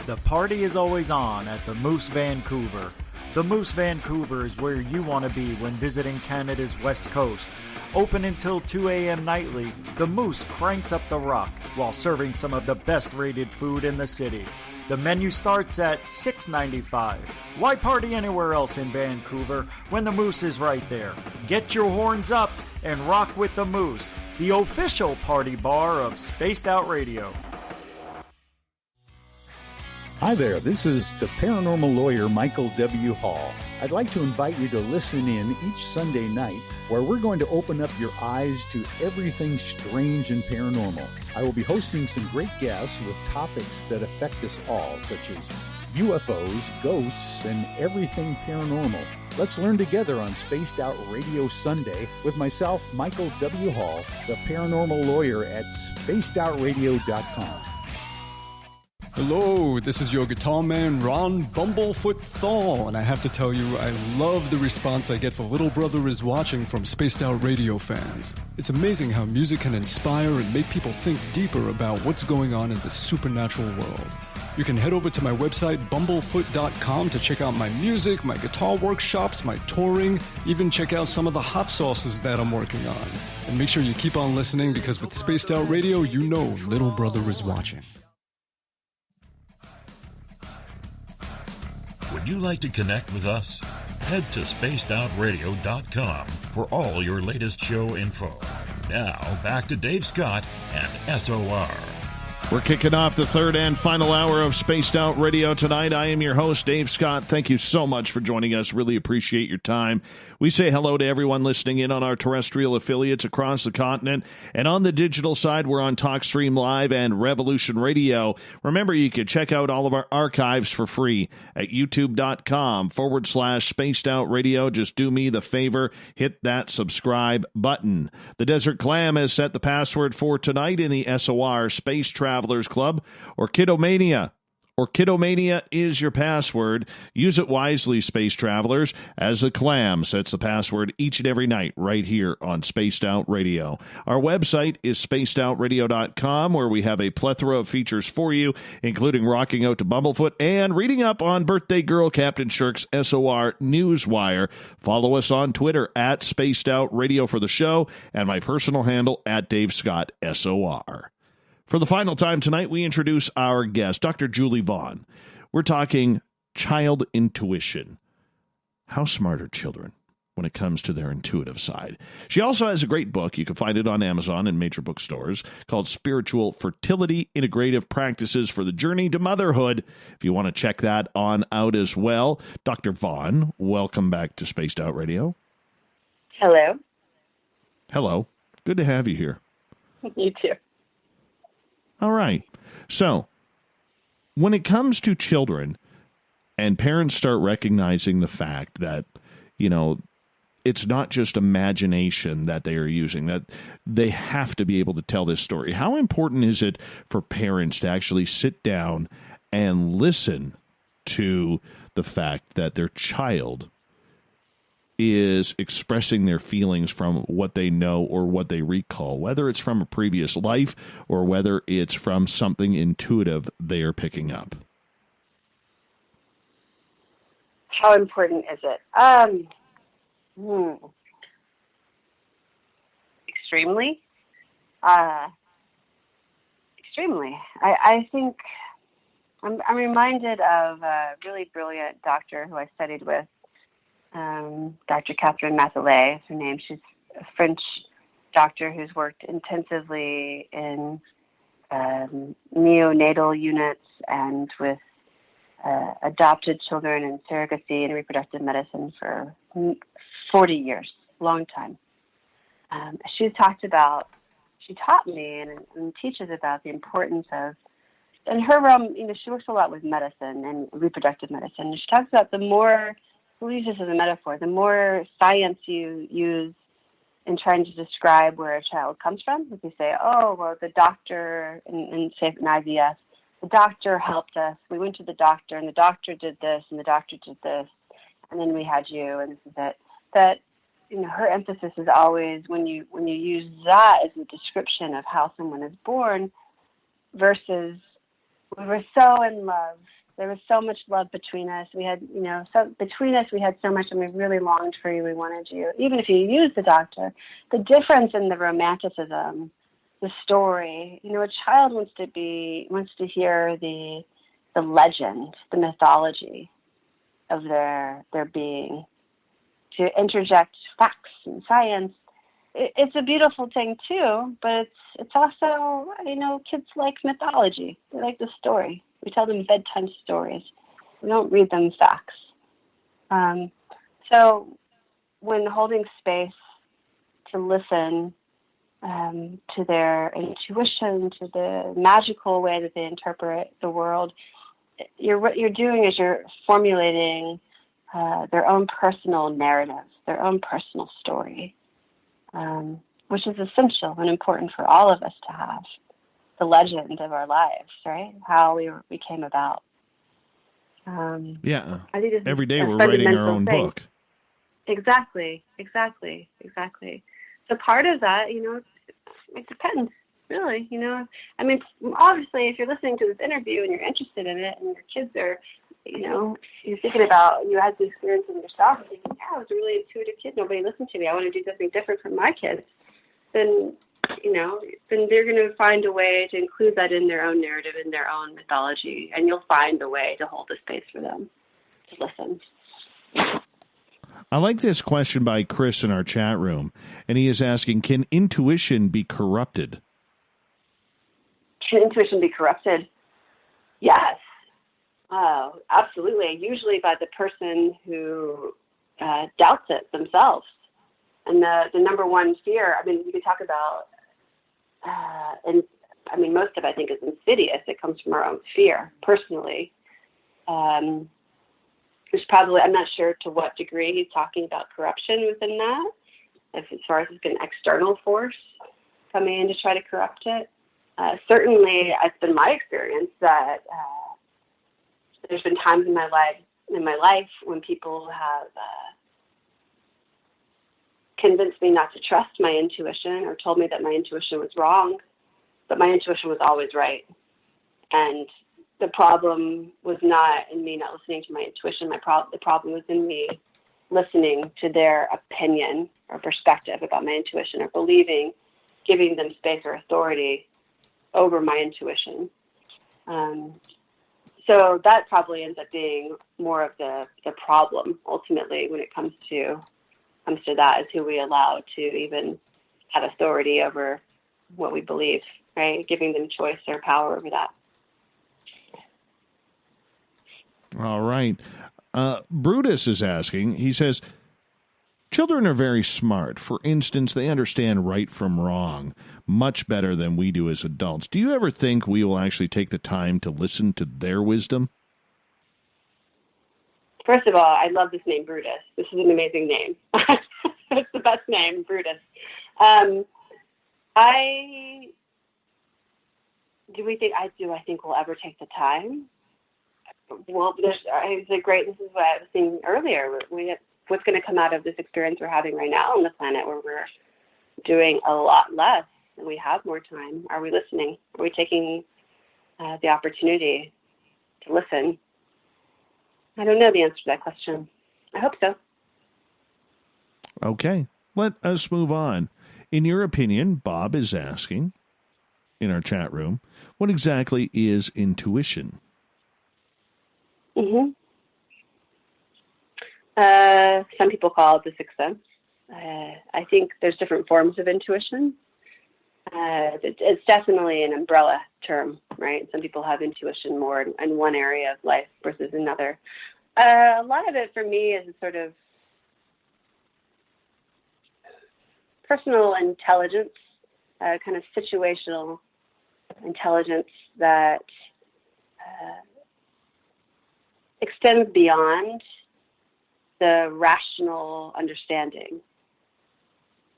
The party is always on at the Moose Vancouver. The Moose Vancouver is where you want to be when visiting Canada's West Coast. Open until 2 a.m. nightly, the Moose cranks up the rock while serving some of the best rated food in the city. The menu starts at $6.95. Why party anywhere else in Vancouver when the Moose is right there? Get your horns up and rock with the Moose, the official party bar of Spaced Out Radio. Hi there, this is the paranormal lawyer Michael W. Hall. I'd like to invite you to listen in each Sunday night where we're going to open up your eyes to everything strange and paranormal. I will be hosting some great guests with topics that affect us all, such as UFOs, ghosts, and everything paranormal. Let's learn together on Spaced Out Radio Sunday with myself, Michael W. Hall, the paranormal lawyer at spacedoutradio.com. Hello, this is your guitar man, Ron Bumblefoot Thal, and I have to tell you, I love the response I get for Little Brother is Watching from Spaced Out Radio fans. It's amazing how music can inspire and make people think deeper about what's going on in the supernatural world. You can head over to my website, bumblefoot.com, to check out my music, my guitar workshops, my touring, even check out some of the hot sauces that I'm working on. And make sure you keep on listening, because with Spaced Out Radio, you know Little Brother is watching. Would you like to connect with us? Head to spacedoutradio.com for all your latest show info. Now, back to Dave Scott and SOR. We're kicking off the third and final hour of Spaced Out Radio tonight. I am your host, Dave Scott. Thank you so much for joining us. Really appreciate your time. We say hello to everyone listening in on our terrestrial affiliates across the continent. And on the digital side, we're on TalkStream Live and Revolution Radio. Remember, you can check out all of our archives for free at youtube.com/Spaced Out Radio. Just do me the favor, hit that subscribe button. The Desert Clam has set the password for tonight in the SOR Space Travelers Club, or Kidomania. Or Kidomania is your password. Use it wisely, space travelers, as the Clam sets the password each and every night right here on Spaced Out Radio. Our website is spacedoutradio.com, where we have a plethora of features for you, including rocking out to Bumblefoot and reading up on birthday girl Captain Shirk's SOR Newswire. Follow us on Twitter at Spaced Out Radio for the show, and my personal handle at Dave Scott SOR. For the final time tonight, we introduce our guest, Dr. Julie Vaughn. We're talking child intuition. How smart are children when it comes to their intuitive side? She also has a great book. You can find it on Amazon and major bookstores, called Spiritual Fertility, Integrative Practices for the Journey to Motherhood. If you want to check that on out as well. Dr. Vaughn, welcome back to Spaced Out Radio. Hello. Hello. Good to have you here. You too. All right. So, when it comes to children and parents start recognizing the fact that, you know, it's not just imagination that they are using, that they have to be able to tell this story, how important is it for parents to actually sit down and listen to the fact that their child is expressing their feelings from what they know or what they recall, whether it's from a previous life or whether it's from something intuitive they are picking up? How important is it? Extremely. Extremely. I think I'm reminded of a really brilliant doctor who I studied with, Dr. Catherine Mathieu is her name. She's a French doctor who's worked intensively in neonatal units and with adopted children and surrogacy and reproductive medicine for 40 years, long time. She taught me and teaches about the importance of, in her realm, you know, she works a lot with medicine and reproductive medicine. She talks about the more, we'll use this as a metaphor, the more science you use in trying to describe where a child comes from. If you say, oh, well, the doctor, in say an IVF, the doctor helped us. We went to the doctor, and the doctor did this, and the doctor did this, and then we had you, and this is it. That, her emphasis is always when you use that as a description of how someone is born, versus we were so in love. There was so much love between us. We had, between us we had so much, and we really longed for you. We wanted you. Even if you use the doctor, the difference in the romanticism, the story, a child wants to hear the legend, the mythology of their being. To interject facts and science, it's a beautiful thing too, but it's also, kids like mythology. They like the story. We tell them bedtime stories. We don't read them facts. So when holding space to listen to their intuition, to the magical way that they interpret the world, what you're doing is you're formulating their own personal narrative, their own personal story, which is essential and important for all of us to have. The legend of our lives, right? How we came about. Yeah. I think every day we're writing our own book. Exactly. So part of that, it depends, really. I mean, obviously, if you're listening to this interview and you're interested in it, and your kids are, you're thinking about, you had the experience in yourself, and thinking, yeah, I was a really intuitive kid. Nobody listened to me. I want to do something different for my kids. Then they're going to find a way to include that in their own narrative, in their own mythology, and you'll find a way to hold a space for them to listen. I like this question by Chris in our chat room, and he is asking, can intuition be corrupted? Can intuition be corrupted? Yes. Absolutely. Usually by the person who doubts it themselves. And the number one fear, you could talk about, most of it I think is insidious. It comes from our own fear, personally. There's probably, I'm not sure to what degree he's talking about corruption within that, as far as it's an external force coming in to try to corrupt it. Certainly, it's been my experience that there's been times in my life when people have convinced me not to trust my intuition, or told me that my intuition was wrong, but my intuition was always right. And the problem was not in me not listening to my intuition. The problem was in me listening to their opinion or perspective about my intuition, or giving them space or authority over my intuition. So that probably ends up being more of the problem ultimately when it comes to that, is who we allow to even have authority over what we believe, right? Giving them choice or power over that. All right. Brutus is asking, he says, children are very smart. For instance, they understand right from wrong much better than we do as adults. Do you ever think we will actually take the time to listen to their wisdom? First of all, I love this name, Brutus. This is an amazing name. It's the best name, Brutus. Do I think we'll ever take the time? Well, this is what I was saying earlier. What's going to come out of this experience we're having right now on the planet, where we're doing a lot less and we have more time? Are we listening? Are we taking the opportunity to listen? I don't know the answer to that question. I hope so. Okay, let us move on. In your opinion, Bob is asking in our chat room, what exactly is intuition? Mm-hmm. Some people call it the sixth sense. I think there's different forms of intuition. It's definitely an umbrella term, right? Some people have intuition more in one area of life versus another. A lot of it for me is a sort of personal intelligence, kind of situational intelligence that extends beyond the rational understanding.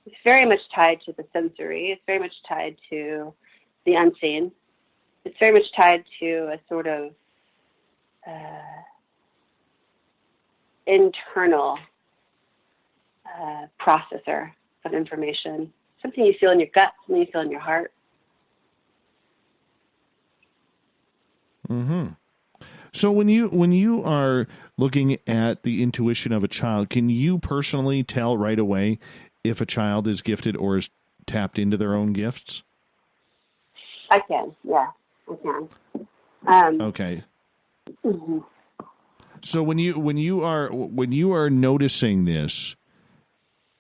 It's very much tied to the sensory. It's very much tied to the unseen. It's very much tied to a sort of internal processor of information. Something you feel in your gut, something you feel in your heart. Mm-hmm. So when you are looking at the intuition of a child, can you personally tell right away if a child is gifted or is tapped into their own gifts? I can, yeah, I can. Okay. Mm-hmm. So when you are noticing this,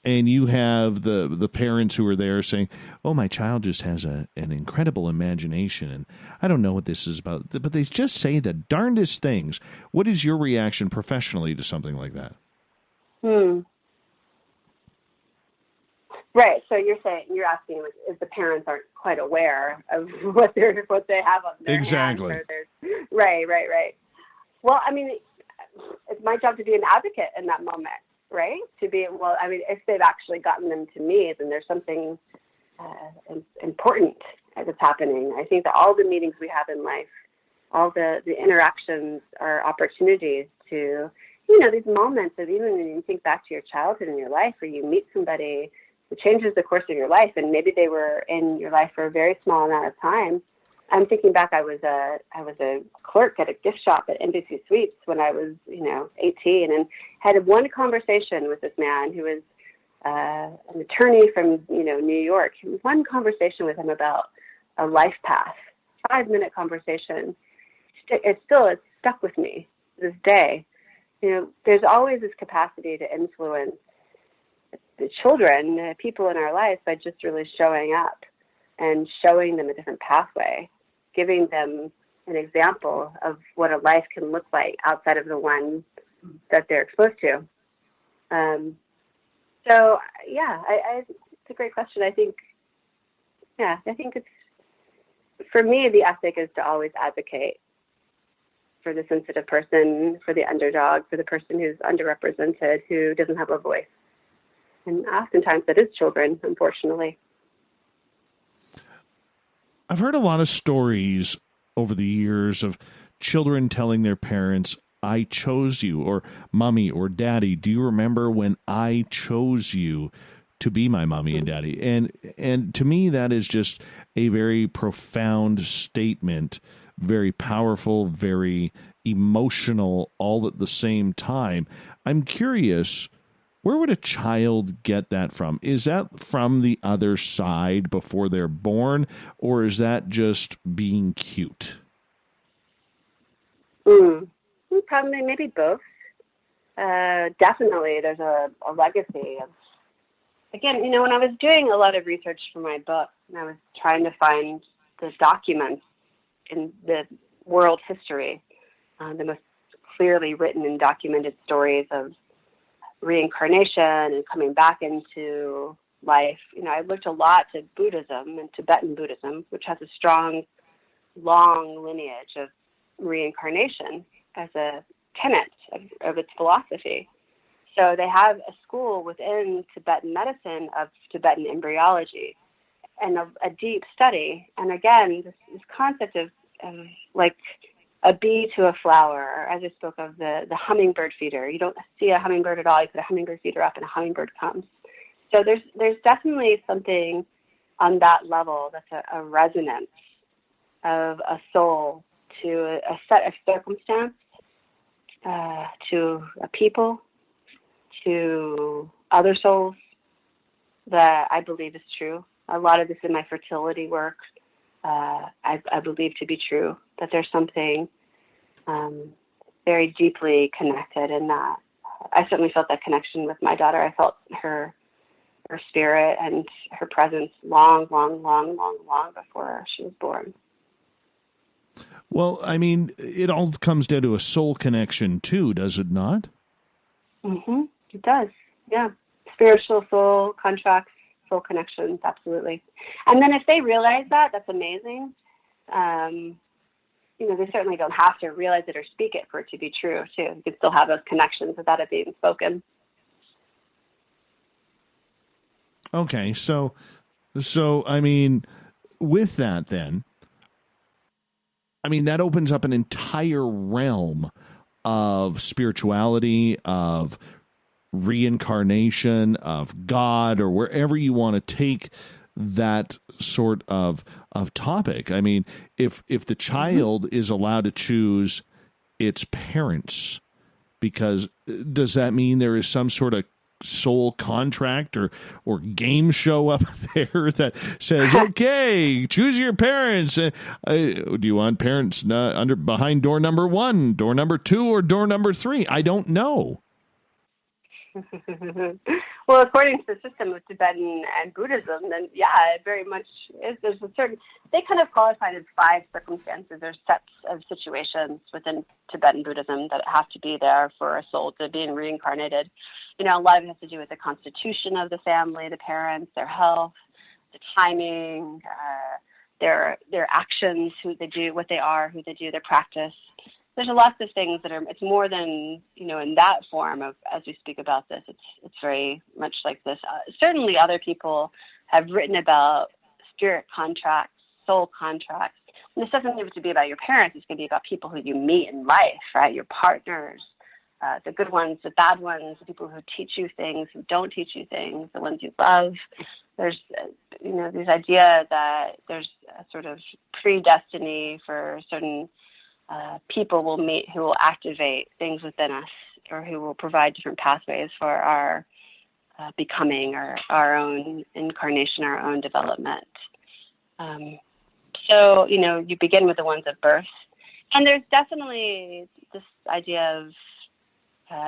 and you have the parents who are there saying, "Oh, my child just has an incredible imagination, and I don't know what this is about," but they just say the darndest things. What is your reaction professionally to something like that? Right. So you're asking like, if the parents aren't quite aware of what they have on their exactly. hands. Right. Well, I mean, it's my job to be an advocate in that moment. Right? If they've actually gotten them to me, then there's something important that's happening. I think that all the meetings we have in life, all the interactions are opportunities to, these moments of even when you think back to your childhood and your life, where you meet somebody who changes the course of your life, and maybe they were in your life for a very small amount of time. I'm thinking back, I was a clerk at a gift shop at Embassy Suites when I was, 18, and had one conversation with this man who was an attorney from, New York. One conversation with him about a life path, 5-minute conversation. It's stuck with me to this day. There's always this capacity to influence the children, people in our lives, by just really showing up and showing them a different pathway, giving them an example of what a life can look like outside of the one that they're exposed to. It's a great question. I think it's, for me, the ethic is to always advocate for the sensitive person, for the underdog, for the person who's underrepresented, who doesn't have a voice. And oftentimes that is children, unfortunately. I've heard a lot of stories over the years of children telling their parents, "I chose you," or "Mommy" or "Daddy, do you remember when I chose you to be my mommy and daddy?" And to me, that is just a very profound statement, very powerful, very emotional, all at the same time. I'm curious, where would a child get that from? Is that from the other side before they're born, or is that just being cute? Probably, maybe both. Definitely, there's a legacy of, again, when I was doing a lot of research for my book, and I was trying to find the documents in the world history, the most clearly written and documented stories of reincarnation and coming back into life. I looked a lot to Buddhism and Tibetan Buddhism, which has a strong, long lineage of reincarnation as a tenet of its philosophy. So they have a school within Tibetan medicine of Tibetan embryology and a deep study. And again, this concept of like a bee to a flower, or as I spoke of the hummingbird feeder. You don't see a hummingbird at all. You put a hummingbird feeder up and a hummingbird comes. So there's definitely something on that level that's a resonance of a soul to a set of circumstance, to a people, to other souls, that I believe is true. A lot of this in my fertility work, I believe to be true, that there's something very deeply connected in that. I certainly felt that connection with my daughter. I felt her spirit and her presence long before she was born. Well, I mean, it all comes down to a soul connection too, does it not? Mm-hmm. It does, yeah. Spiritual soul contracts, soul connections, absolutely. And then if they realize that, that's amazing. They certainly don't have to realize it or speak it for it to be true, too. You can still have those connections without it being spoken. Okay, so I mean, with that then, I mean, that opens up an entire realm of spirituality, of reincarnation, of God, or wherever you want to take that sort of topic. I mean, if the child is allowed to choose its parents, because does that mean there is some sort of soul contract or game show up there that says, okay, choose your parents? Do you want parents behind door number 1, door number 2, or door number 3? I don't know. Well, according to the system of Tibetan and Buddhism, then yeah, it very much is. There's a certain, they kind of qualify it as 5 circumstances or sets of situations within Tibetan Buddhism that have to be there for a soul to be reincarnated. You know, a lot of it has to do with the constitution of the family, the parents, their health, the timing, their actions, who they do, what they are, who they do, their practice. There's a lot of things that are, it's more than, you know, in that form of, as we speak about this, it's very much like this. Certainly other people have written about spirit contracts, soul contracts. And this doesn't have to be about your parents. It's going to be about people who you meet in life, right? Your partners, the good ones, the bad ones, the people who teach you things, who don't teach you things, the ones you love. There's, you know, this idea that there's a sort of predestiny for certain people we'll meet who will activate things within us, or who will provide different pathways for our becoming, or our own incarnation, our own development. So, you know, you begin with the ones of birth. And there's definitely this idea of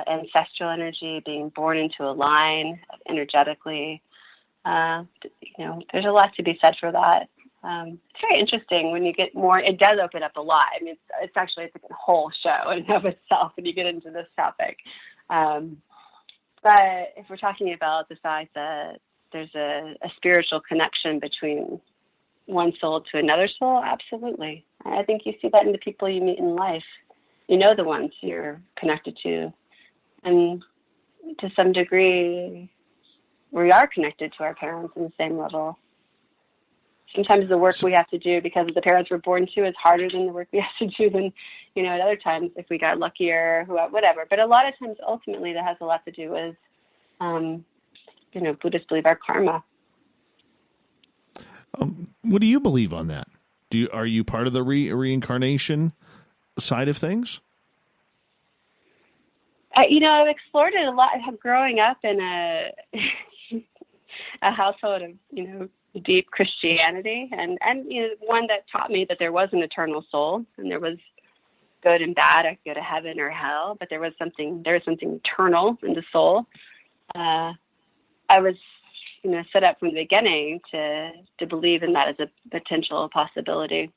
ancestral energy, being born into a line energetically. You know, there's a lot to be said for that. It's very interesting when you get more, it does open up a lot. I mean, it's actually a whole show in and of itself when you get into this topic. But if we're talking about the fact that there's a spiritual connection between one soul to another soul, absolutely. I think you see that in the people you meet in life. You know the ones you're connected to. And to some degree, we are connected to our parents on the same level. Sometimes the work we have to do because of the parents we're born to is harder than the work we have to do than, you know, at other times if we got luckier, whatever. But a lot of times, ultimately, that has a lot to do with, you know, Buddhists believe our karma. What do you believe on that? Are you part of the reincarnation side of things? You know, I've explored it a lot. Growing up in a household of, you know, deep Christianity, and you know, one that taught me that there was an eternal soul, and there was good and bad. I could go to heaven or hell, but there was something eternal in the soul. I was, you know, set up from the beginning to believe in that as a potential possibility.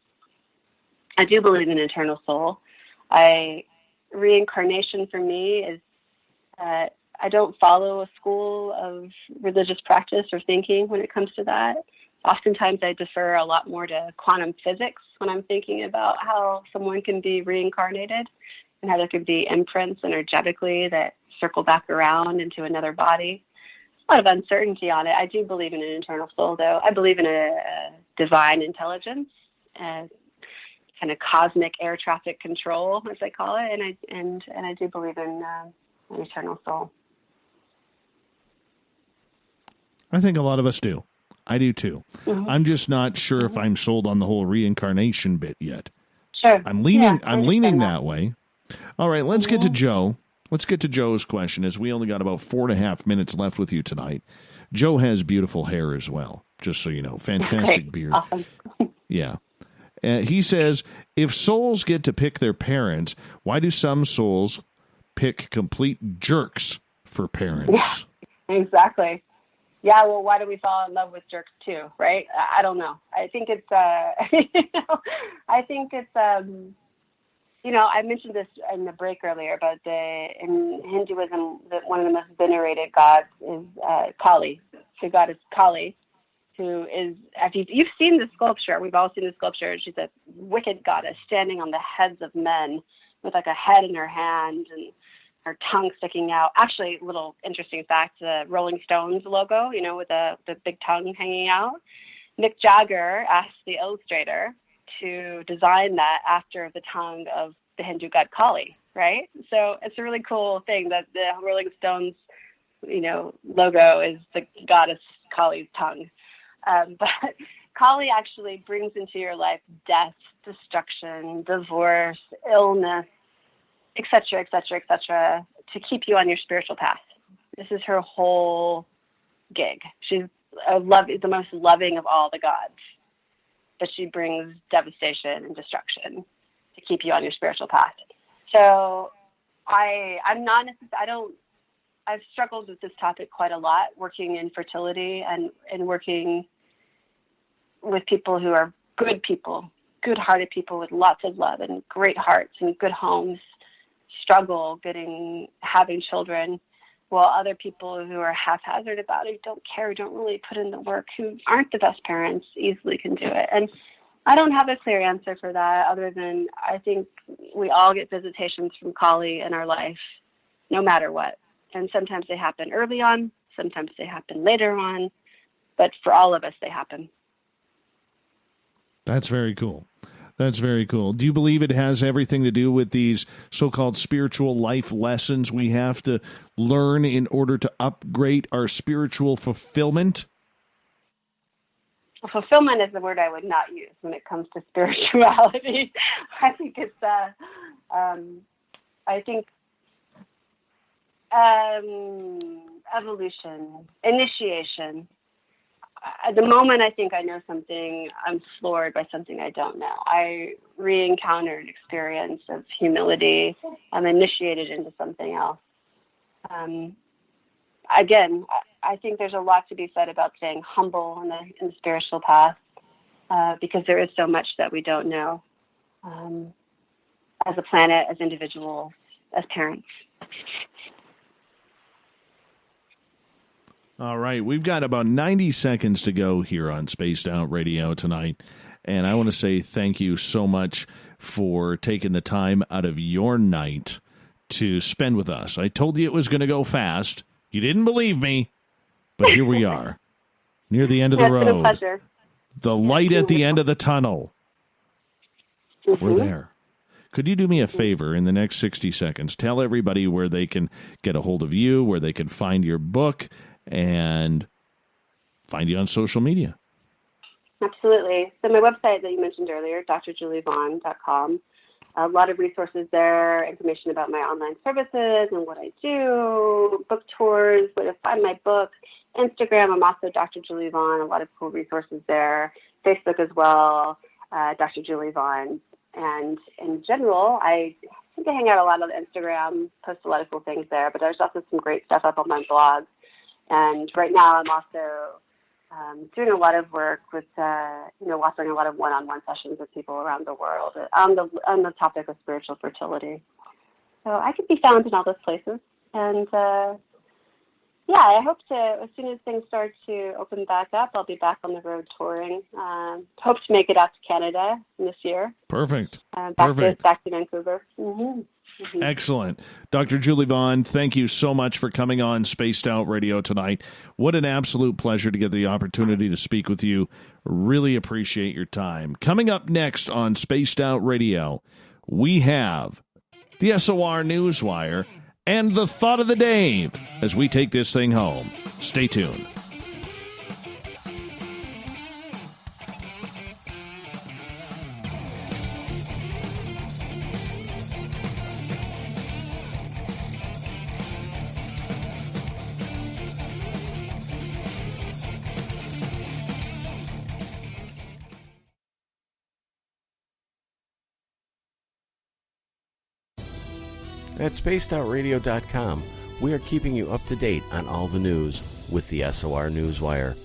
I do believe in an eternal soul. Reincarnation for me is, I don't follow a school of religious practice or thinking when it comes to that. Oftentimes I defer a lot more to quantum physics when I'm thinking about how someone can be reincarnated and how there could be imprints energetically that circle back around into another body. A lot of uncertainty on it. I do believe in an eternal soul, though. I believe in a divine intelligence, kind of cosmic air traffic control, as I call it, and I do believe in an eternal soul. I think a lot of us do. I do too. Mm-hmm. I'm just not sure if I'm sold on the whole reincarnation bit yet. Sure. I'm leaning that way. All right, let's get to Joe. Let's get to Joe's question, as we only got about 4.5 minutes left with you tonight. Joe has beautiful hair as well, just so you know. Fantastic beard. Awesome. Yeah. He says, if souls get to pick their parents, why do some souls pick complete jerks for parents? Yeah, exactly. Yeah, well, why do we fall in love with jerks too, right? I don't know. I think it's, you know, I mentioned this in the break earlier, but in Hinduism, one of the most venerated gods is Kali. The goddess Kali, who is, if you've seen the sculpture, we've all seen the sculpture. She's a wicked goddess standing on the heads of men with like a head in her hand, and her tongue sticking out. Actually, little interesting fact, the Rolling Stones logo, with the big tongue hanging out. Mick Jagger asked the illustrator to design that after the tongue of the Hindu god Kali, right? So it's a really cool thing that the Rolling Stones, logo is the goddess Kali's tongue. But Kali actually brings into your life death, destruction, divorce, illness, etc., etc., etc., to keep you on your spiritual path. This is her whole gig. She's the most loving of all the gods, but she brings devastation and destruction to keep you on your spiritual path. So I've struggled with this topic quite a lot, working in fertility and working with people who are good people, good-hearted people with lots of love and great hearts and good homes, struggle having children, while other people who are haphazard about it, don't care, don't really put in the work, who aren't the best parents, easily can do it. And I don't have a clear answer for that, other than I think we all get visitations from Kali in our life, no matter what. And sometimes they happen early on, sometimes they happen later on, but for all of us, they happen. That's very cool. That's very cool. Do you believe it has everything to do with these so-called spiritual life lessons we have to learn in order to upgrade our spiritual fulfillment? Well, fulfillment is the word I would not use when it comes to spirituality. I think it's, evolution, initiation. At the moment I think I know something, I'm floored by something I don't know. I re-encountered an experience of humility. I'm initiated into something else. Again, I think there's a lot to be said about staying humble in the spiritual path, because there is so much that we don't know, as a planet, as individuals, as parents. All right, we've got about 90 seconds to go here on Spaced Out Radio tonight, and I want to say thank you so much for taking the time out of your night to spend with us. I told you it was going to go fast. You didn't believe me, but here we are, near the end of the road. It's been a pleasure. The light at the end of the tunnel. Mm-hmm. We're there. Could you do me a favor in the next 60 seconds? Tell everybody where they can get a hold of you, where they can find your book, and find you on social media. Absolutely. So my website that you mentioned earlier, drjulievaughn.com, a lot of resources there, information about my online services and what I do, book tours, where to find my book, Instagram, I'm also Dr. Julie Vaughn, a lot of cool resources there, Facebook as well, Dr. Julie Vaughn. And in general, I think I hang out a lot on Instagram, post a lot of cool things there, but there's also some great stuff up on my blog. And right now I'm also doing a lot of work with, offering a lot of one-on-one sessions with people around the world on the topic of spiritual fertility. So I could be found in all those places. And, I hope to, as soon as things start to open back up, I'll be back on the road touring. Hope to make it out to Canada this year. Perfect. Back to Vancouver. Mm-hmm. Mm-hmm. Excellent. Dr. Julie Vaughn, thank you so much for coming on Spaced Out Radio tonight. What an absolute pleasure to get the opportunity to speak with you. Really appreciate your time. Coming up next on Spaced Out Radio, we have the SOR Newswire and the Thought of the Dave as we take this thing home. Stay tuned. At spacedoutradio.com, we are keeping you up to date on all the news with the SOR Newswire.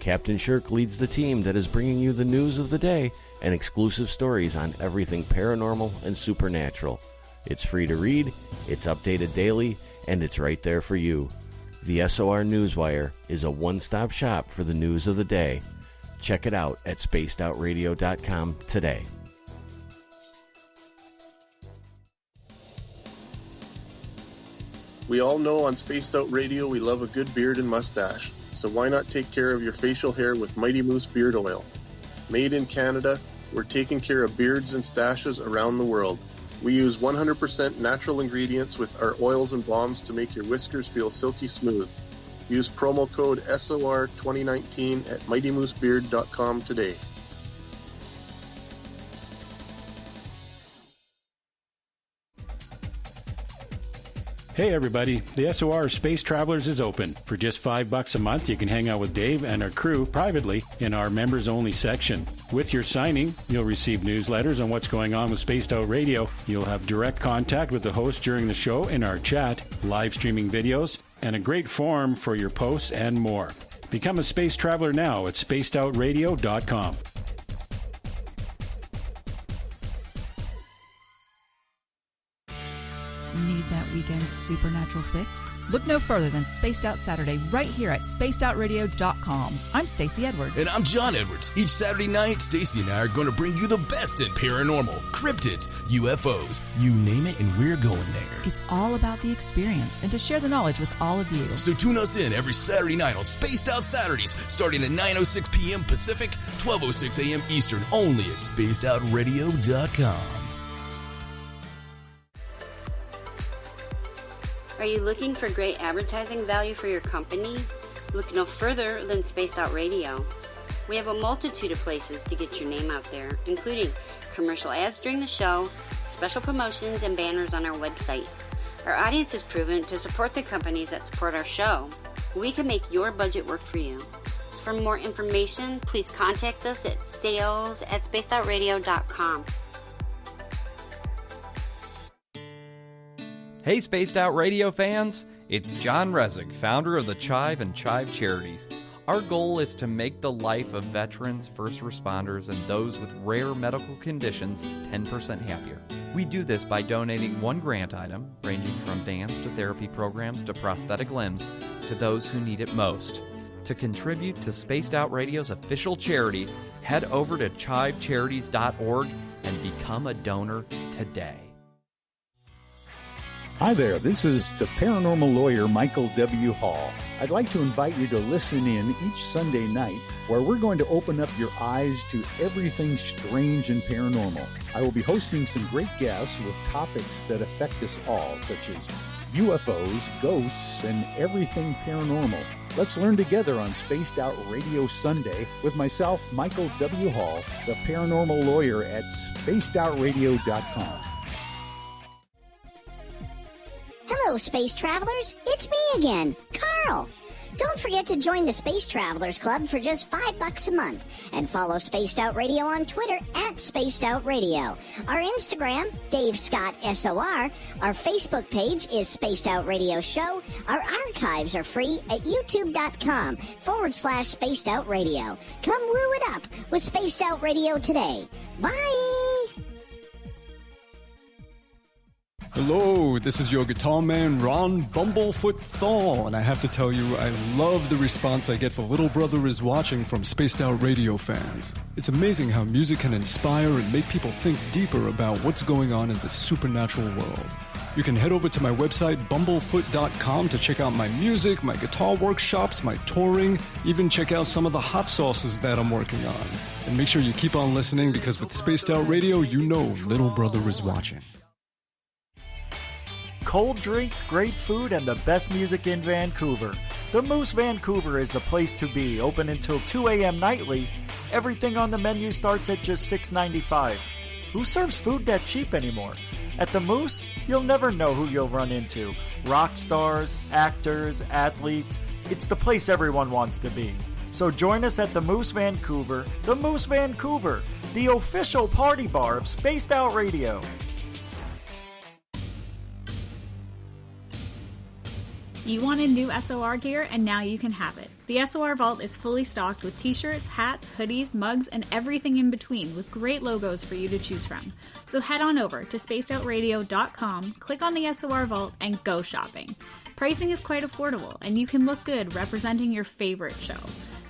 Captain Shirk leads the team that is bringing you the news of the day and exclusive stories on everything paranormal and supernatural. It's free to read, it's updated daily, and it's right there for you. The SOR Newswire is a one-stop shop for the news of the day. Check it out at spacedoutradio.com today. We all know on Spaced Out Radio we love a good beard and mustache, so why not take care of your facial hair with Mighty Moose Beard Oil? Made in Canada, we're taking care of beards and stashes around the world. We use 100% natural ingredients with our oils and balms to make your whiskers feel silky smooth. Use promo code SOR2019 at mightymoosebeard.com today. Hey everybody, the SOR Space Travelers is open. For just $5 a month, you can hang out with Dave and our crew privately in our members-only section. With your signing, you'll receive newsletters on what's going on with Spaced Out Radio. You'll have direct contact with the host during the show in our chat, live streaming videos, and a great forum for your posts and more. Become a space traveler now at spacedoutradio.com. Need that weekend supernatural fix? Look no further than Spaced Out Saturday right here at spacedoutradio.com. I'm Stacey Edwards. And I'm John Edwards. Each Saturday night, Stacey and I are going to bring you the best in paranormal, cryptids, UFOs, you name it, and we're going there. It's all about the experience and to share the knowledge with all of you. So tune us in every Saturday night on Spaced Out Saturdays, starting at 9:06 p.m. Pacific, 12:06 a.m. Eastern, only at spacedoutradio.com. Are you looking for great advertising value for your company? Look no further than Spaced Out Radio. We have a multitude of places to get your name out there, including commercial ads during the show, special promotions, and banners on our website. Our audience is proven to support the companies that support our show. We can make your budget work for you. So for more information, please contact us at sales@spacedoutradio.com. Hey, Spaced Out Radio fans! It's John Resig, founder of the Chive and Chive Charities. Our goal is to make the life of veterans, first responders, and those with rare medical conditions 10% happier. We do this by donating one grant item, ranging from dance to therapy programs to prosthetic limbs, to those who need it most. To contribute to Spaced Out Radio's official charity, head over to chivecharities.org and become a donor today. Hi there, this is the paranormal lawyer Michael W. Hall. I'd like to invite you to listen in each Sunday night where we're going to open up your eyes to everything strange and paranormal. I will be hosting some great guests with topics that affect us all, such as UFOs, ghosts, and everything paranormal. Let's learn together on Spaced Out Radio Sunday with myself, Michael W. Hall, the paranormal lawyer at spacedoutradio.com. Hello, space travelers. It's me again, Carl. Don't forget to join the Space Travelers Club for just $5 a month and follow Spaced Out Radio on Twitter at Spaced Out Radio. Our Instagram, Dave Scott SOR. Our Facebook page is Spaced Out Radio Show. Our archives are free at youtube.com/Spaced Out Radio. Come woo it up with Spaced Out Radio today. Bye! Hello, this is your guitar man, Ron Bumblefoot Thaw, and I have to tell you, I love the response I get for Little Brother is Watching from Spaced Out Radio fans. It's amazing how music can inspire and make people think deeper about what's going on in the supernatural world. You can head over to my website, bumblefoot.com, to check out my music, my guitar workshops, my touring, even check out some of the hot sauces that I'm working on. And make sure you keep on listening, because with Spaced Out Radio, you know Little Brother is watching. Cold drinks, great food, and the best music in Vancouver. The Moose Vancouver is the place to be, open until 2 a.m. nightly. Everything on the menu starts at just $6.95. Who serves food that cheap anymore? At the Moose, you'll never know who you'll run into. Rock stars, actors, athletes. It's the place everyone wants to be. So join us at the Moose Vancouver, the official party bar of Spaced Out Radio. You wanted new SOR gear, and now you can have it. The SOR Vault is fully stocked with t-shirts, hats, hoodies, mugs, and everything in between, with great logos for you to choose from. So head on over to spacedoutradio.com, click on the SOR Vault, and go shopping. Pricing is quite affordable, and you can look good representing your favorite show.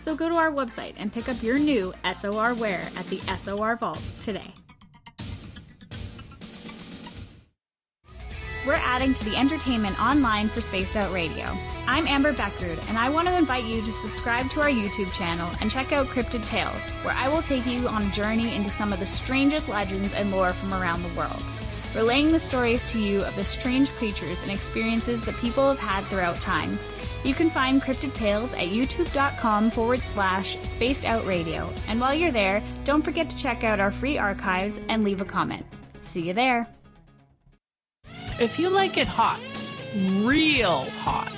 So go to our website and pick up your new SOR wear at the SOR Vault today. we're adding to the entertainment online for Spaced Out Radio. I'm Amber Beckrud, and I want to invite you to subscribe to our YouTube channel and check out Cryptid Tales, where I will take you on a journey into some of the strangest legends and lore from around the world, relaying the stories to you of the strange creatures and experiences that people have had throughout time. You can find Cryptid Tales at youtube.com/Spaced Out Radio. And while you're there, don't forget to check out our free archives and leave a comment. See you there. If you like it hot, real hot,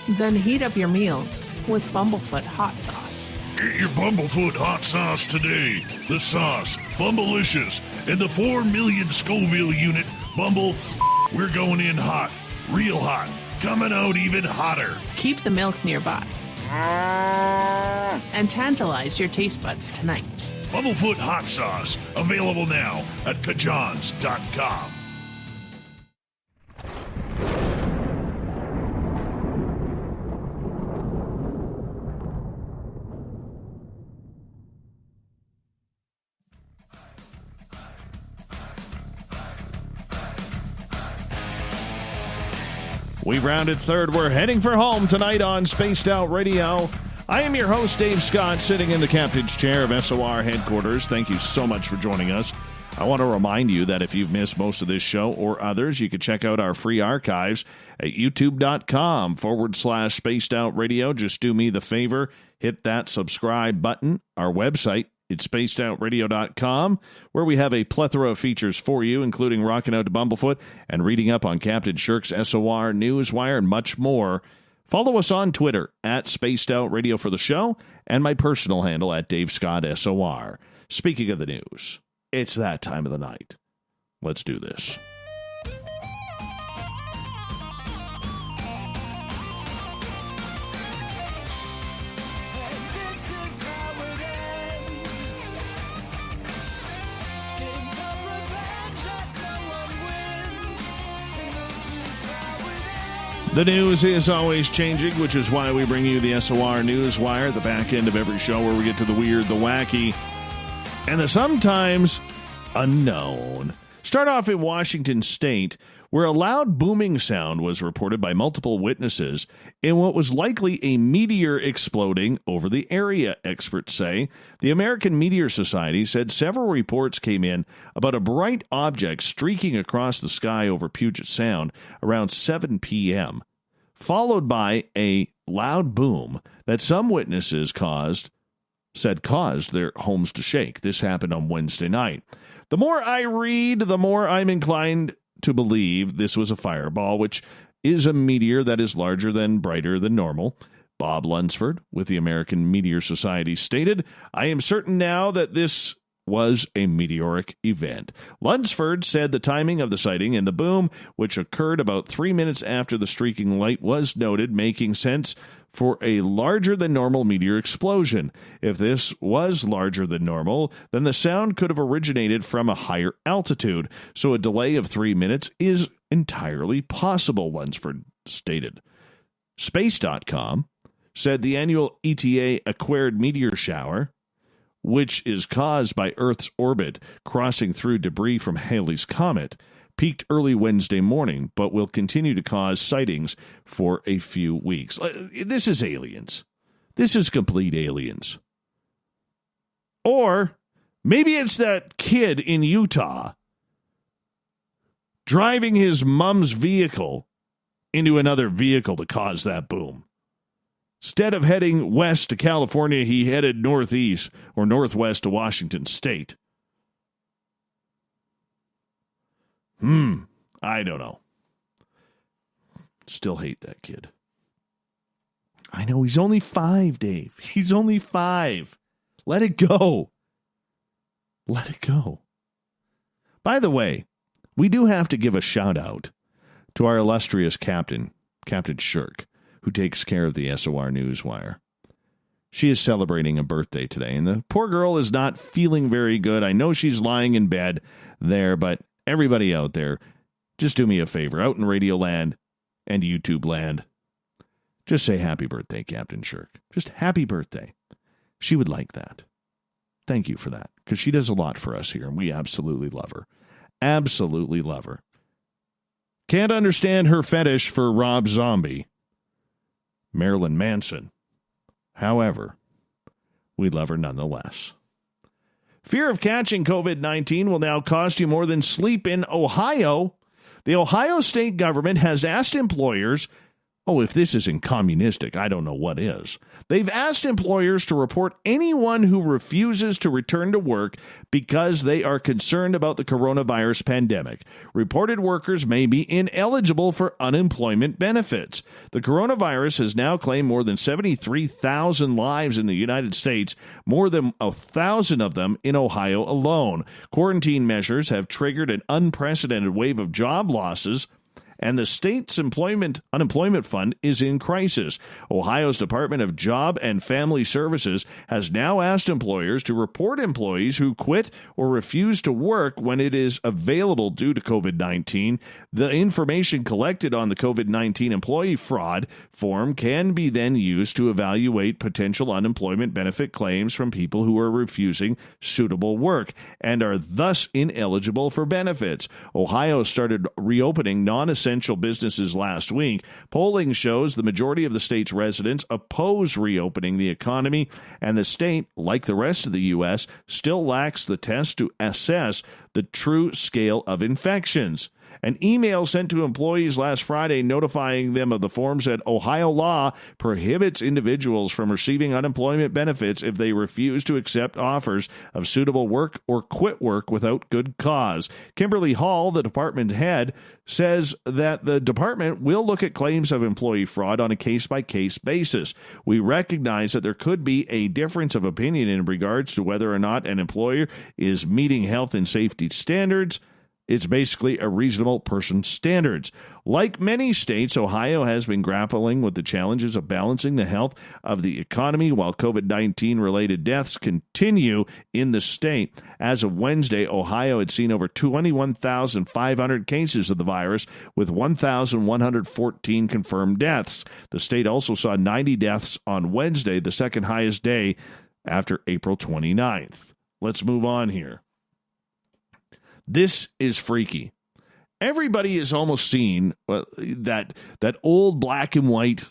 then heat up your meals with Bumblefoot hot sauce. Get your Bumblefoot hot sauce today. The sauce, Bumblicious, and the 4 million Scoville unit Bumble. We're going in hot, real hot, coming out even hotter. Keep the milk nearby and tantalize your taste buds tonight. Bumblefoot hot sauce, available now at kajans.com. We've rounded third. We're heading for home tonight on Spaced Out Radio. I am your host, Dave Scott, sitting in the captain's chair of SOR headquarters. Thank you so much for joining us. I want to remind you that if you've missed most of this show or others, you can check out our free archives at youtube.com/Spaced Out Radio. Just do me the favor, hit that subscribe button. Our website, it's spacedoutradio.com, where we have a plethora of features for you, including rocking out to Bumblefoot and reading up on Captain Shirk's SOR Newswire and much more. Follow us on Twitter at Spaced Out Radio for the show, and my personal handle at Dave Scott SOR. Speaking of the news, it's that time of the night. Let's do this. The news is always changing, which is why we bring you the SOR Newswire at the back end of every show, where we get to the weird, the wacky, and the sometimes unknown. Start off in Washington State, where a loud booming sound was reported by multiple witnesses in what was likely a meteor exploding over the area, experts say. The American Meteor Society said several reports came in about a bright object streaking across the sky over Puget Sound around 7 p.m., followed by a loud boom that some witnesses said caused their homes to shake. This happened on Wednesday night. The more I read, the more I'm inclined to believe this was a fireball, which is a meteor that is larger than, brighter than normal. Bob Lunsford with the American Meteor Society stated, "I am certain now that this was a meteoric event." Lunsford said the timing of the sighting and the boom, which occurred about 3 minutes after the streaking light, was noted, making sense for a larger-than-normal meteor explosion. If this was larger than normal, then the sound could have originated from a higher altitude, so a delay of 3 minutes is entirely possible, Lunsford stated. Space.com said the annual ETA-acquired meteor shower, which is caused by Earth's orbit crossing through debris from Halley's Comet, peaked early Wednesday morning, but will continue to cause sightings for a few weeks. This is aliens. This is complete aliens. Or maybe it's that kid in Utah driving his mom's vehicle into another vehicle to cause that boom. Instead of heading west to California, he headed northeast or northwest to Washington State. I don't know. Still hate that kid. I know, he's only 5, Dave. He's only 5. Let it go. Let it go. By the way, we do have to give a shout out to our illustrious captain, Captain Shirk, who takes care of the SOR Newswire. She is celebrating a birthday today, and the poor girl is not feeling very good. I know she's lying in bed there, but everybody out there, just do me a favor, out in Radio Land and YouTube Land, just say happy birthday, Captain Shirk. Just happy birthday. She would like that. Thank you for that, because she does a lot for us here, and we absolutely love her. Absolutely love her. Can't understand her fetish for Rob Zombie, Marilyn Manson. However, we love her nonetheless. Fear of catching COVID-19 will now cost you more than sleep in Ohio. The Ohio state government has asked employers, if this isn't communistic, I don't know what is. They've asked employers to report anyone who refuses to return to work because they are concerned about the coronavirus pandemic. Reported workers may be ineligible for unemployment benefits. The coronavirus has now claimed more than 73,000 lives in the United States, more than 1,000 of them in Ohio alone. Quarantine measures have triggered an unprecedented wave of job losses, and the state's unemployment fund is in crisis. Ohio's Department of Job and Family Services has now asked employers to report employees who quit or refuse to work when it is available due to COVID-19. The information collected on the COVID-19 employee fraud form can be then used to evaluate potential unemployment benefit claims from people who are refusing suitable work and are thus ineligible for benefits. Ohio started reopening non-essential businesses last week. Polling shows the majority of the state's residents oppose reopening the economy, and the state, like the rest of the U.S., still lacks the test to assess the true scale of infections. An email sent to employees last Friday notifying them of the form said Ohio law prohibits individuals from receiving unemployment benefits if they refuse to accept offers of suitable work or quit work without good cause. Kimberly Hall, the department head, says that the department will look at claims of employee fraud on a case-by-case basis. We recognize that there could be a difference of opinion in regards to whether or not an employer is meeting health and safety standards. It's basically a reasonable person standards. Like many states, Ohio has been grappling with the challenges of balancing the health of the economy while COVID-19 related deaths continue in the state. As of Wednesday, Ohio had seen over 21,500 cases of the virus with 1,114 confirmed deaths. The state also saw 90 deaths on Wednesday, the second highest day after April 29th. Let's move on here. This is freaky. Everybody has almost seen that old black and white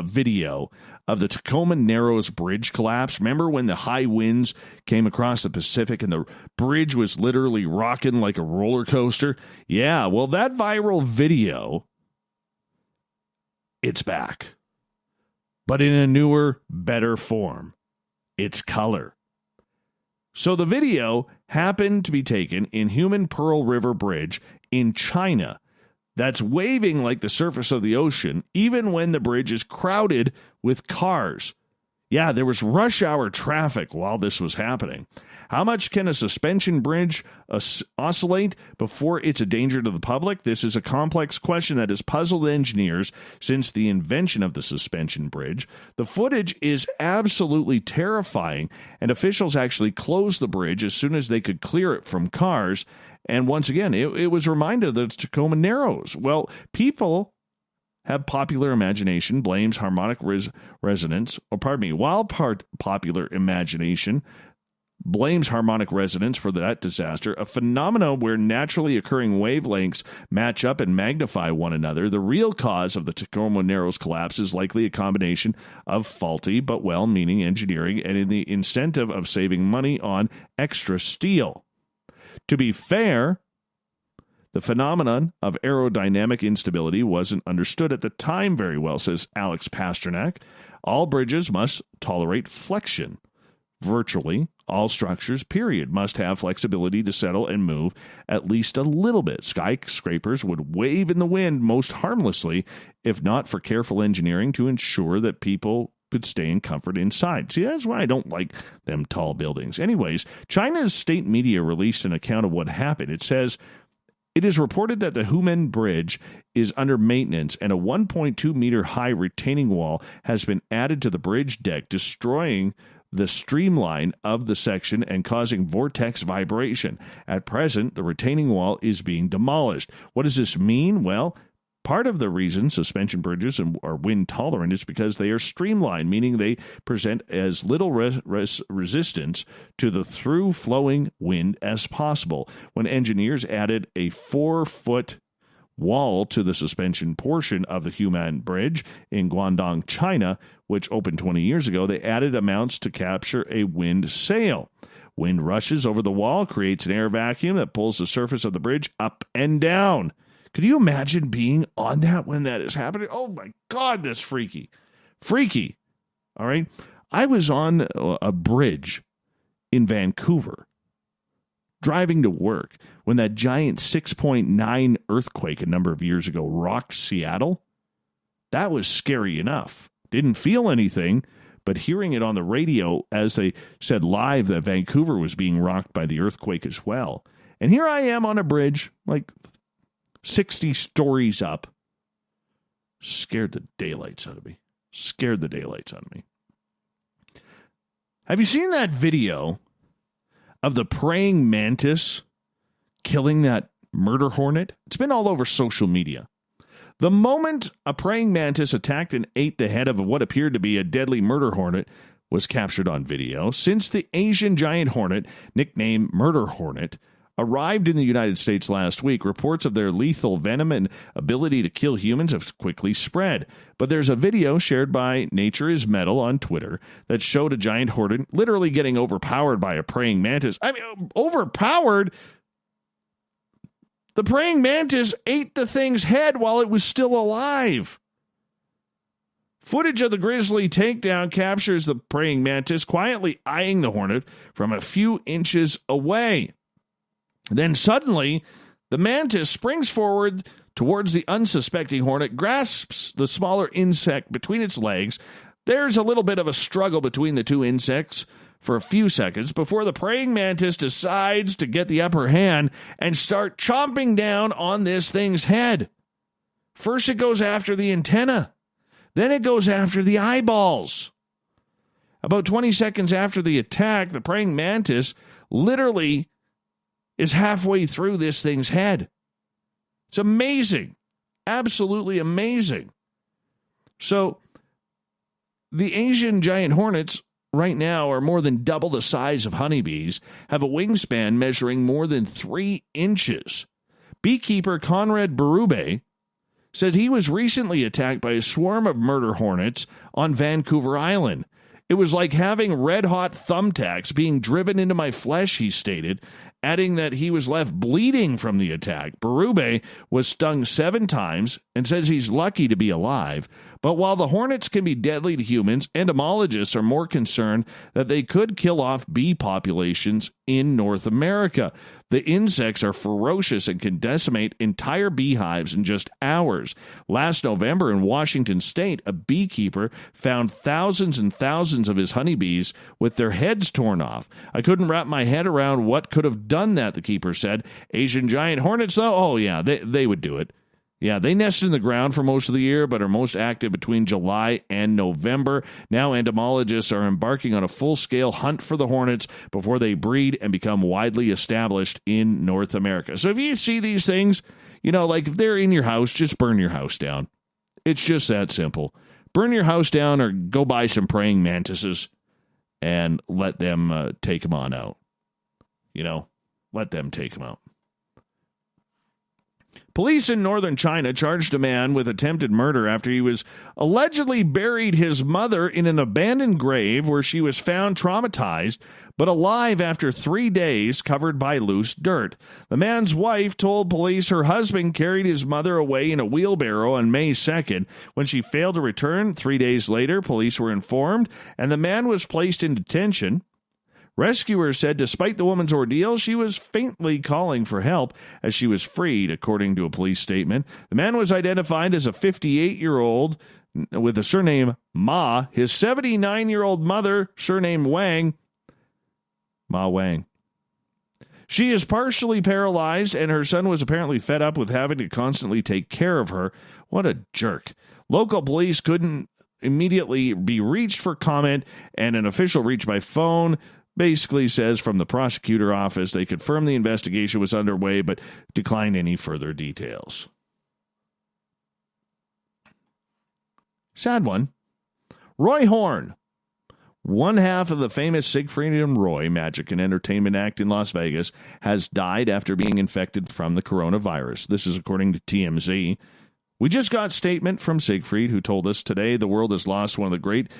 video of the Tacoma Narrows Bridge collapse. Remember when the high winds came across the Pacific and the bridge was literally rocking like a roller coaster? Yeah, well, that viral video, it's back. But in a newer, better form. It's color. So the video happened to be taken in Human Pearl River Bridge in China that's waving like the surface of the ocean, even when the bridge is crowded with cars. Yeah, there was rush hour traffic while this was happening. How much can a suspension bridge oscillate before it's a danger to the public? This is a complex question that has puzzled engineers since the invention of the suspension bridge. The footage is absolutely terrifying, and officials actually closed the bridge as soon as they could clear it from cars. And once again, it was reminded that it's Tacoma Narrows. Well, people have popular imagination blames harmonic resonance, while popular imagination blames harmonic resonance for that disaster, a phenomenon where naturally occurring wavelengths match up and magnify one another. The real cause of the Tacoma Narrows collapse is likely a combination of faulty but well-meaning engineering and in the incentive of saving money on extra steel. To be fair, the phenomenon of aerodynamic instability wasn't understood at the time very well, says Alex Pasternak. All bridges must tolerate flexion. Virtually all structures, period, must have flexibility to settle and move at least a little bit. Skyscrapers would wave in the wind most harmlessly, if not for careful engineering to ensure that people could stay in comfort inside. See, that's why I don't like them tall buildings. Anyways, China's state media released an account of what happened. It says, it is reported that the Humen Bridge is under maintenance and a 1.2 meter high retaining wall has been added to the bridge deck, destroying the streamline of the section and causing vortex vibration. At present, the retaining wall is being demolished. What does this mean? Well, part of the reason suspension bridges are wind tolerant is because they are streamlined, meaning they present as little resistance to the through-flowing wind as possible. When engineers added a 4-foot wall to the suspension portion of the Hunan Bridge in Guangdong, China, which opened 20 years ago. They added mounts to capture a wind sail. Wind rushes over the wall, creates an air vacuum that pulls the surface of the bridge up and down. Could you imagine being on that when that is happening? Oh my God, that's freaky. Freaky. All right. I was on a bridge in Vancouver driving to work when that giant 6.9 earthquake a number of years ago rocked Seattle. That was scary enough. Didn't feel anything, but hearing it on the radio as they said live that Vancouver was being rocked by the earthquake as well. And here I am on a bridge, like 60 stories up. Scared the daylights out of me. Have you seen that video of the praying mantis killing that murder hornet? It's been all over social media. The moment a praying mantis attacked and ate the head of what appeared to be a deadly murder hornet was captured on video. Since the Asian giant hornet, nicknamed murder hornet, arrived in the United States last week, reports of their lethal venom and ability to kill humans have quickly spread. But there's a video shared by Nature is Metal on Twitter that showed a giant hornet literally getting overpowered by a praying mantis. I mean, overpowered? The praying mantis ate the thing's head while it was still alive. Footage of the grisly takedown captures the praying mantis quietly eyeing the hornet from a few inches away. Then suddenly, the mantis springs forward towards the unsuspecting hornet, grasps the smaller insect between its legs. There's a little bit of a struggle between the two insects for a few seconds before the praying mantis decides to get the upper hand and start chomping down on this thing's head. First it goes after the antenna. Then it goes after the eyeballs. About 20 seconds after the attack, the praying mantis literally is halfway through this thing's head. It's amazing. Absolutely amazing. So, the Asian giant hornets right now are more than double the size of honeybees, have a wingspan measuring more than 3 inches. Beekeeper Conrad Berube said he was recently attacked by a swarm of murder hornets on Vancouver Island. It was like having red-hot thumbtacks being driven into my flesh, he stated, adding that he was left bleeding from the attack. Berube was stung 7 times and says he's lucky to be alive. But while the hornets can be deadly to humans, entomologists are more concerned that they could kill off bee populations in North America. The insects are ferocious and can decimate entire beehives in just hours. Last November in Washington state, a beekeeper found thousands and thousands of his honeybees with their heads torn off. I couldn't wrap my head around what could have done that, the keeper said. Asian giant hornets, though, oh yeah, they would do it. Yeah, they nest in the ground for most of the year, but are most active between July and November. Now entomologists are embarking on a full-scale hunt for the hornets before they breed and become widely established in North America. So if you see these things, like if they're in your house, just burn your house down. It's just that simple. Burn your house down or go buy some praying mantises and let them take them on out. Let them take them out. Police in northern China charged a man with attempted murder after he was allegedly buried his mother in an abandoned grave where she was found traumatized but alive after 3 days covered by loose dirt. The man's wife told police her husband carried his mother away in a wheelbarrow on May 2nd. When she failed to return 3 days later, police were informed and the man was placed in detention. Rescuers said despite the woman's ordeal, she was faintly calling for help as she was freed, according to a police statement. The man was identified as a 58-year-old with the surname Ma. His 79-year-old mother, surnamed Wang. Ma Wang. She is partially paralyzed, and her son was apparently fed up with having to constantly take care of her. What a jerk. Local police couldn't immediately be reached for comment, and an official reached by phone basically says from the prosecutor office they confirmed the investigation was underway but declined any further details. Sad one. Roy Horn One half of the famous Siegfried and Roy Magic and Entertainment Act in Las Vegas has died after being infected from the coronavirus. This is according to TMZ. We just got a statement from Siegfried, who told us today the world has lost one of the greats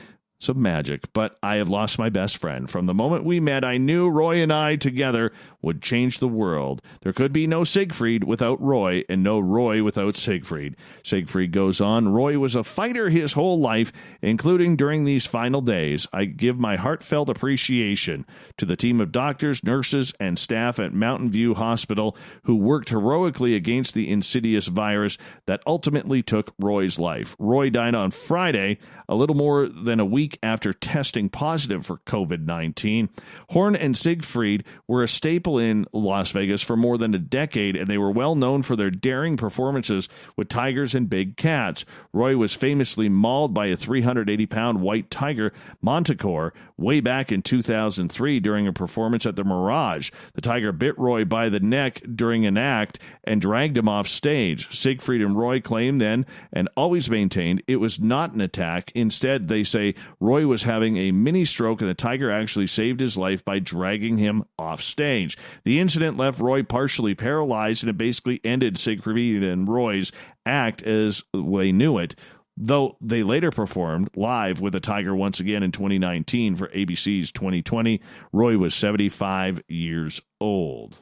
of magic, but I have lost my best friend. From the moment we met, I knew Roy and I together would change the world. There could be no Siegfried without Roy, and no Roy without Siegfried. Siegfried goes on, Roy was a fighter his whole life, including during these final days. I give my heartfelt appreciation to the team of doctors, nurses, and staff at Mountain View Hospital who worked heroically against the insidious virus that ultimately took Roy's life. Roy died on Friday, a little more than a week after testing positive for COVID-19. Horn and Siegfried were a staple in Las Vegas for more than a decade, and they were well known for their daring performances with tigers and big cats. Roy was famously mauled by a 380-pound white tiger, Manticore, way back in 2003 during a performance at the Mirage. The tiger bit Roy by the neck during an act and dragged him off stage. Siegfried and Roy claimed then, and always maintained, it was not an attack. Instead, they say Roy was having a mini stroke and the tiger actually saved his life by dragging him off stage. The incident left Roy partially paralyzed, and it basically ended Siegfried and Roy's act as they knew it, though they later performed live with the tiger once again in 2019 for ABC's 2020. Roy was 75 years old.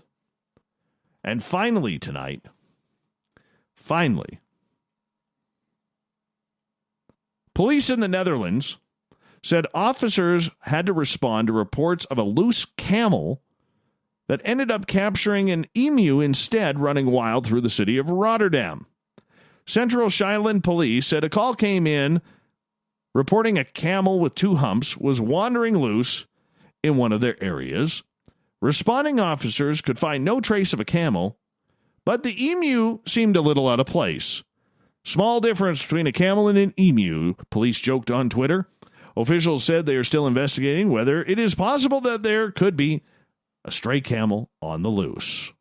And finally tonight, police in the Netherlands said officers had to respond to reports of a loose camel that ended up capturing an emu instead, running wild through the city of Rotterdam. Central Shireland Police said a call came in reporting a camel with 2 humps was wandering loose in one of their areas. Responding officers could find no trace of a camel, but the emu seemed a little out of place. Small difference between a camel and an emu, police joked on Twitter. Officials said they are still investigating whether it is possible that there could be a stray camel on the loose.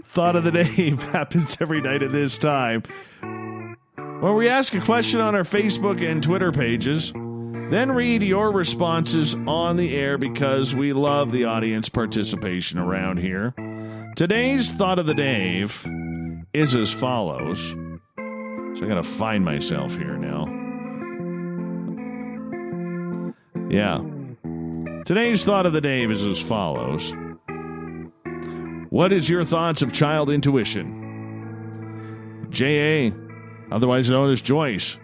Thought of the day happens every night at this time, where we ask a question on our Facebook and Twitter pages, then read your responses on the air because we love the audience participation around here. Today's Thought of the Day is as follows. So I got to find myself here now. Yeah. Today's Thought of the Day is as follows. What is your thoughts of child intuition? J.A., otherwise known as Joyce.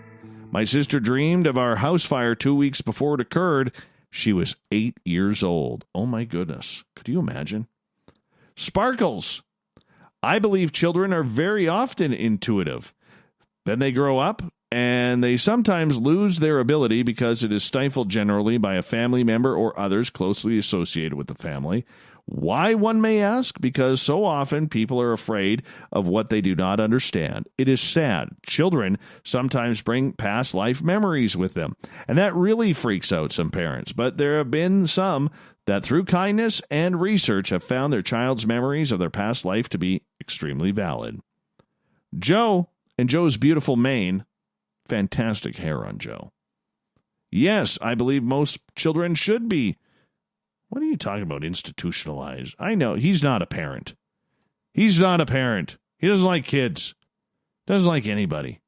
My sister dreamed of our house fire 2 weeks before it occurred. She was 8 years old. Oh, my goodness. Could you imagine? Sparkles. I believe children are very often intuitive. Then they grow up, and they sometimes lose their ability because it is stifled generally by a family member or others closely associated with the family. Why, one may ask? Because so often people are afraid of what they do not understand. It is sad. Children sometimes bring past life memories with them, and that really freaks out some parents. But there have been some that through kindness and research have found their child's memories of their past life to be extremely valid. Joe and Joe's beautiful mane. Fantastic hair on Joe. Yes, I believe most children should be. What are you talking about, institutionalized? I know, he's not a parent. He's not a parent. He doesn't like kids. Doesn't like anybody.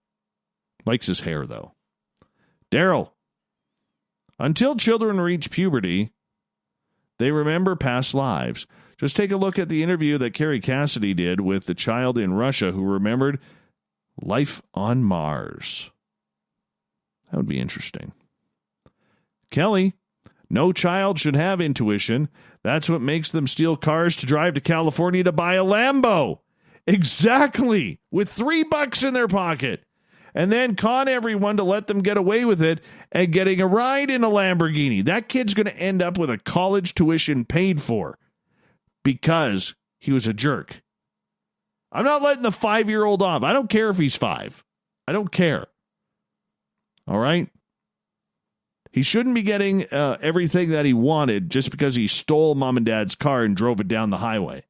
Likes his hair, though. Daryl. Until children reach puberty, they remember past lives. Just take a look at the interview that Carrie Cassidy did with the child in Russia who remembered life on Mars. That would be interesting. Kelly. No child should have intuition. That's what makes them steal cars to drive to California to buy a Lambo. Exactly. With $3 in their pocket. And then con everyone to let them get away with it and getting a ride in a Lamborghini. That kid's going to end up with a college tuition paid for because he was a jerk. I'm not letting the 5-year-old off. I don't care if he's 5. I don't care. All right? He shouldn't be getting everything that he wanted just because he stole mom and dad's car and drove it down the highway.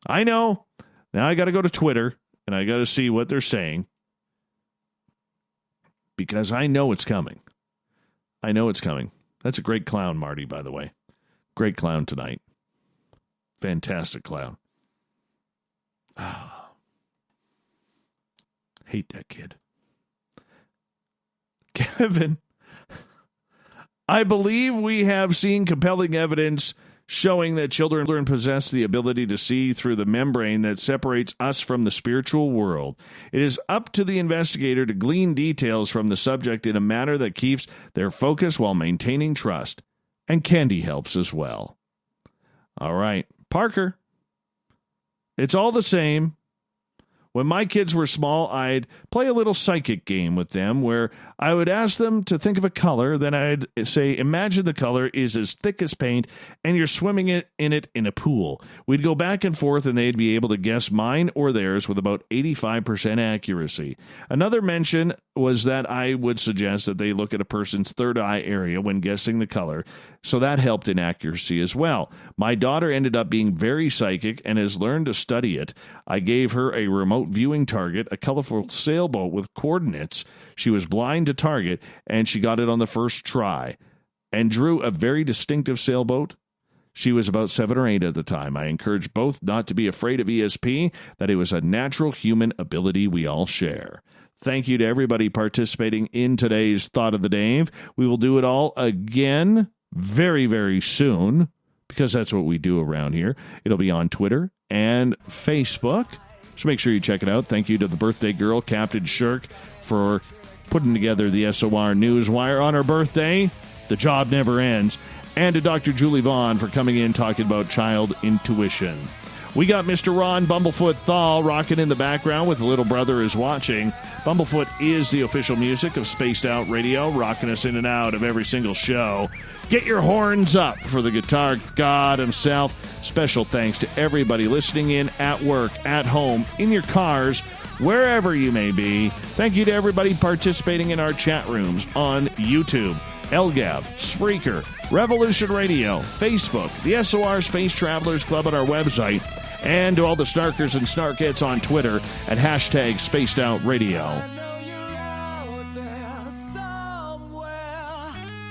I know. Now I got to go to Twitter and I got to see what they're saying because I know it's coming. I know it's coming. That's a great clown, Marty, by the way. Great clown tonight. Fantastic clown. Hate that kid. Kevin, I believe we have seen compelling evidence showing that children possess the ability to see through the membrane that separates us from the spiritual world. It is up to the investigator to glean details from the subject in a manner that keeps their focus while maintaining trust. And candy helps as well. All right, Parker, it's all the same. When my kids were small, I'd play a little psychic game with them where I would ask them to think of a color. Then I'd say, imagine the color is as thick as paint and you're swimming in it in a pool. We'd go back and forth and they'd be able to guess mine or theirs with about 85% accuracy. Another mention was that I would suggest that they look at a person's third eye area when guessing the color, so that helped in accuracy as well. My daughter ended up being very psychic and has learned to study it. I gave her a remote viewing target, a colorful sailboat with coordinates. She was blind to target, and she got it on the first try and drew a very distinctive sailboat. She was about 7 or 8 at the time. I encouraged both not to be afraid of ESP, that it was a natural human ability we all share. Thank you to everybody participating in today's Thought of the Dave. We will do it all again very, very soon because that's what we do around here. It'll be on Twitter and Facebook. So make sure you check it out. Thank you to the birthday girl, Captain Shirk, for putting together the SOR Newswire on her birthday. The job never ends. And to Dr. Julie Vaughn for coming in talking about child intuition. We got Mr. Ron Bumblefoot Thal rocking in the background with Little Brother is Watching. Bumblefoot is the official music of Spaced Out Radio, rocking us in and out of every single show. Get your horns up for the guitar god himself. Special thanks to everybody listening in at work, at home, in your cars, wherever you may be. Thank you to everybody participating in our chat rooms on YouTube, LGAB, Spreaker, Revolution Radio, Facebook, the SOR Space Travelers Club on our website, and to all the snarkers and snarkettes on Twitter at hashtag Spaced Out Radio.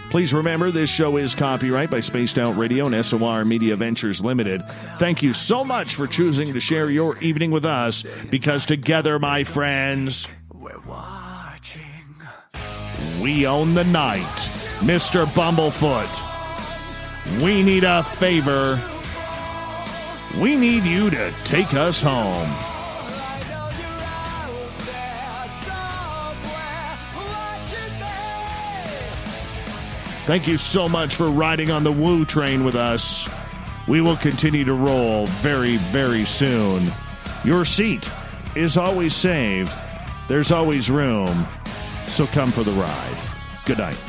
Please remember, this show is copyright by Spaced Out Radio and SOR Media Ventures Limited. Thank you so much for choosing to share your evening with us, because together, my friends, we're watching. We own the night. Mr. Bumblefoot, we need a favor. We need you to take us home. Thank you so much for riding on the Woo train with us. We will continue to roll very, very soon. Your seat is always saved. There's always room. So come for the ride. Good night.